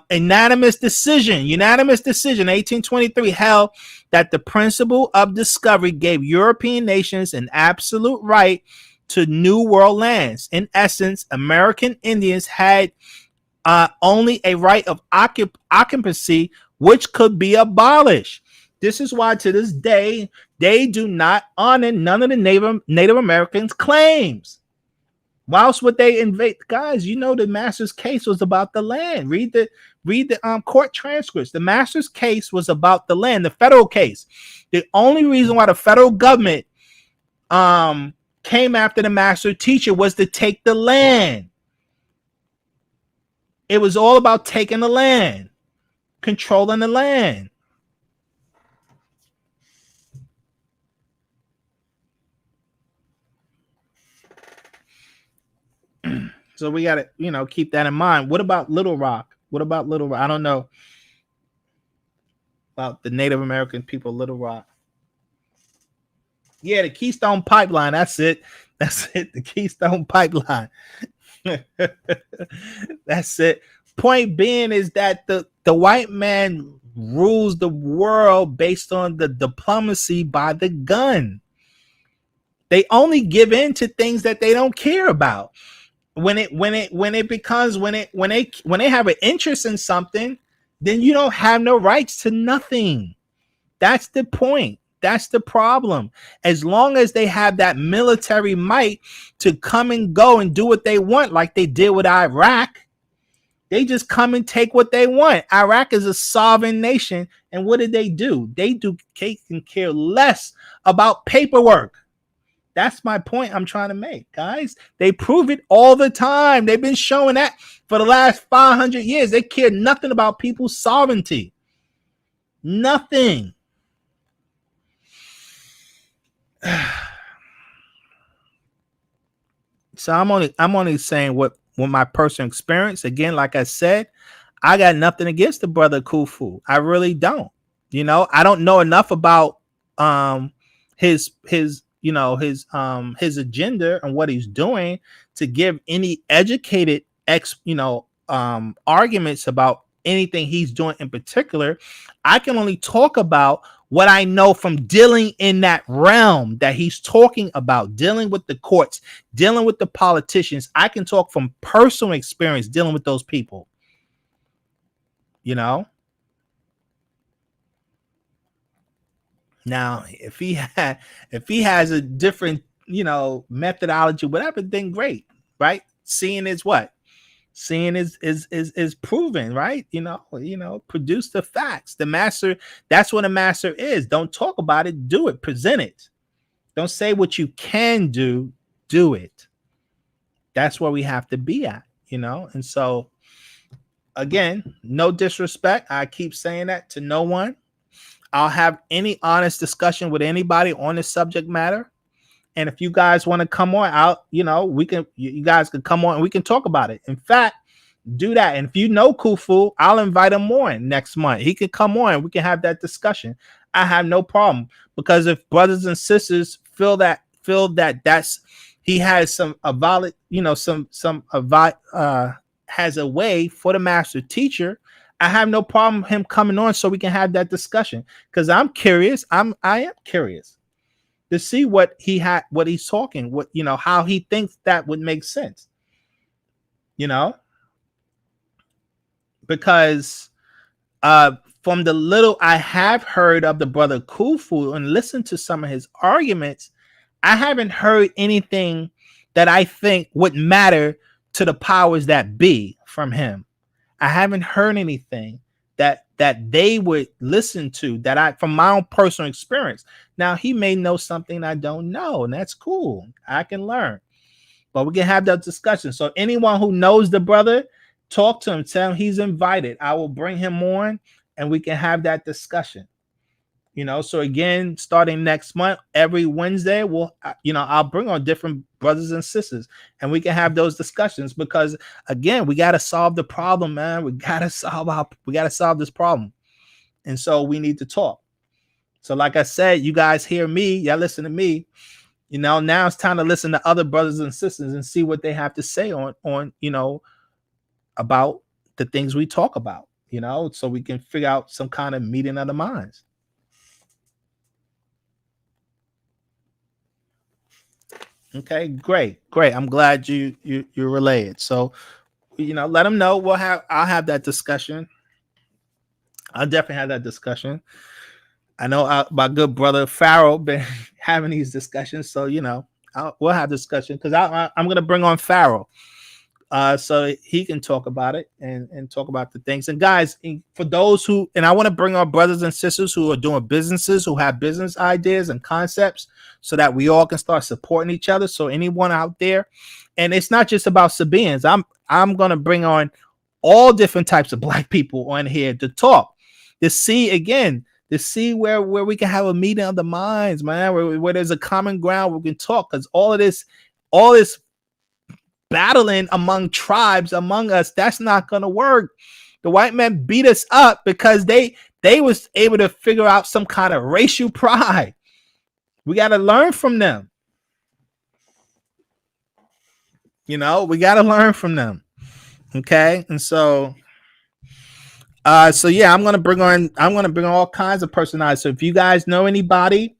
unanimous decision, 1823, held that the principle of discovery gave European nations an absolute right to New World lands. In essence, American Indians had only a right of occupancy, which could be abolished. This is why to this day, they do not honor none of the Native Americans' claims. Why else would they invade? Guys, the master's case was about the land. Read the court transcripts. The master's case was about the land, the federal case. The only reason why the federal government came after the master teacher was to take the land. It was all about taking the land, controlling the land. So we got to, keep that in mind. What about Little Rock? I don't know about the Native American people, Little Rock. Yeah, the Keystone Pipeline. That's it. The Keystone Pipeline. That's it. Point being is that the white man rules the world based on the diplomacy by the gun. They only give in to things that they don't care about. When they have an interest in something, then you don't have no rights to nothing. That's the point. That's the problem. As long as they have that military might to come and go and do what they want, like they did with Iraq, They just come and take what they want. Iraq is a sovereign nation. And what did? They can care less about paperwork. That's my point I'm trying to make, guys. They prove it all the time. They've been showing that for the last 500 years. They care nothing about people's sovereignty. Nothing. So I'm only saying what my personal experience. Again, like I said, I got nothing against the brother Khufu. I really don't. I don't know enough about his agenda and what he's doing to give any educated arguments about anything he's doing in particular. I can only talk about what I know from dealing in that realm that he's talking about, dealing with the courts, dealing with the politicians. I can talk from personal experience dealing with those people. Now, if he has a different, methodology, whatever, then great, right? Seeing is what? Seeing is proven, right? Produce the facts. The master, that's what a master is. Don't talk about it, do it, present it. Don't say what you can do it. That's where we have to be at, and so again, no disrespect. I keep saying that to no one. I'll have any honest discussion with anybody on this subject matter. And if you guys want to come on, you guys can come on and we can talk about it. In fact, do that. And if you know Khufu, I'll invite him on next month. He can come on. We can have that discussion. I have no problem, because if brothers and sisters feel that he has has a way for the master teacher, I have no problem him coming on so we can have that discussion, because I'm curious. I am curious to see what he's talking, how he thinks that would make sense, because from the little I have heard of the brother Khufu and listened to some of his arguments, I haven't heard anything that I think would matter to the powers that be from him. I haven't heard anything that they would listen to, from my own personal experience. Now, he may know something I don't know, and that's cool. I can learn, but we can have that discussion. So anyone who knows the brother, talk to him, tell him he's invited. I will bring him on and we can have that discussion. So again, starting next month, every Wednesday, I'll bring on different brothers and sisters and we can have those discussions, because again, we got to solve the problem, man. We got to solve this problem. And so we need to talk. So like I said, you guys hear me, y'all listen to me, now it's time to listen to other brothers and sisters and see what they have to say on about the things we talk about, so we can figure out some kind of meeting of the minds. Okay, great. I'm glad you relayed. So, let them know. I'll have that discussion. I'll definitely have that discussion. I know my good brother Pharaoh been having these discussions, so we'll have discussion, because I'm gonna bring on Pharaoh, so he can talk about it and talk about the things. And guys, for those and I want to bring on brothers and sisters who are doing businesses, who have business ideas and concepts, so that we all can start supporting each other. So anyone out there, and it's not just about Sabaeans. I'm gonna bring on all different types of Black people on here to talk, to see where we can have a meeting of the minds, man, where there's a common ground we can talk, because all this battling among tribes among us, that's not gonna work. The white men beat us up because they was able to figure out some kind of racial pride. We got to learn from them. We got to learn from them. Okay. And so yeah, I'm gonna bring on all kinds of personalities. So if you guys know anybody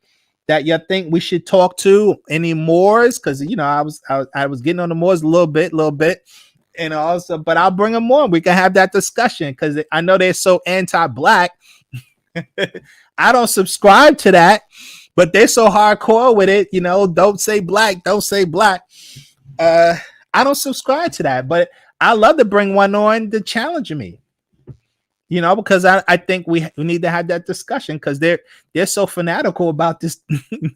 that you think we should talk to, any Moors, because I was getting on the Moors a little bit, and also, but I'll bring them on. We can have that discussion, because I know they're so anti-Black. I don't subscribe to that, but they're so hardcore with it. Don't say black. I don't subscribe to that, but I love to bring one on to challenge me. Because I think we need to have that discussion, because they're so fanatical about this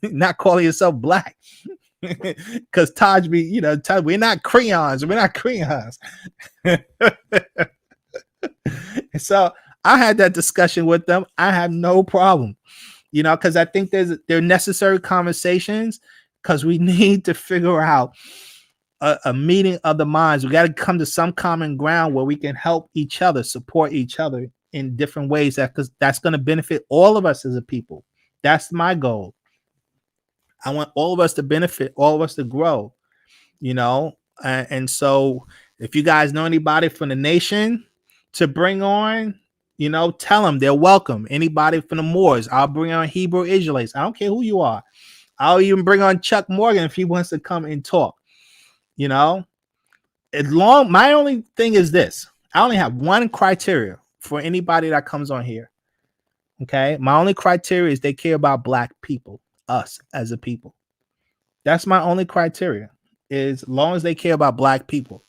not calling yourself black. Because Taj be, Taj, we're not crayons. We're not crayons. So I had that discussion with them. I have no problem, because I think they're necessary conversations, because we need to figure out a meeting of the minds. We got to come to some common ground where we can help each other, support each other in different ways, because that's going to benefit all of us as a people. That's my goal. I want all of us to benefit, all of us to grow, and so if you guys know anybody from the nation to bring on, tell them they're welcome. Anybody from the Moors, I'll bring on Hebrew Israelites. I don't care who you are. I'll even bring on Chuck Morgan if he wants to come and talk. My only thing is this. I only have one criteria for anybody that comes on here. Okay. My only criteria is they care about black people, us as a people. That's my only criteria, is as long as they care about black people,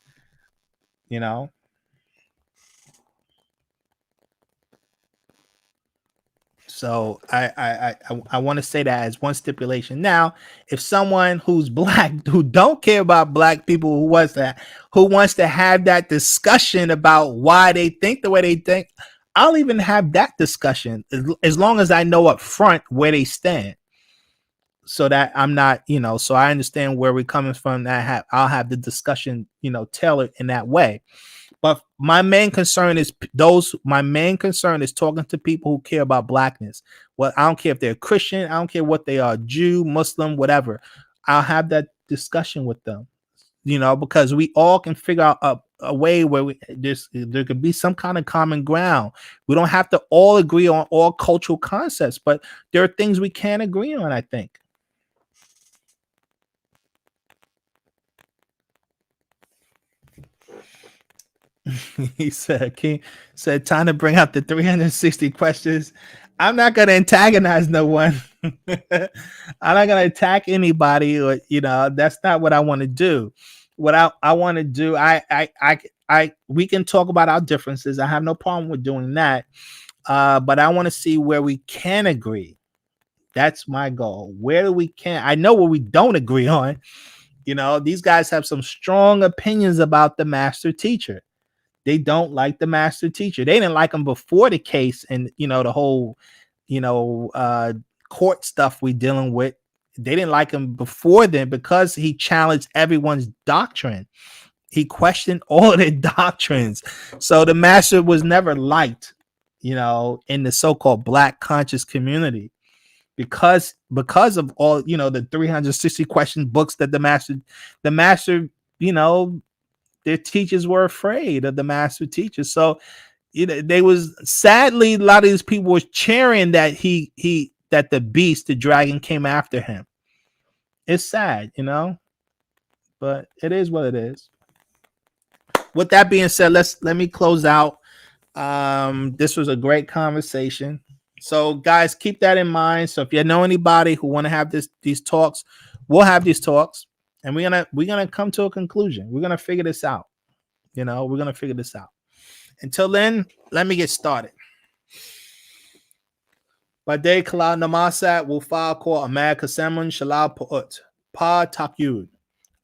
So I want to say that as one stipulation. Now, if someone who's black, who don't care about black people, who wants to have that discussion about why they think the way they think, I'll even have that discussion, as long as I know up front where they stand, so that I'm not, so I understand where we're coming from. I'll have the discussion, tailored in that way. But my main concern is talking to people who care about blackness. Well, I don't care if they're Christian. I don't care what they are, Jew, Muslim, whatever. I'll have that discussion with them, because we all can figure out a way where there could be some kind of common ground. We don't have to all agree on all cultural concepts, but there are things we can agree on, I think. He said, King said, time to bring out the 360 questions. I'm not going to antagonize no one. I'm not going to attack anybody, or, that's not what I want to do. What I want to do, we can talk about our differences. I have no problem with doing that. But I want to see where we can agree. That's my goal. Where we can, I know where we don't agree on. These guys have some strong opinions about the master teacher. They don't like the master teacher. They didn't like him before the case, and the whole court stuff we dealing with. They didn't like him before then because he challenged everyone's doctrine. He questioned all of their doctrines. So the master was never liked, in the so-called black conscious community, because of all, the 360 question books that the master, their teachers were afraid of the master teacher. So they was, sadly, a lot of these people were cheering that that the beast, the dragon, came after him. It's sad, but it is what it is. With that being said, let me close out. This was a great conversation. So guys, keep that in mind. So if you know anybody who want to have these talks, we'll have these talks. And we're gonna come to a conclusion. We're gonna figure this out. We're gonna figure this out. Until then, let me get started. Bade kala namasat wufa ko America Samun Shalal Put Pa Takyud.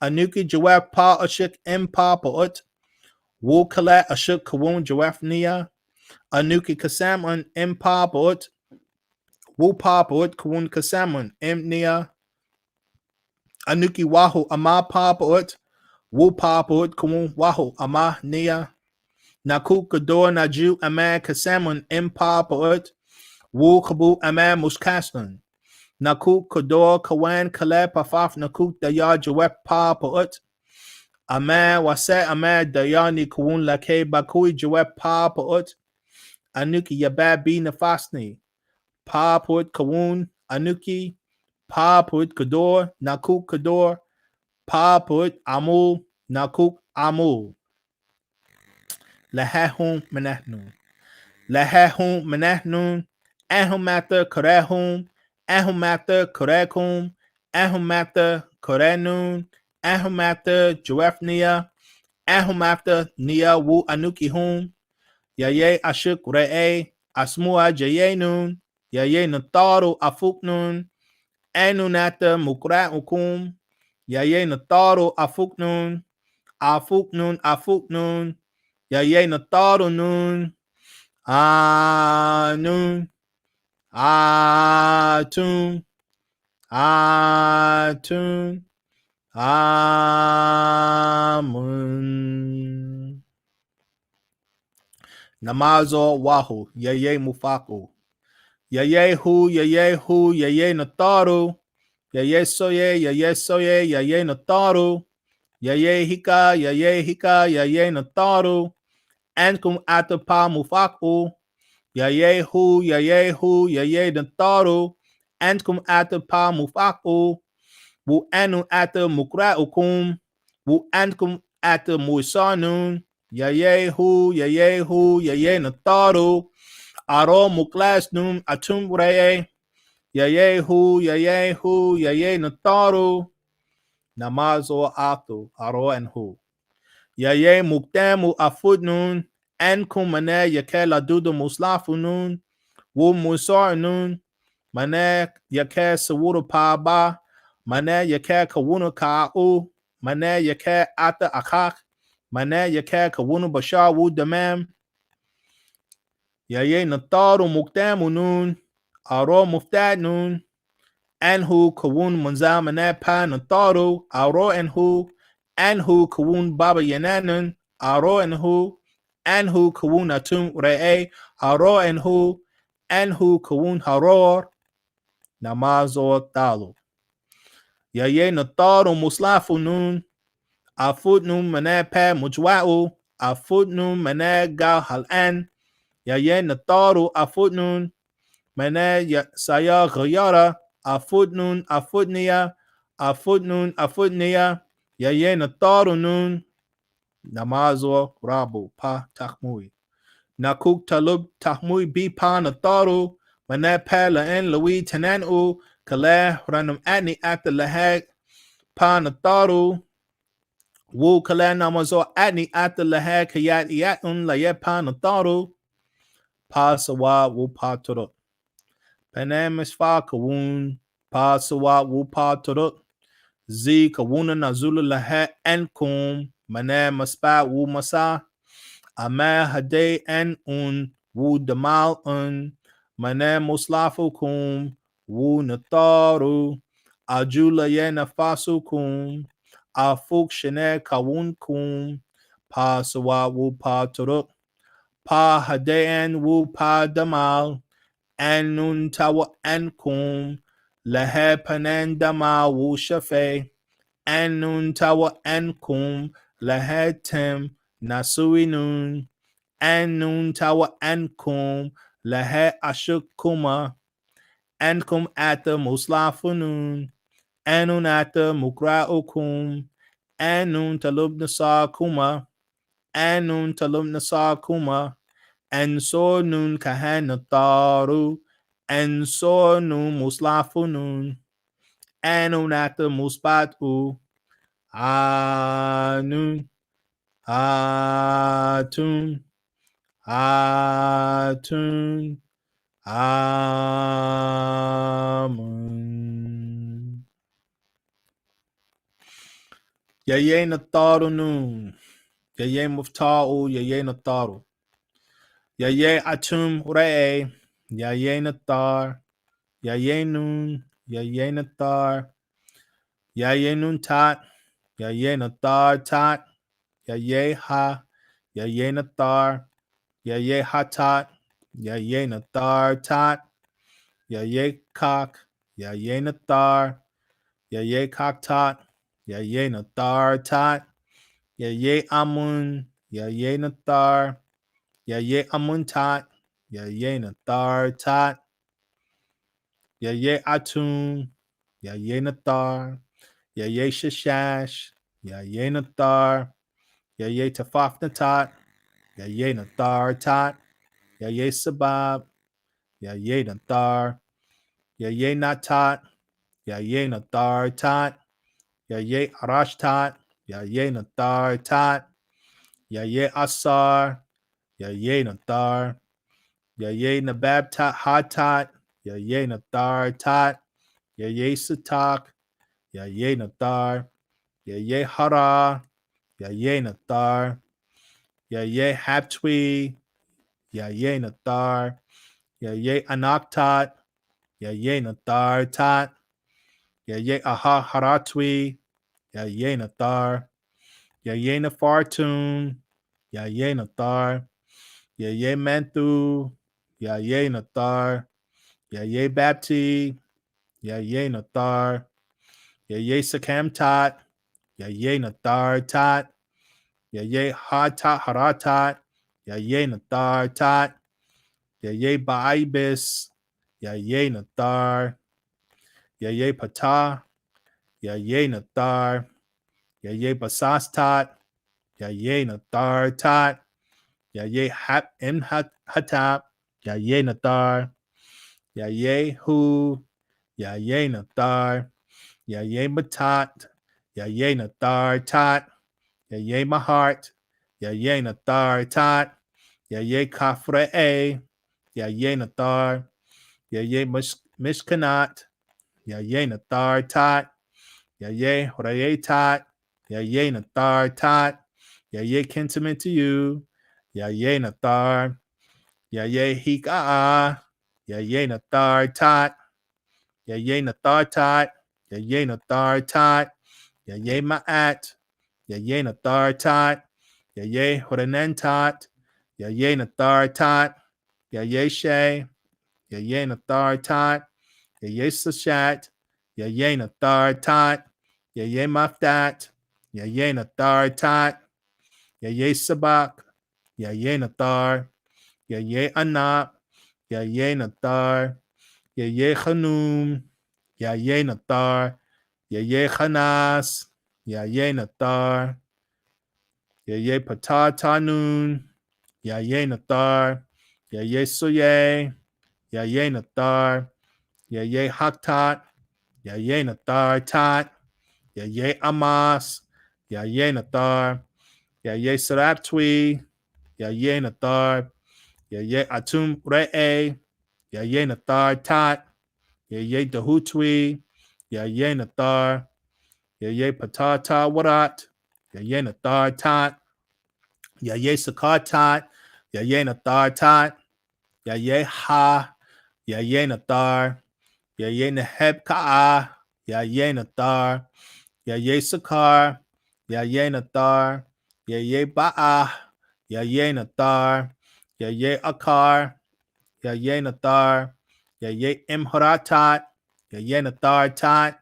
Anuki Jawaf Pa Ashik Impa Put. Wu Kala Ashuk Kawun Jawaf Nia. Anuki Kasamun Impa Put. Wu Pa Put Kawun Kasamun Im Nia. Anuki Wahu Ama Pa Put. Wu Pa Put Kawun Wahu Ama Nia. Naku Kador Naju Ama Kasamun Impa Put. Wu Kabu Ama Muskaslan. Naku Kador Kawan Kale Pafaf Naku Daya Jawep Pa Put. Ama Wase Ama Dayani Kawun Lake Bakui Jawep Pa Put. Anuki Yababi Nafasni. Pa Put Kawun Anuki. Pa Put Kador Naku Kador. Pa Put Amul Nakuk Amul. Lahahum Menahnun. Lahahum Menahnun. Ahumata Korehum. Ahumata Korekum. Ahumata Korenun. Ahumata Joefnia. Ahum after Nia Wu Anuki Hum, Yaye Ashuk Re'e, Asmua Jaye Nun, Yaye Nataru Afuk Nun, Anunata Mukra Ukum, Yaye Nataru Afuk Nun, Afuk Nun, Afuk Nun, Yaye Nataru Nun, Anun, Atun, Atun, Amun. Namazo Wahu, Yaye Mufaku. Yaye Hu, Yaye Hu, Yaye Nataru. Yaye Soye, Yaye Soye, Yaye Nataru. Yaye Hika, Yaye Hika, Yaye Nataru. Ankum Atapa Mufaku. Yaye Hu, Yaye Hu, Yaye Nataru. Ankum Atapa Mufaku. Wu Anu Ata Mukra Ukum. Wu Ankum Ata Muisanun. Yaye Hu, Yaye Hu, Yaye Nataru. Aro Muklas Num Atum Reye. Yaye Hu, Yaye Hu, Yaye Nataru. Namazo Atu, Aro and Hu. Yaye Muktamu Afudnun. Ankum Mane Yake Ladudu Muslafunun. Wu Musarnun. Mane Yake Sawuru Paba. Mane Yake Kawunu Ka'u. Mane Yake Ata Akak. Mane Yake Kawunu Bashar Wu Damam. Yaye Nataru Muktamu Nun. Aro Muftad Nun. Anhu Kawun Munzal Mane Pa Nataru. Aro Anhu. Anhu Kawun Baba Yananun. Aro Anhu. Anhu Kawun Atum Re'e. Aro Anhu. Anhu Kawun Haror. Namazo Talu. Yaye Nataru Muslafu Nun. Afut Nun Mane Pa Mujwa'u. Afut Nun Mane Gal Hal'an. Yaye Nataru Afut Nun. Mane Saya Ghayara. Afutnun, Afutnia, Afutnun, Afutnia, Yaye Nataru Nun, Namazo Rabu, Pa Tahmui. Nakuk Talub Tahmui Bi Pa Nataru, Mane Pa La'en Louis Tananu, Kale Ranum Atni At the Lahag, Pa Nataru, Wu Kale Namazo Atni At the Lahag, Kayat Yatun Laye Pa Nataru, Pa Sawa Wu Pa Turuk. Panemis Fa Kawun. Pa Sawa Wu Pa Turuk. Z Kawuna Nazula Lahat Ankum. Mane Maspa Wu Masa. Ama Hade An Wu Damal Mane Muslafu Kum. Wu Nataru. Ajula Yena Fasu Kum. Afuk Shane Kawun Kum. Pa Sawa Wu Pa Turuk. Pa Hade An Wu Pa Damal. Anun Tawa Ankum. Lahe Panandama Wu Shafe. Anun Tawa Ankum. Lahe Tim Nasui Nun. Anun Tawa Ankum. Lahe Ashukuma. Ankum Ata Muslafunun. Anun Ata Mukra Ukum. Anun Talub Nasar Kuma. Anun Talub Nasar Kuma. And so nun kahanataru, and so nun muslafunun, anunata muspatu, anun, atun, atun, amun. Yaye nataru nun, yaye mufta'u, yaye nataru. Yaye atum re'e, yaye natar, yaye nun, yaye natar, yaye nun tat, yaye natar tat, yaye ha, yaye natar, yaye hatat, yaye natar tat, yaye kak, yaye natar, yaye kak tat, yaye natar tat, yaye amun, yaye natar, yaye amun tat, yaye natar tat, yaye atun, yaye natar, yaye shishash, yaye natar, yaye tafaf natat, yaye natar tat, yaye sabab, yaye natar, yaye natat, yaye natar tat, yaye arash tat, yaye natar tat, Ya ye asar. Ya ye nathar. Ya ye nabab tat hatat. Ya ye nathar tat. Ya ye satak. Ya ye nathar. Ya ye hara. Ya ye nathar. Ya ye haptwi. Ya ye nathar. Ya ye anaktat. Ya ye nathar tat. Ya ye aha haratwi. Ya ye nathar. Ya ye nafartun. Ya ye nathar. Ya ye menthu. Ya ye nathar. Ya ye bapti. Ya ye nathar. Ya ye sakam tat. Ya ye nathar tat. Ya ye hatat haratat. Ya ye nathar tat. Ya ye ba'ibis. Ya ye nathar. Ya ye patah. Ya ye nathar. Ya ye basastat. Ya ye nathar tat. Ya ye hap in hatap. Ya ye nathar. Ya ye hu. Ya ye nathar. Ya ye matat. Ya ye nathar tat. Ya ye mahart. Ya ye nathar tat. Ya ye kafre'e. Ya ye nathar. Ya ye mishkanat. Ya ye nathar tat. Ya ye horaye tat. Ya ye nathar tat. Ya ye kinsman to you. Ya ye nathar. Ya ye hika'a. Ya ye nathar tat. Ya ye nathar tat. Ya ye nathar tat. Ya ye ma'at. Ya ye nathar tat. Ya ye horanen tat. Ya ye nathar tat. Ya ye she. Ya ye nathar tat. Ya ye sashat. Ya ye nathar tat. Ya ye maftat. Ya ye nathar tat. Ya ye sabak. Ya ye nathar. Ya ye anap. Ya ye nathar. Ya ye khanum. Ya ye nathar. Ya ye khanas. Ya ye nathar. Ya ye patah tanun. Ya ye nathar. Ya ye soye. Ya ye nathar. Ya ye haktat. Ya ye nathar tat. Ya ye amas. Ya ye nathar. Ya ye saraptwi. Ya ye nathar. Ya ye atum re'e. Ya ye nathar tat. Ya ye dahutwi. Ya ye nathar. Ya ye patata warat. Ya ye nathar tat. Ya ye sakar tat. Ya ye nathar tat. Ya ye ha. Ya ye nathar. Ya ye neheb ka'a. Ya ye nathar. Ya ye sakar. Ya ye nathar. Ya ye ba'a. Ya ye nathar. Ya ye akar. Ya ye nathar. Ya ye imharatat. Ya ye nathar tat.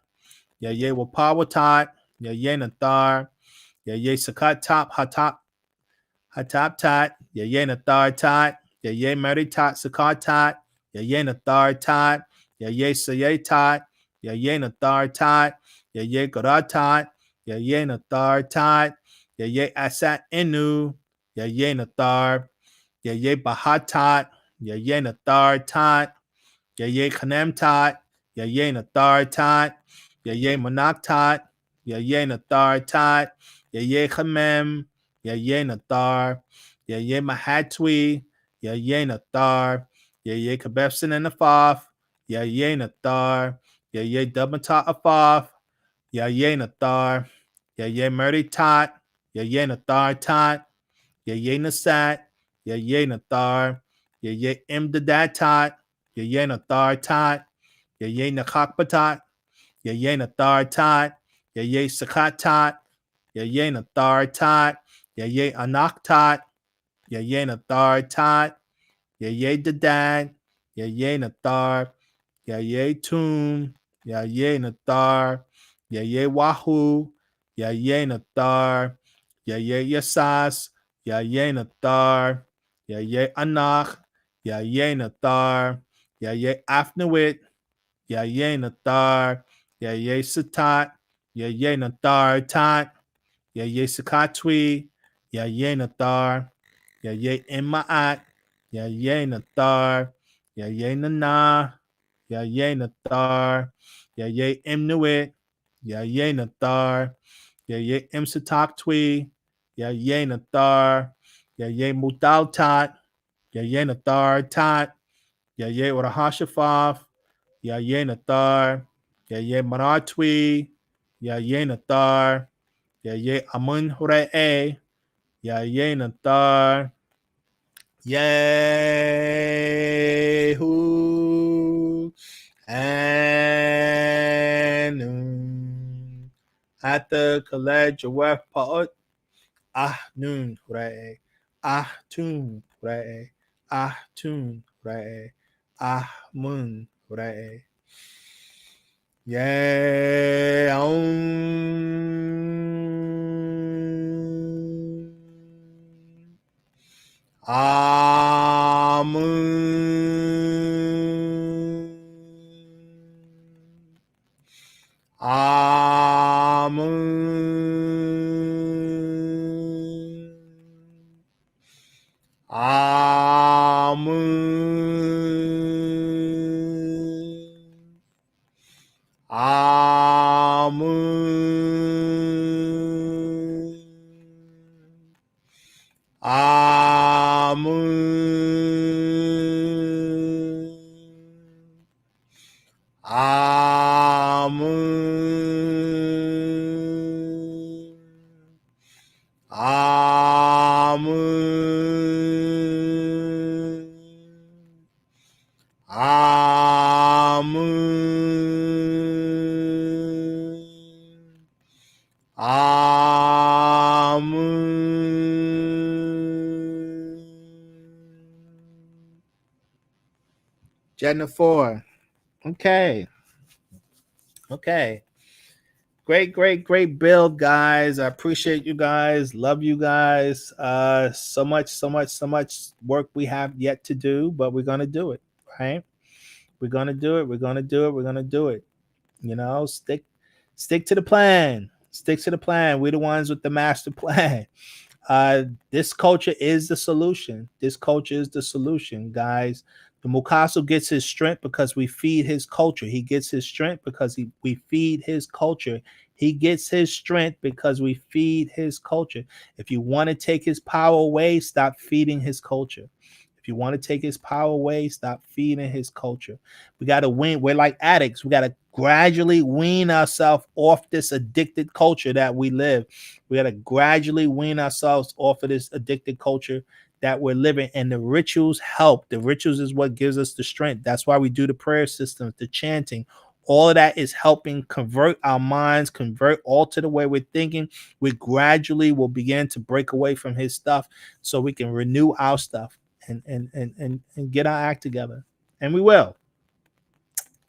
Ya ye wapawatat. Ya ye nathar. Ya ye sakat tap hatap hatap tat. Ya ye nathar tat. Ya ye meritat sakat tat. Ya ye nathar tat. Ya ye sayay tat. Ya ye nathar tat. Ya ye garatat. Ya ye nathar tat. Ya ye asat inu. Ya ye nathar. Ya ye bahatat. Ya ye nathar tat. Ya ye khanem tat. Ya ye nathar tat. Ya ye manak tat. Ya ye nathar tat. Ya ye khamem. Ya ye nathar. Ya ye mahatwi. Ya ye nathar. Ya ye kabefsin and afaf. Ya ye nathar. Ya ye dabata afaf. Ya ye nathar. Ya ye murdi tat. Ya ye nathar tat. Ya ye nasat. Ya ye nathar. Ya ye imdadat tat. Ya ye nathar tat. Ya ye nakakbatat. Ya ye nathar tat. Ya ye sakat tat. Ya ye nathar tat. Ya ye anak tat. Ya ye nathar tat. Ya ye dadad. Ya ye nathar. Ya ye tum. Ya ye nathar. Ya ye wahoo. Ya ye nathar. Ya ye yasas. Ya ye nathar. Ya ye anak. Ya ye nathar. Ya ye afnawit. Ya ye nathar. Ya ye satat. Ya ye nathar tat. Ya ye sakatwi. Ya ye nathar. Ya ye ima'at. Ya ye nathar. Ya ye nana. Ya ye nathar. Ya ye imnuit. Ya ye nathar. Ya ye imsataktwi. Ya Ye Nathar, Ya Ye Mutal Tat, Ya Ye Nathar Tat, Ya Ye Urahashafaf, Ya Ye Nathar, Ya Ye Maratwi, Ya Ye Nathar, Ya Ye Amun Hurae, Ya Ye Nathar, Yehu Anun at the college of Paut Noon Hurae Tun Hurae Tun Hurae Mun Hurae Amun. Amun. Amun. Amun. Amun. Amun. Amun. Amun. Amun. Jennifer. Okay. Okay. Great build, guys. I appreciate you guys. Love you guys. So much work we have yet to do, but we're gonna do it, right? We're gonna do it. We're gonna do it. We're gonna do it. You know, stick to the plan. Stick to the plan. We're the ones with the master plan. This culture is the solution. This culture is the solution, guys. The Mukasu gets his strength because we feed his culture. He gets his strength because we feed his culture. He gets his strength because we feed his culture. If you want to take his power away, stop feeding his culture. If you want to take his power away, stop feeding his culture. We got to win. We're like addicts. We got to gradually wean ourselves off this addicted culture that we live. We got to gradually wean ourselves off of this addicted culture that we're living. And the rituals help. The rituals is what gives us the strength. That's why we do the prayer systems, the chanting. All of that is helping convert our minds, alter the way we're thinking. We gradually will begin to break away from his stuff so we can renew our stuff and get our act together. And we will.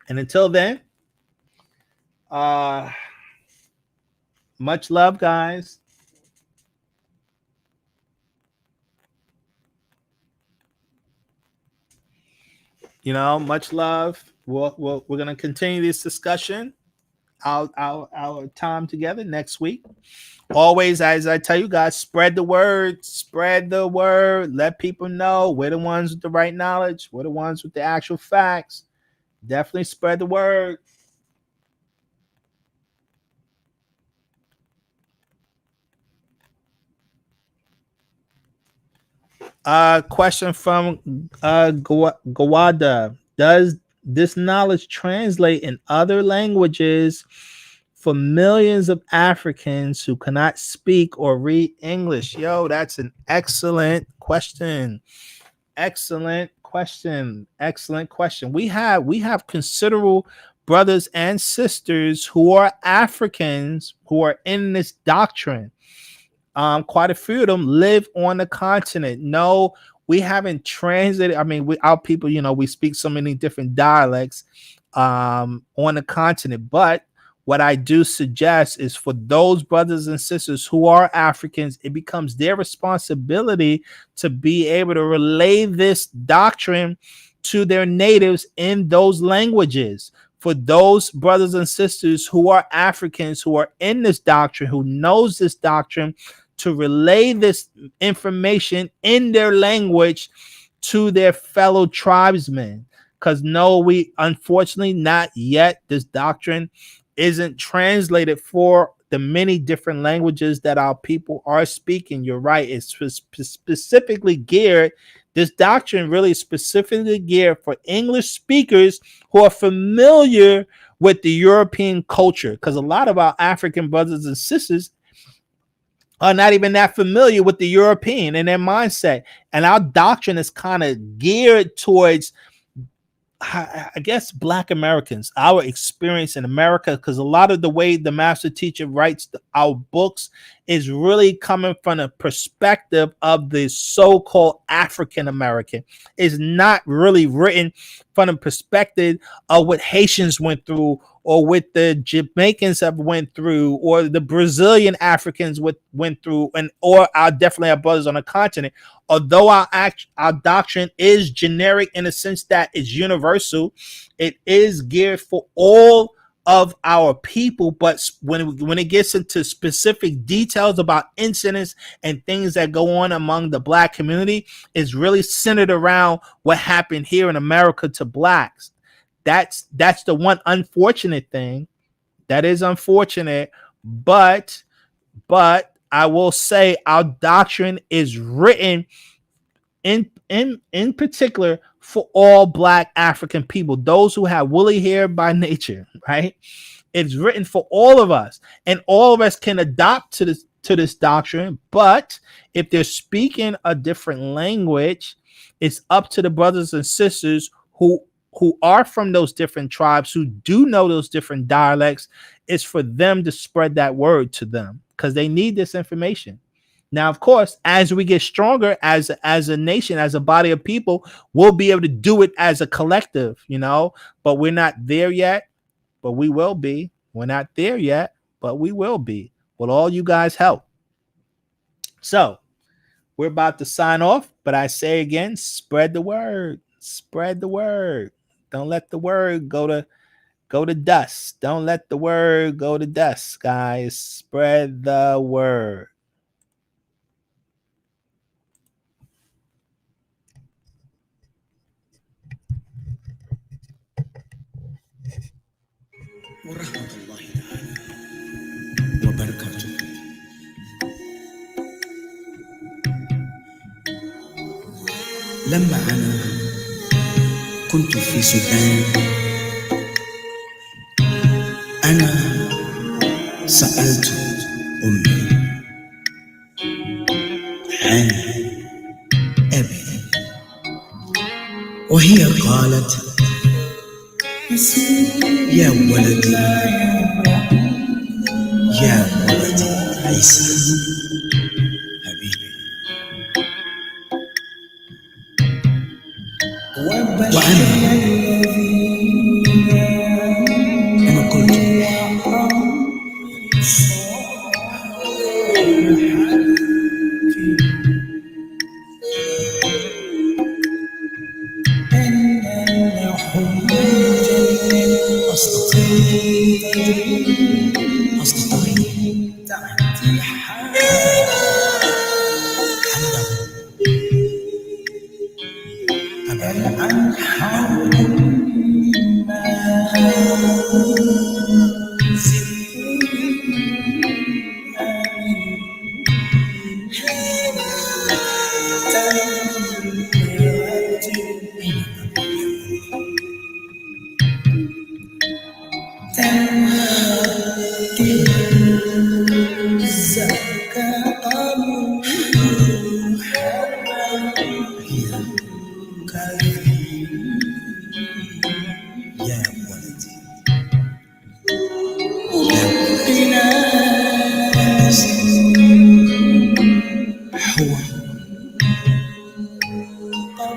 And until then, much love, guys. You know, much love. We're going to continue this discussion our time together next week. Always, as I tell you guys, spread the word. Let people know we're the ones with the right knowledge. We're the ones with the actual facts. Definitely spread the word. Question from Gawada. Does this knowledge translate in other languages for millions of Africans who cannot speak or read English? Yo, that's an excellent question. Excellent question. We have considerable brothers and sisters who are Africans who are in this doctrine. Quite a few of them live on the continent. No, we haven't translated. I mean, our people, we speak so many different dialects on the continent. But what I do suggest is for those brothers and sisters who are Africans, it becomes their responsibility to be able to relay this doctrine to their natives in those languages. For those brothers and sisters who are Africans, who are in this doctrine, who knows this doctrine, to relay this information in their language to their fellow tribesmen. Because no, we unfortunately not yet. This doctrine isn't translated for the many different languages that our people are speaking. You're right. It's specifically geared. This doctrine really specifically geared for English speakers who are familiar with the European culture, because a lot of our African brothers and sisters are not even that familiar with the European and their mindset. And our doctrine is kind of geared towards, I guess, Black Americans, our experience in America, because a lot of the way the master teacher writes our books is really coming from a perspective of the so-called African American. It's not really written from the perspective of what Haitians went through, or what the Jamaicans have went through, or the Brazilian Africans went through, and or definitely our brothers on the continent. Although our doctrine is generic in the sense that it's universal, it is geared for all of our people. But when it gets into specific details about incidents and things that go on among the Black community, it's really centered around what happened here in America to Blacks. That's the one unfortunate thing. That is unfortunate, but I will say our doctrine is written in particular for all Black African people, those who have woolly hair by nature, right? It's written for all of us, and all of us can adopt to this doctrine. But if they're speaking a different language, it's up to the brothers and sisters who are from those different tribes, who do know those different dialects. It's for them to spread that word to them, because they need this information. Now, of course, as we get stronger as a nation, as a body of people, we'll be able to do it as a collective, but we're not there yet, but we will be. We're not there yet, but we will be, with all you guys' help. So we're about to sign off, but I say again, spread the word. Spread the word. Don't let the word go to dust. Don't let the word go to dust, guys. Spread the word. ورحمة الله تعالى وبركاته. لما أنا كنت في السودان، أنا سألت أمي عن أبي، وهي قالت: يا ولدي، يا ولدي عيسى حبيبي. وأنا قلت: أستطيع تحت أبعد عن حول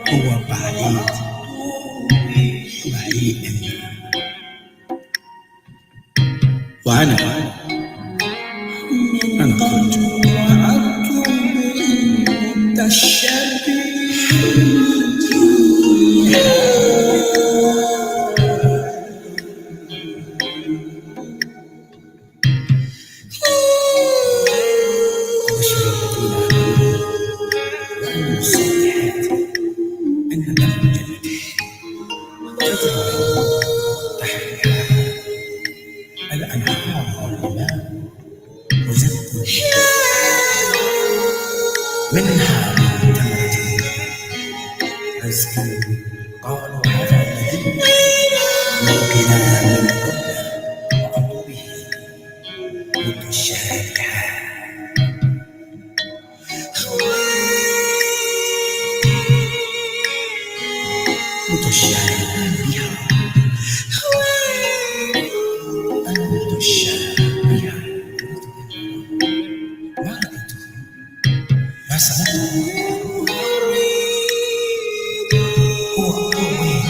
هو بعيد مني، وأنا كنت الأنهار والرمال وزدت منها من ثمرة رزقا قالوا هذا الذي يمكننا من قبل وأمر به مد الشهر مد الشهر بها أنا مد الشهر بها ما رأيته ما سمعته هو وين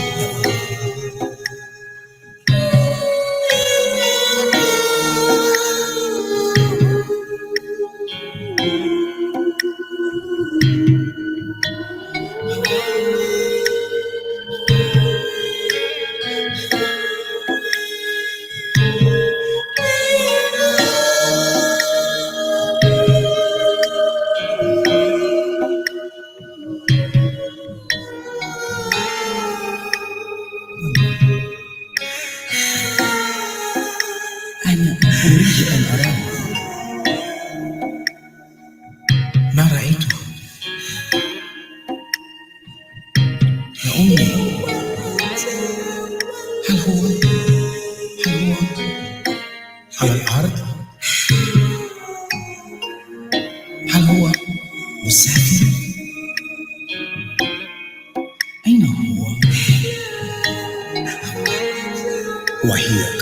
أنا أريد أن أراه ما رأيته يا أمي هل هو على الأرض هل هو مسافر أين هو وهي